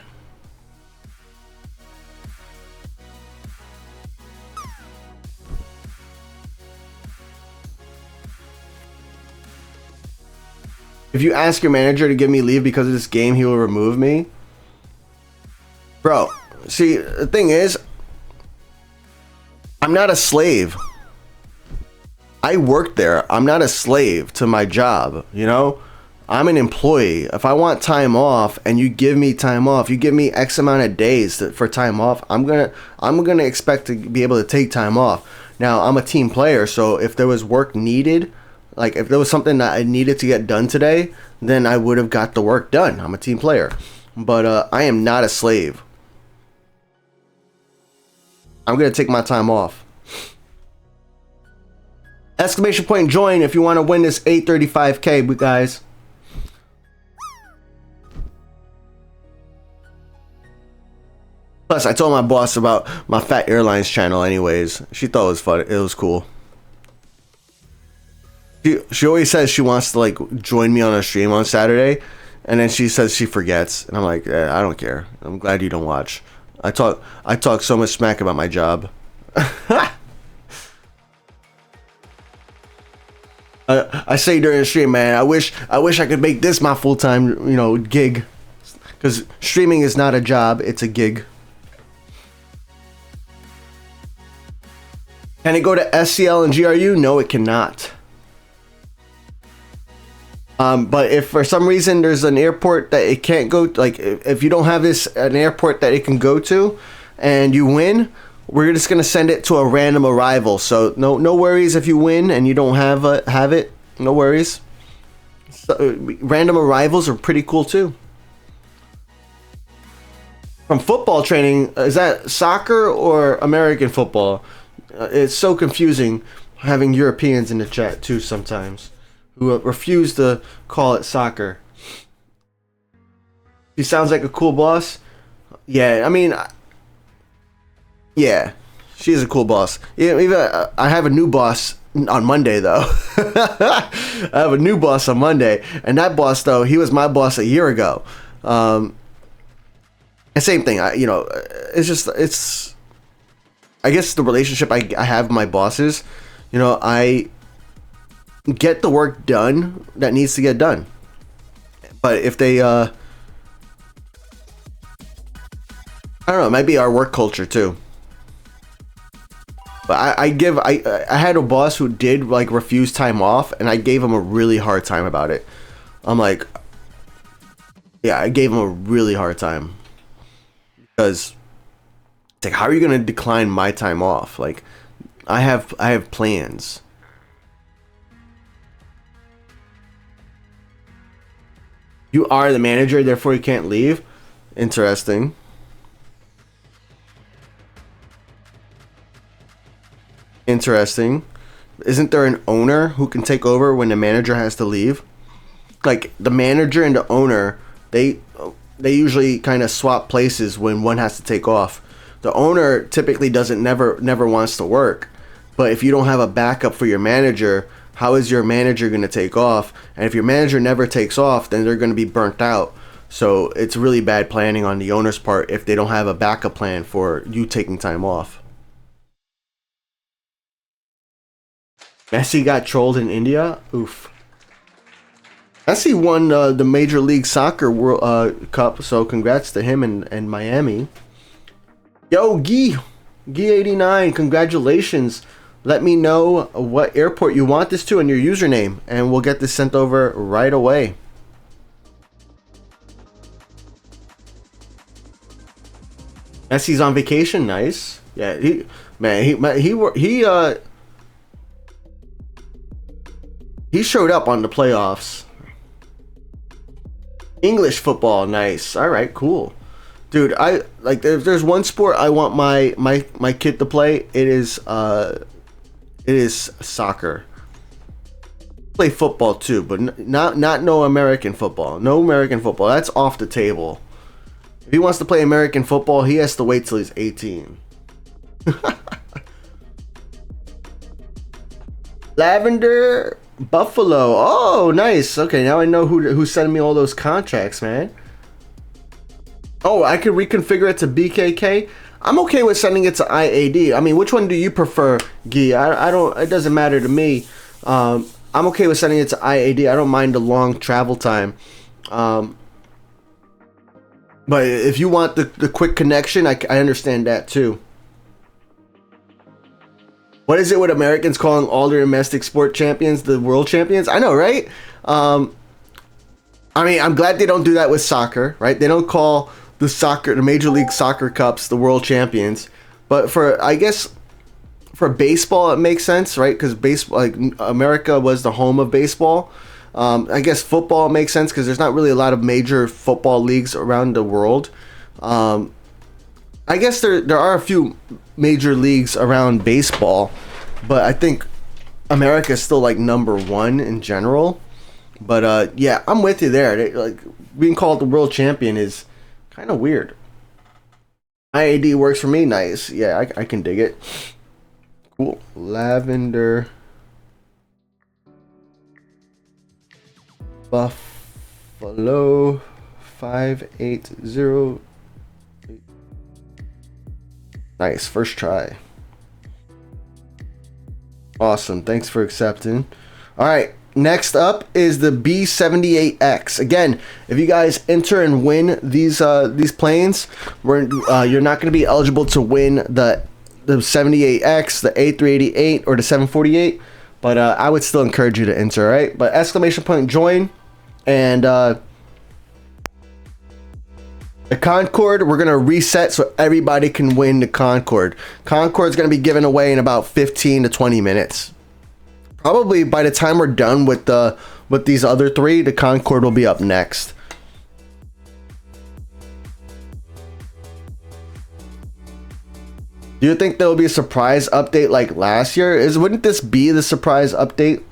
If you ask your manager to give me leave because of this game, he will remove me. Bro, see, the thing is, I'm not a slave. I work there. I'm not a slave to my job, you know? I'm an employee. If I want time off and you give me time off, you give me X amount of days for time off, I'm gonna expect to be able to take time off. Now, I'm a team player, so if there was work needed, like if there was something that I needed to get done today, then I would have got the work done. I'm a team player. But I am not a slave. I'm going to take my time off. Exclamation point join if you want to win this 835K, guys. Plus, I told my boss about my Fat Airlines channel anyways. She thought it was fun. It was cool. She always says she wants to like join me on a stream on Saturday, and then she says she forgets, and I'm like, I don't care. I'm glad you don't watch. I talk so much smack about my job. I say during the stream, man, I wish I could make this my full-time, gig, because streaming is not a job, it's a gig. Can it go to SCL and GRU? No, it cannot. But if for some reason there's an airport that it can't go, like if you don't have an airport that it can go to, and you win, we're just gonna send it to a random arrival. So no worries if you win and you don't have it. No worries. So, random arrivals are pretty cool too. From football training, is that soccer or American football? It's so confusing having Europeans in the chat too sometimes, who refuse to call it soccer. He sounds like a cool boss. Yeah, I mean, yeah, she's a cool boss. Yeah, even I have a new boss on Monday though. I have a new boss on Monday, and that boss though, he was my boss a year ago. And same thing. It's I guess the relationship I have with my bosses. I get the work done that needs to get done, but if they I don't know, it might be our work culture too. But I had a boss who did like refuse time off, and I gave him a really hard time about it. I'm like, yeah, I gave him a really hard time Because it's like, how are you gonna decline my time off? Like, I have plans. You are the manager, therefore you can't leave. Interesting. Interesting. Isn't there an owner who can take over when the manager has to leave? Like, the manager and the owner, they usually kind of swap places when one has to take off. The owner typically never wants to work. But if you don't have a backup for your manager, how is your manager going to take off? And if your manager never takes off, then they're going to be burnt out. So it's really bad planning on the owner's part if they don't have a backup plan for you taking time off. Messi got trolled in India? Oof. Messi won the Major League Soccer World Cup, so congrats to him and Miami. Yo, Guy89, congratulations. Let me know what airport you want this to and your username, and we'll get this sent over right away. Messi's on vacation, nice. Yeah, he showed up on the playoffs. English football, nice. All right, cool. Dude, I like if there's one sport I want my kid to play, it is soccer. Play football too, but not no American football. No American football. That's off the table. If he wants to play American football, he has to wait till he's 18. Lavender Buffalo. Oh, nice. Okay, now I know who's sending me all those contracts, man. Oh, I could reconfigure it to BKK. I'm okay with sending it to IAD. I mean, which one do you prefer, Guy? I don't. It doesn't matter to me. I'm okay with sending it to IAD. I don't mind the long travel time. But if you want the quick connection, I understand that too. What is it with Americans calling all their domestic sport champions the world champions? I know, right? I mean, I'm glad they don't do that with soccer, right? They don't call the Major League Soccer Cups the world champions. But I guess for baseball, it makes sense, right? Because baseball, like America was the home of baseball. I guess football makes sense because there's not really a lot of major football leagues around the world. I guess there are a few major leagues around baseball, but I think America is still like number one in general. But yeah, I'm with you there. Like being called the world champion is kind of weird. IAD works for me. Nice. Yeah, I can dig it. Cool. Lavender Buffalo 580. Nice, first try. Awesome, thanks for accepting. All right, next up is the B78X. Again, if you guys enter and win these planes, you're not going to be eligible to win the 78X, the A388, or the 748. But I would still encourage you to enter. All right, but exclamation point join, and the Concorde, we're going to reset so everybody can win the Concorde. Concorde's going to be given away in about 15 to 20 minutes. Probably by the time we're done with these other three, the Concorde will be up next. Do you think there will be a surprise update like last year? Wouldn't this be the surprise update?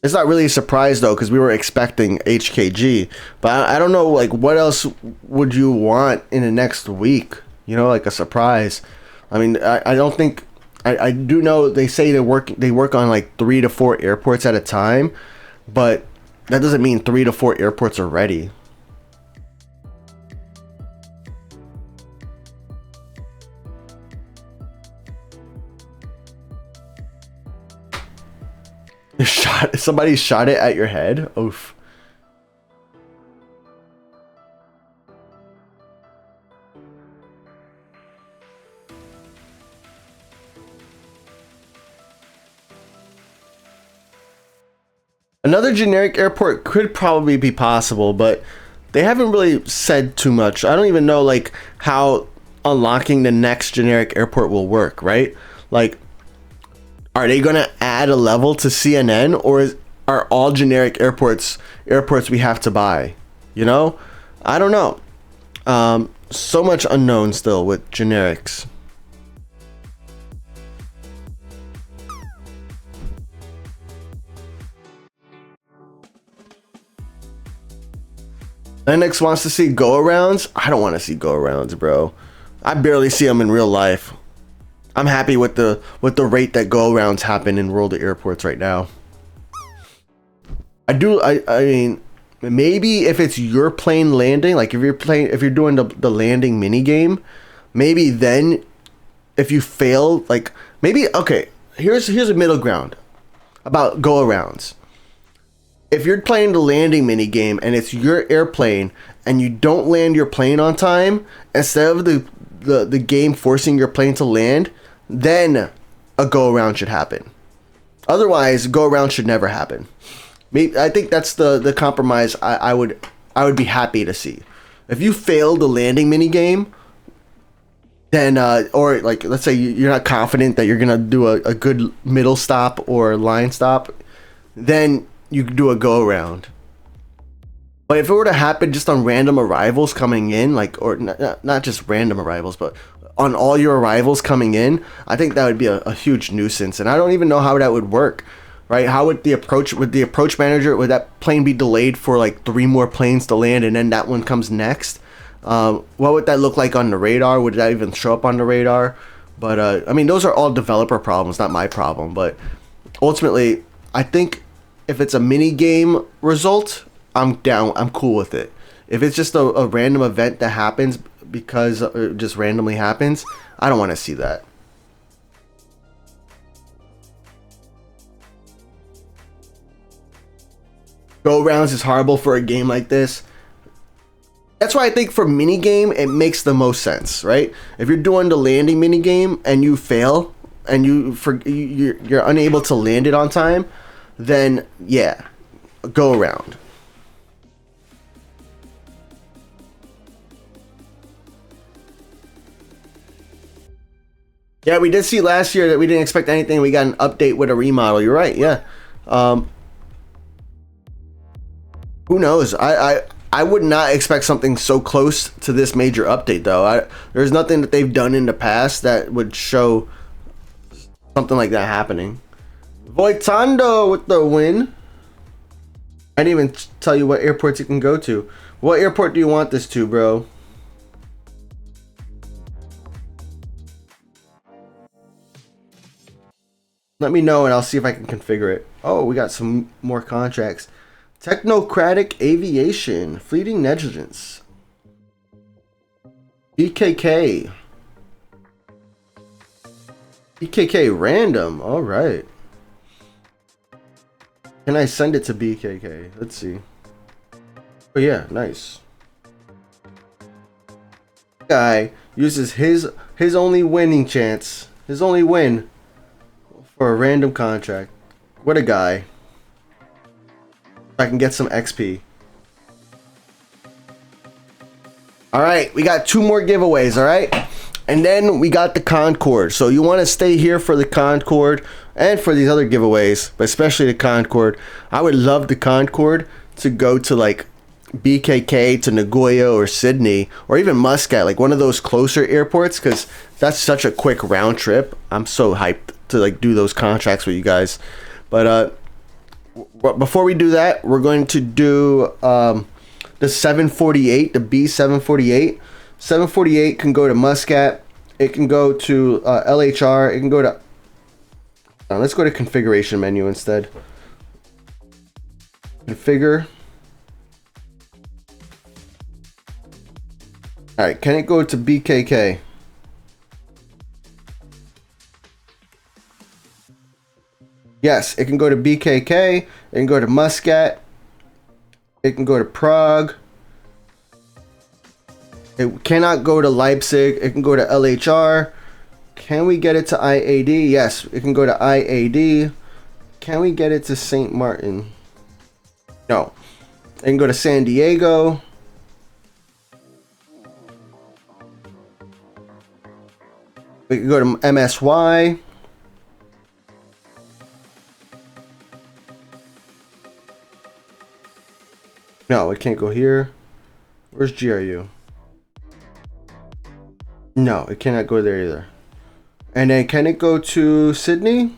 It's not really a surprise though, because we were expecting HKG, but I don't know, like, what else would you want in the next week? You know, like a surprise. I mean, I don't think I do know they say they work on like 3 to 4 airports at a time, but that doesn't mean 3 to 4 airports are ready. Somebody shot it at your head. Oof. Another generic airport could probably be possible, but they haven't really said too much. I don't even know like how unlocking the next generic airport will work, right? Like, are they gonna add a level to CNN, or are all generic airports we have to buy? You know, I don't know. So much unknown still with generics. Lennox wants to see go-arounds. I don't want to see go-arounds, bro. I barely see them in real life. I'm happy with the rate that go-arounds happen in World of Airports right now. I mean, maybe if it's your plane landing, like if you're doing the landing mini game, maybe then if you fail, like maybe okay. Here's a middle ground about go-arounds. If you're playing the landing mini game and it's your airplane and you don't land your plane on time, instead of the game forcing your plane to land, then a go around should happen. Otherwise, go around should never happen. I think that's the compromise I would be happy to see. If you fail the landing mini game, then or like let's say you're not confident that you're gonna do a good middle stop or line stop, then you could do a go around. But if it were to happen just on random arrivals coming in, like, or not just random arrivals, but on all your arrivals coming in, I think that would be a huge nuisance. And I don't even know how that would work, right? How would the approach manager, would that plane be delayed for like 3 more planes to land and then that one comes next? What would that look like on the radar? Would that even show up on the radar? But I mean, those are all developer problems, not my problem. But ultimately, I think if it's a mini game result, I'm down. I'm cool with it. If it's just a random event that happens because it just randomly happens, I don't want to see that. Go rounds is horrible for a game like this. That's why I think for mini game it makes the most sense, right? If you're doing the landing mini game and you fail and you're unable to land it on time, then yeah, go around. Yeah, we did see last year that we didn't expect anything. We got an update with a remodel. You're right. Yeah. Who knows? I would not expect something so close to this major update though. There's nothing that they've done in the past that would show something like that happening. Voitando with the win. I didn't even tell you what airports you can go to. What airport do you want this to, bro? Let me know and I'll see if I can configure it. Oh, we got some more contracts. Technocratic Aviation. Fleeting Negligence. BKK. BKK random. All right. Can I send it to BKK? Let's see. Oh yeah, nice. Guy uses his only winning chance, his only win for a random contract. What a guy. I can get some XP. All right, we got 2 more giveaways, all right? And then we got the Concorde. So you want to stay here for the Concorde and for these other giveaways, but especially the Concorde. I would love the Concorde to go to like BKK, to Nagoya or Sydney, or even Muscat, like one of those closer airports, because that's such a quick round trip. I'm so hyped to like do those contracts with you guys. But before we do that, we're going to do the 748, the B748. 748 can go to Muscat. It can go to LHR. It can go to... let's go to configuration menu instead. Configure. Alright, can it go to BKK? Yes, it can go to BKK. It can go to Muscat. It can go to Prague. It cannot go to Leipzig. It can go to LHR. Can we get it to IAD? Yes, it can go to IAD. Can we get it to St. Martin? No. It can go to San Diego. We can go to MSY. No, it can't go here. Where's GRU? No, it cannot go there either. And then can it go to Sydney?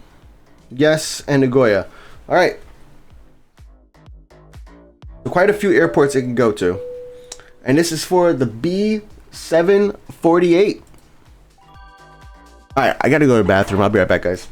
Yes, and Nagoya. All right. So quite a few airports it can go to. And this is for the B748. All right, I gotta go to the bathroom. I'll be right back, guys.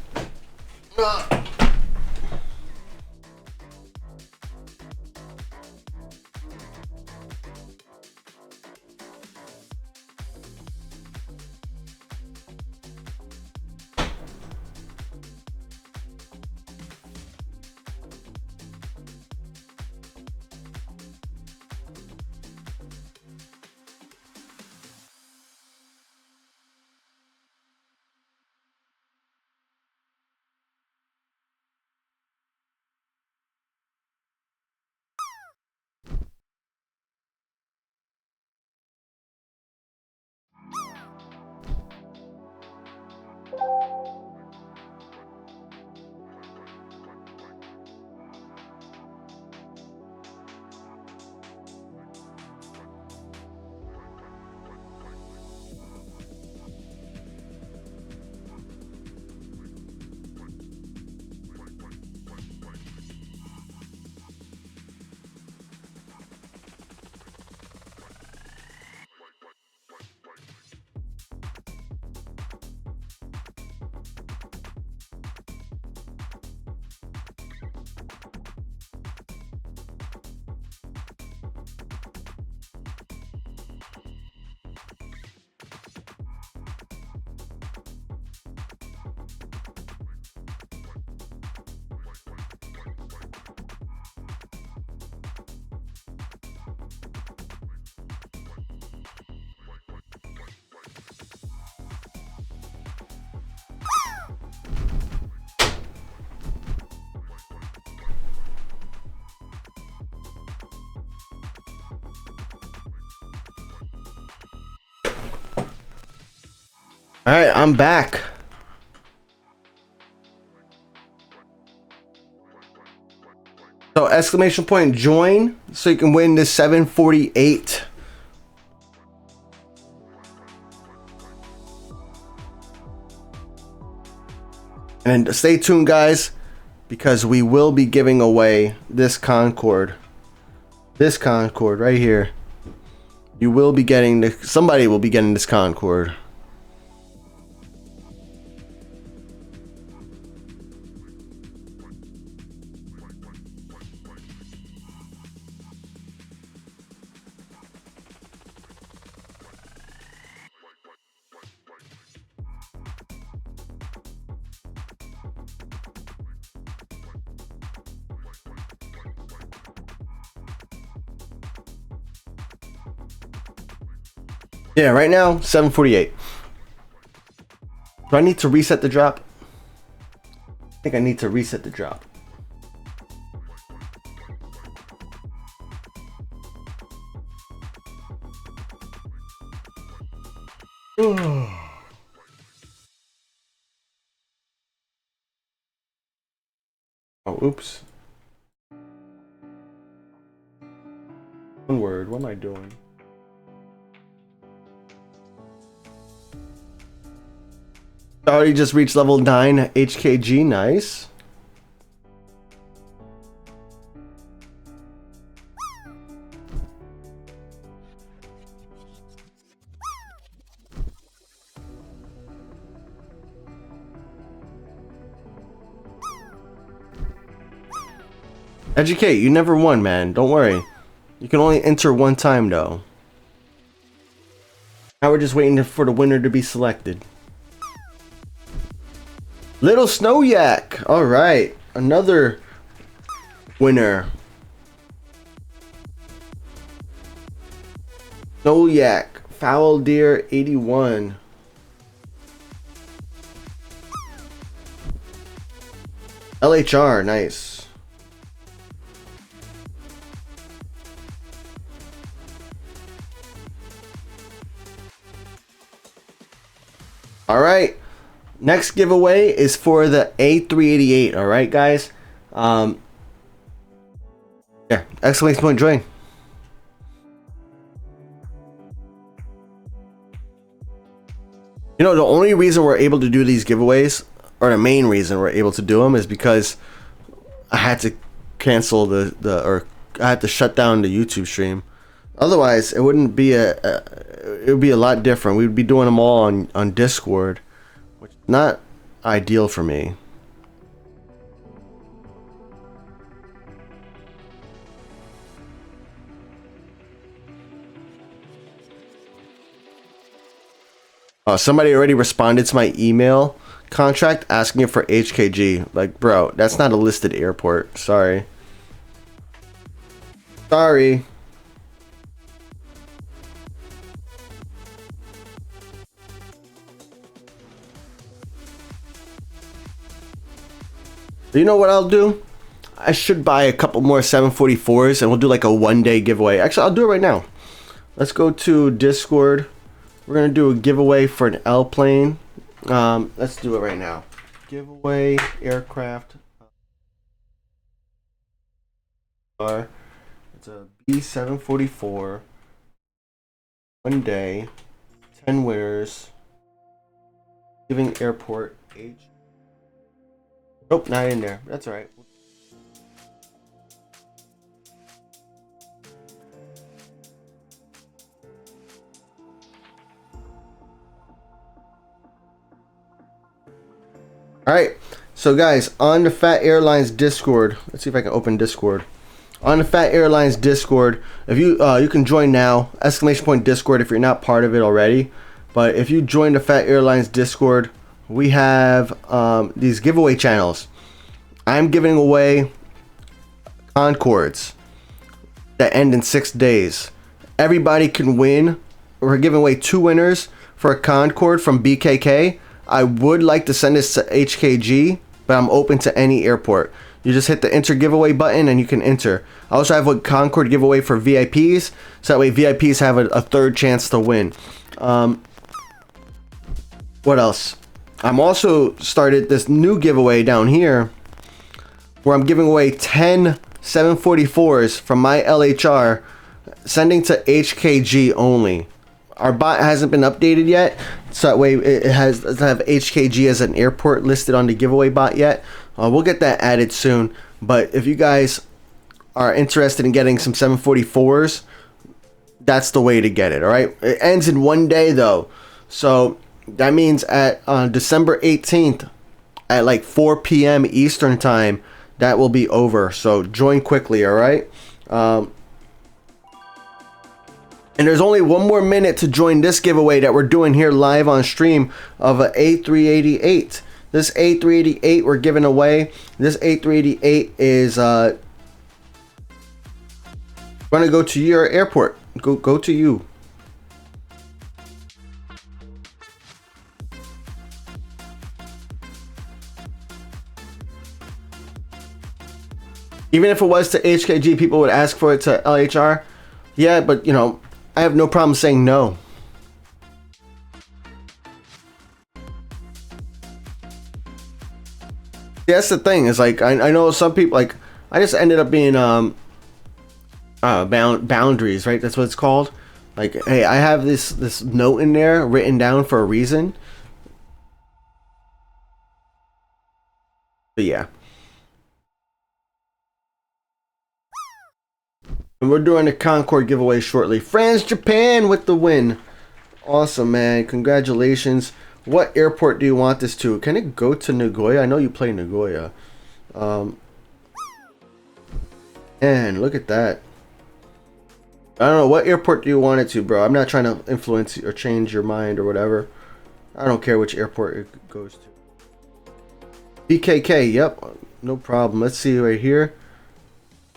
All right, I'm back. So exclamation point join so you can win this 748. And stay tuned, guys, because we will be giving away this Concorde. This Concorde right here. You will be getting the, somebody will be getting this Concorde. Yeah, right now, 748. Do I need to reset the drop? I think I need to reset the drop. Oh, oops. One word, what am I doing? Already just reached level 9 HKG, nice. Educate, you never won, man. Don't worry. You can only enter one time, though. Now we're just waiting for the winner to be selected. Little Snow Yak. All right, another winner. Snow Yak, Foul Deer 81. LHR, nice. All right. Next giveaway is for the A388. All right, guys. Yeah. Exclamation point join. You know, the only reason we're able to do these giveaways, or the main reason we're able to do them, is because I had to cancel or I had to shut down the YouTube stream. Otherwise, it wouldn't be it would be a lot different. We'd be doing them all on Discord, which is not ideal for me. Somebody already responded to my email contract asking for HKG. Like, bro, that's not a listed airport. Sorry. Sorry. You know what I'll do? I should buy a couple more 744s and we'll do like a 1-day giveaway. Actually, I'll do it right now. Let's go to Discord. We're going to do a giveaway for an L plane. Let's do it right now. Giveaway aircraft. It's a B744. 1 day. 10 winners. Giving airport H. Nope, not in there. That's alright. Alright, so guys, on the Fat Airlines Discord, let's see if I can open Discord. On the Fat Airlines Discord, if you you can join now, exclamation point Discord if you're not part of it already. But if you join the Fat Airlines Discord, we have these giveaway channels. I'm giving away Concords that end in 6 days. Everybody can win. We're giving away 2 winners for a Concord from BKK. I would like to send this to HKG, but I'm open to any airport. You just hit the enter giveaway button and you can enter. I also have a Concord giveaway for VIPs, so that way VIPs have a third chance to win. What else? I'm also started this new giveaway down here where I'm giving away 10 744s from my LHR, sending to HKG only. Our bot hasn't been updated yet, so that way it doesn't have HKG as an airport listed on the giveaway bot yet. We'll get that added soon. But if you guys are interested in getting some 744s, that's the way to get it. All right. It ends in 1 day though, so that means at December 18th at like 4 p.m. Eastern time, that will be over. So join quickly. All right. And there's only 1 more minute to join this giveaway that we're doing here live on stream of a A388. This A388 we're giving away. This A388 is going to go to your airport. Go to you. Even if it was to HKG, people would ask for it to LHR. Yeah, but you know, I have no problem saying no. Yeah, that's the thing. Is like I know some people, like I just ended up being boundaries, right? That's what it's called. Like, hey, I have this note in there written down for a reason. But yeah. And we're doing a Concord giveaway shortly. France, Japan with the win. Awesome, man. Congratulations. What airport do you want this to? Can it go to Nagoya? I know you play Nagoya. And look at that. I don't know. What airport do you want it to, bro? I'm not trying to influence or change your mind or whatever. I don't care which airport it goes to. BKK, yep. No problem. Let's see right here.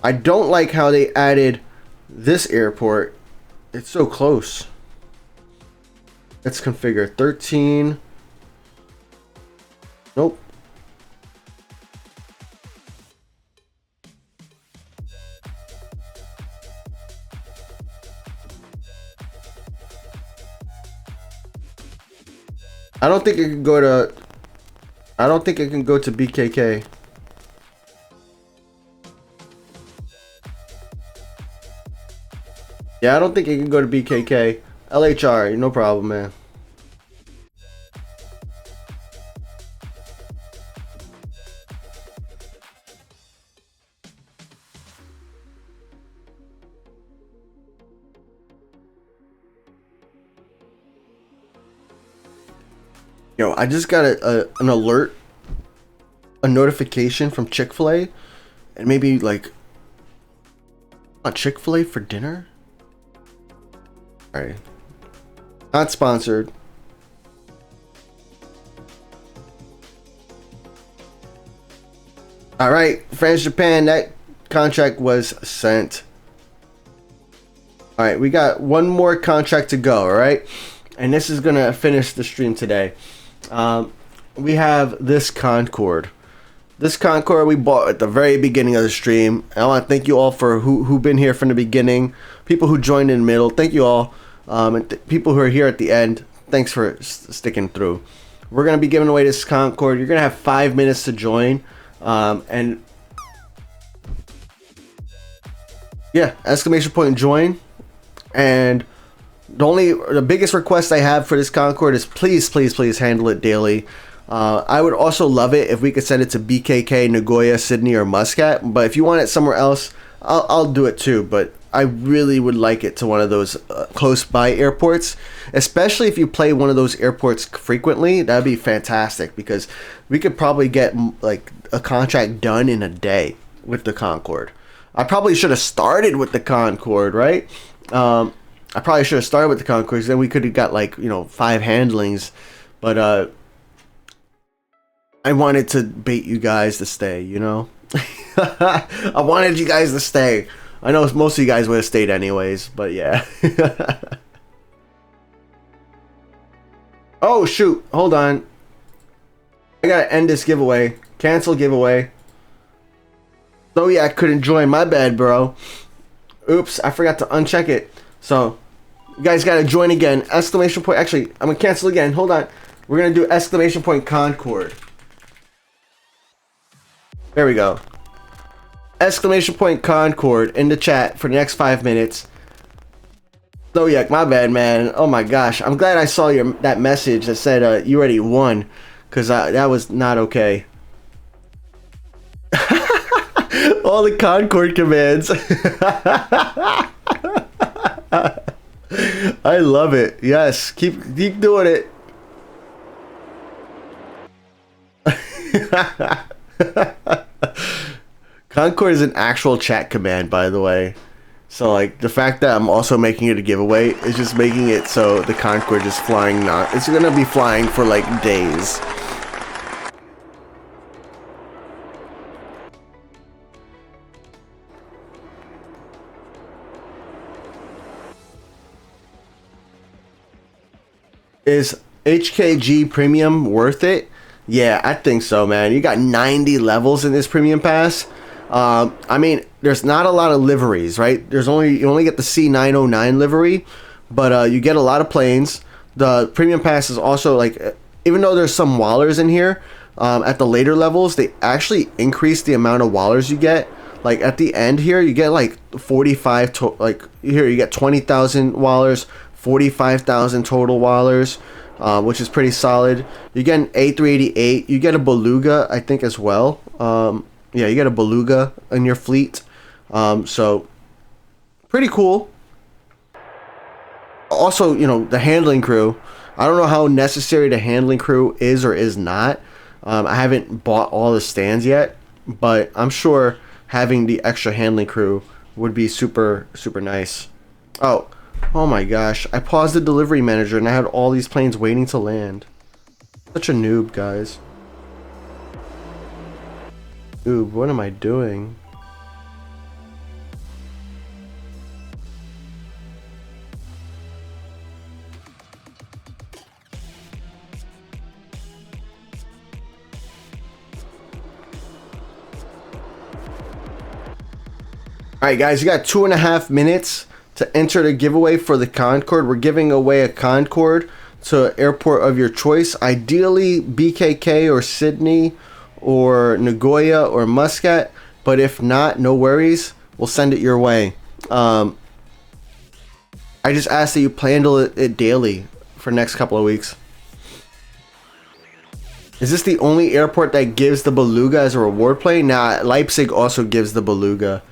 I don't like how they added this airport. It's so close. Let's configure 13. Nope. I don't think it can go to. I don't think it can go to BKK. Yeah, I don't think it can go to BKK. LHR, no problem, man. Yo, I just got an alert, a notification from Chick-fil-A, and maybe like a Chick-fil-A for dinner. All right, not sponsored. All right, France Japan, that contract was sent. All right, we got one more contract to go. All right, and this is gonna finish the stream today. We have this Concord. This Concord we bought at the very beginning of the stream. I want to thank you all for who've been here from the beginning. People who joined in the middle, thank you all. And people who are here at the end, thanks for sticking through. We're going to be giving away this Concord. You're going to have 5 minutes to join. And yeah, exclamation point join. And the biggest request I have for this Concord is please handle it daily. I would also love it if we could send it to BKK, Nagoya, Sydney, or Muscat. But if you want it somewhere else, I'll do it too. But I really would like it to one of those close by airports, especially if you play one of those airports frequently. That'd be fantastic because we could probably get like a contract done in a day with the Concord. I probably should have started with the Concord, right? I probably should have started with the Concord, then we could have got like 5 handlings, but I wanted to bait you guys to stay, I wanted you guys to stay. I know most of you guys would have stayed anyways, but yeah. Oh shoot, hold on. I gotta end this giveaway. Cancel giveaway. Oh yeah, I couldn't join. My bad, bro. Oops, I forgot to uncheck it. So, you guys gotta join again. Exclamation point. Actually, I'm gonna cancel again. Hold on. We're gonna do exclamation point Concord. There we go. Exclamation point Concord in the chat for the next 5 minutes. Oh yeah, my bad, man. Oh my gosh, I'm glad I saw that message that said you already won, cause that was not okay. All the Concord commands. I love it. Yes, keep doing it. Concord is an actual chat command, by the way. So like the fact that I'm also making it a giveaway is just making it so the Concord is flying. It's gonna be flying for like days. Is HKG Premium worth it? Yeah, I think so, man. You got 90 levels in this Premium Pass. I mean, there's not a lot of liveries, right? You only get the C909 livery, but you get a lot of planes. The Premium Pass is also like, even though there's some Wallers in here, at the later levels, they actually increase the amount of Wallers you get. Like at the end here, you get like 45 here you get 20,000 Wallers, 45,000 total Wallers, which is pretty solid. You get an A388, you get a Beluga, I think, as well. Yeah, you get a Beluga in your fleet. So pretty cool. Also, the handling crew. I don't know how necessary the handling crew is or is not. I haven't bought all the stands yet, but I'm sure having the extra handling crew would be super nice. Oh my gosh, I paused the delivery manager and I had all these planes waiting to land. Such a noob, guys. Noob, what am I doing? Alright guys, you got 2.5 minutes to enter the giveaway for the Concorde. We're giving away a Concorde to an airport of your choice. Ideally, BKK or Sydney or Nagoya or Muscat. But if not, no worries. We'll send it your way. I just ask that you handle it daily for the next couple of weeks. Is this the only airport that gives the Beluga as a reward plane? Nah, Leipzig also gives the Beluga.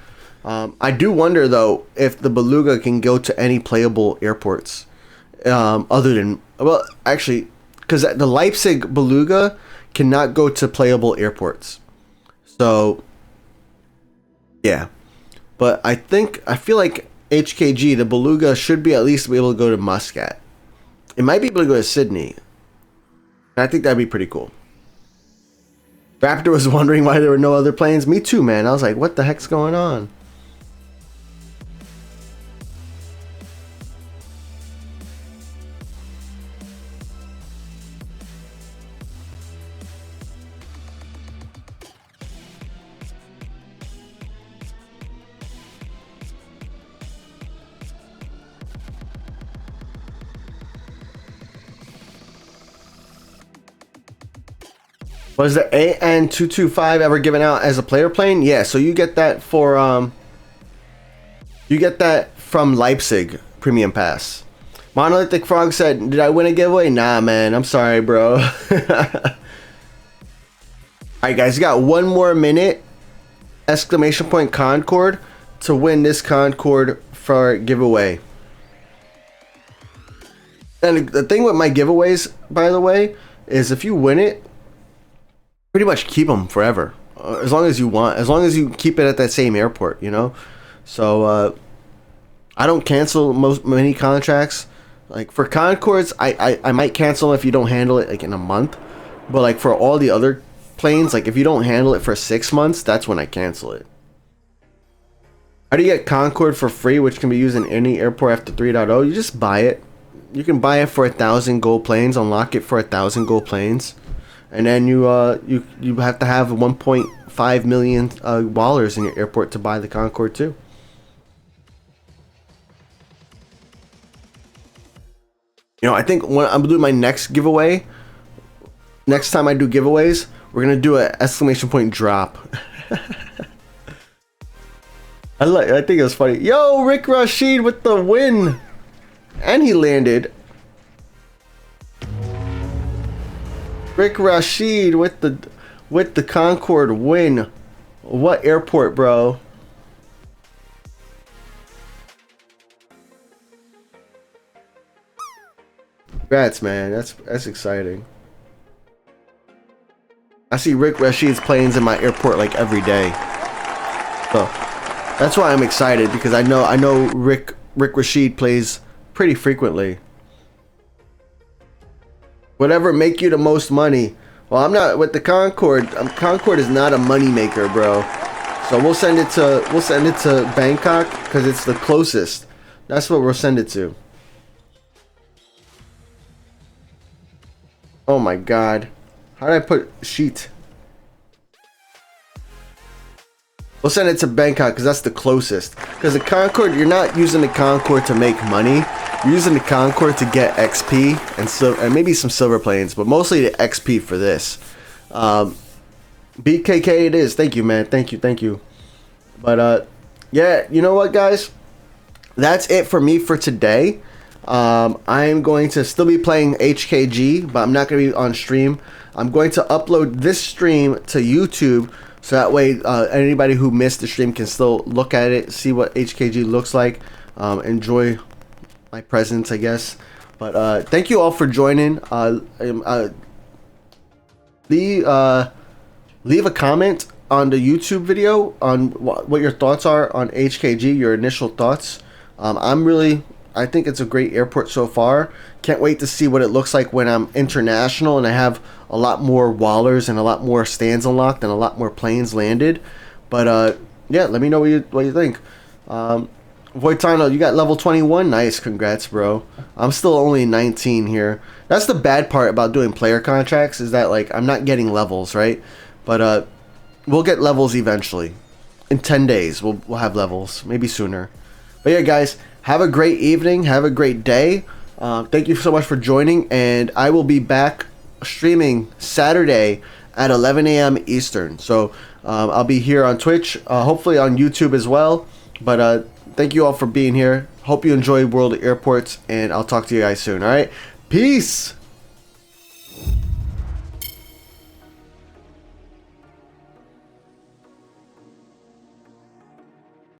I do wonder, though, if the Beluga can go to any playable airports. Other than... Well, actually, because the Leipzig Beluga cannot go to playable airports. So, yeah. But I feel like HKG, the Beluga, should be at least be able to go to Muscat. It might be able to go to Sydney. I think that'd be pretty cool. Raptor was wondering why there were no other planes. Me too, man. I was like, what the heck's going on? Was the AN225 ever given out as a player plane? Yeah, so you get that for you get that from Leipzig Premium Pass. Monolithic Frog said, "Did I win a giveaway?" Nah, man. I'm sorry, bro. Alright, guys, you got 1 more minute. Exclamation point Concorde to win this Concorde for giveaway. And the thing with my giveaways, by the way, is if you win it, pretty much keep them forever, as long as you want, as long as you keep it at that same airport, you know. So I don't cancel many contracts. Like for Concords, I might cancel if you don't handle it like in a month, but like for all the other planes, like if you don't handle it for 6 months, that's when I cancel it. How do you get Concorde for free, which can be used in any airport after 3.0? You just buy it. You can buy it for 1,000 gold planes, unlock it for 1,000 gold planes. And then you have to have 1.5 million wallers in your airport to buy the Concorde too. You know, I think when I'm doing my next giveaway, next time I do giveaways, we're gonna do an exclamation point drop. I think it was funny. Yo, Rick Rashid with the win, and he landed. Rick Rashid with the Concorde win. What airport, bro? Congrats, man. That's exciting. I see Rick Rashid's planes in my airport like every day. So that's why I'm excited, because I know Rick Rashid plays pretty frequently. Whatever make you the most money. Well, I'm not with the Concorde. Concorde is not a money maker, bro. So we'll send it to Bangkok because it's the closest. That's what we'll send it to. Oh my God, how did I put sheet? We'll send it to Bangkok because that's the closest. Because the Concorde, you're not using the Concorde to make money. You're using the Concorde to get XP and maybe some silver planes, but mostly the XP for this. BKK it is. Thank you, man. Thank you. But yeah, you know what, guys? That's it for me for today. I'm going to still be playing HKG, but I'm not going to be on stream. I'm going to upload this stream to YouTube, so that way anybody who missed the stream can still look at it, see what HKG looks like, enjoy my presence, I guess. But thank you all for joining. Leave a comment on the YouTube video on what your thoughts are on HKG, your initial thoughts. I think it's a great airport so far. Can't wait to see what it looks like when I'm international and I have a lot more wallers and a lot more stands unlocked and a lot more planes landed. But yeah, let me know what you think. Voitano, you got level 21. Nice, congrats, bro. I'm still only 19 here. That's the bad part about doing player contracts, is that like I'm not getting levels, right? But we'll get levels eventually. In 10 days, we'll have levels, maybe sooner. But yeah, guys, have a great evening. Have a great day. Thank you so much for joining, and I will be back streaming Saturday at 11 a.m. Eastern. So I'll be here on Twitch, hopefully on YouTube as well. But thank you all for being here. Hope you enjoy World of Airports, and I'll talk to you guys soon. All right, peace.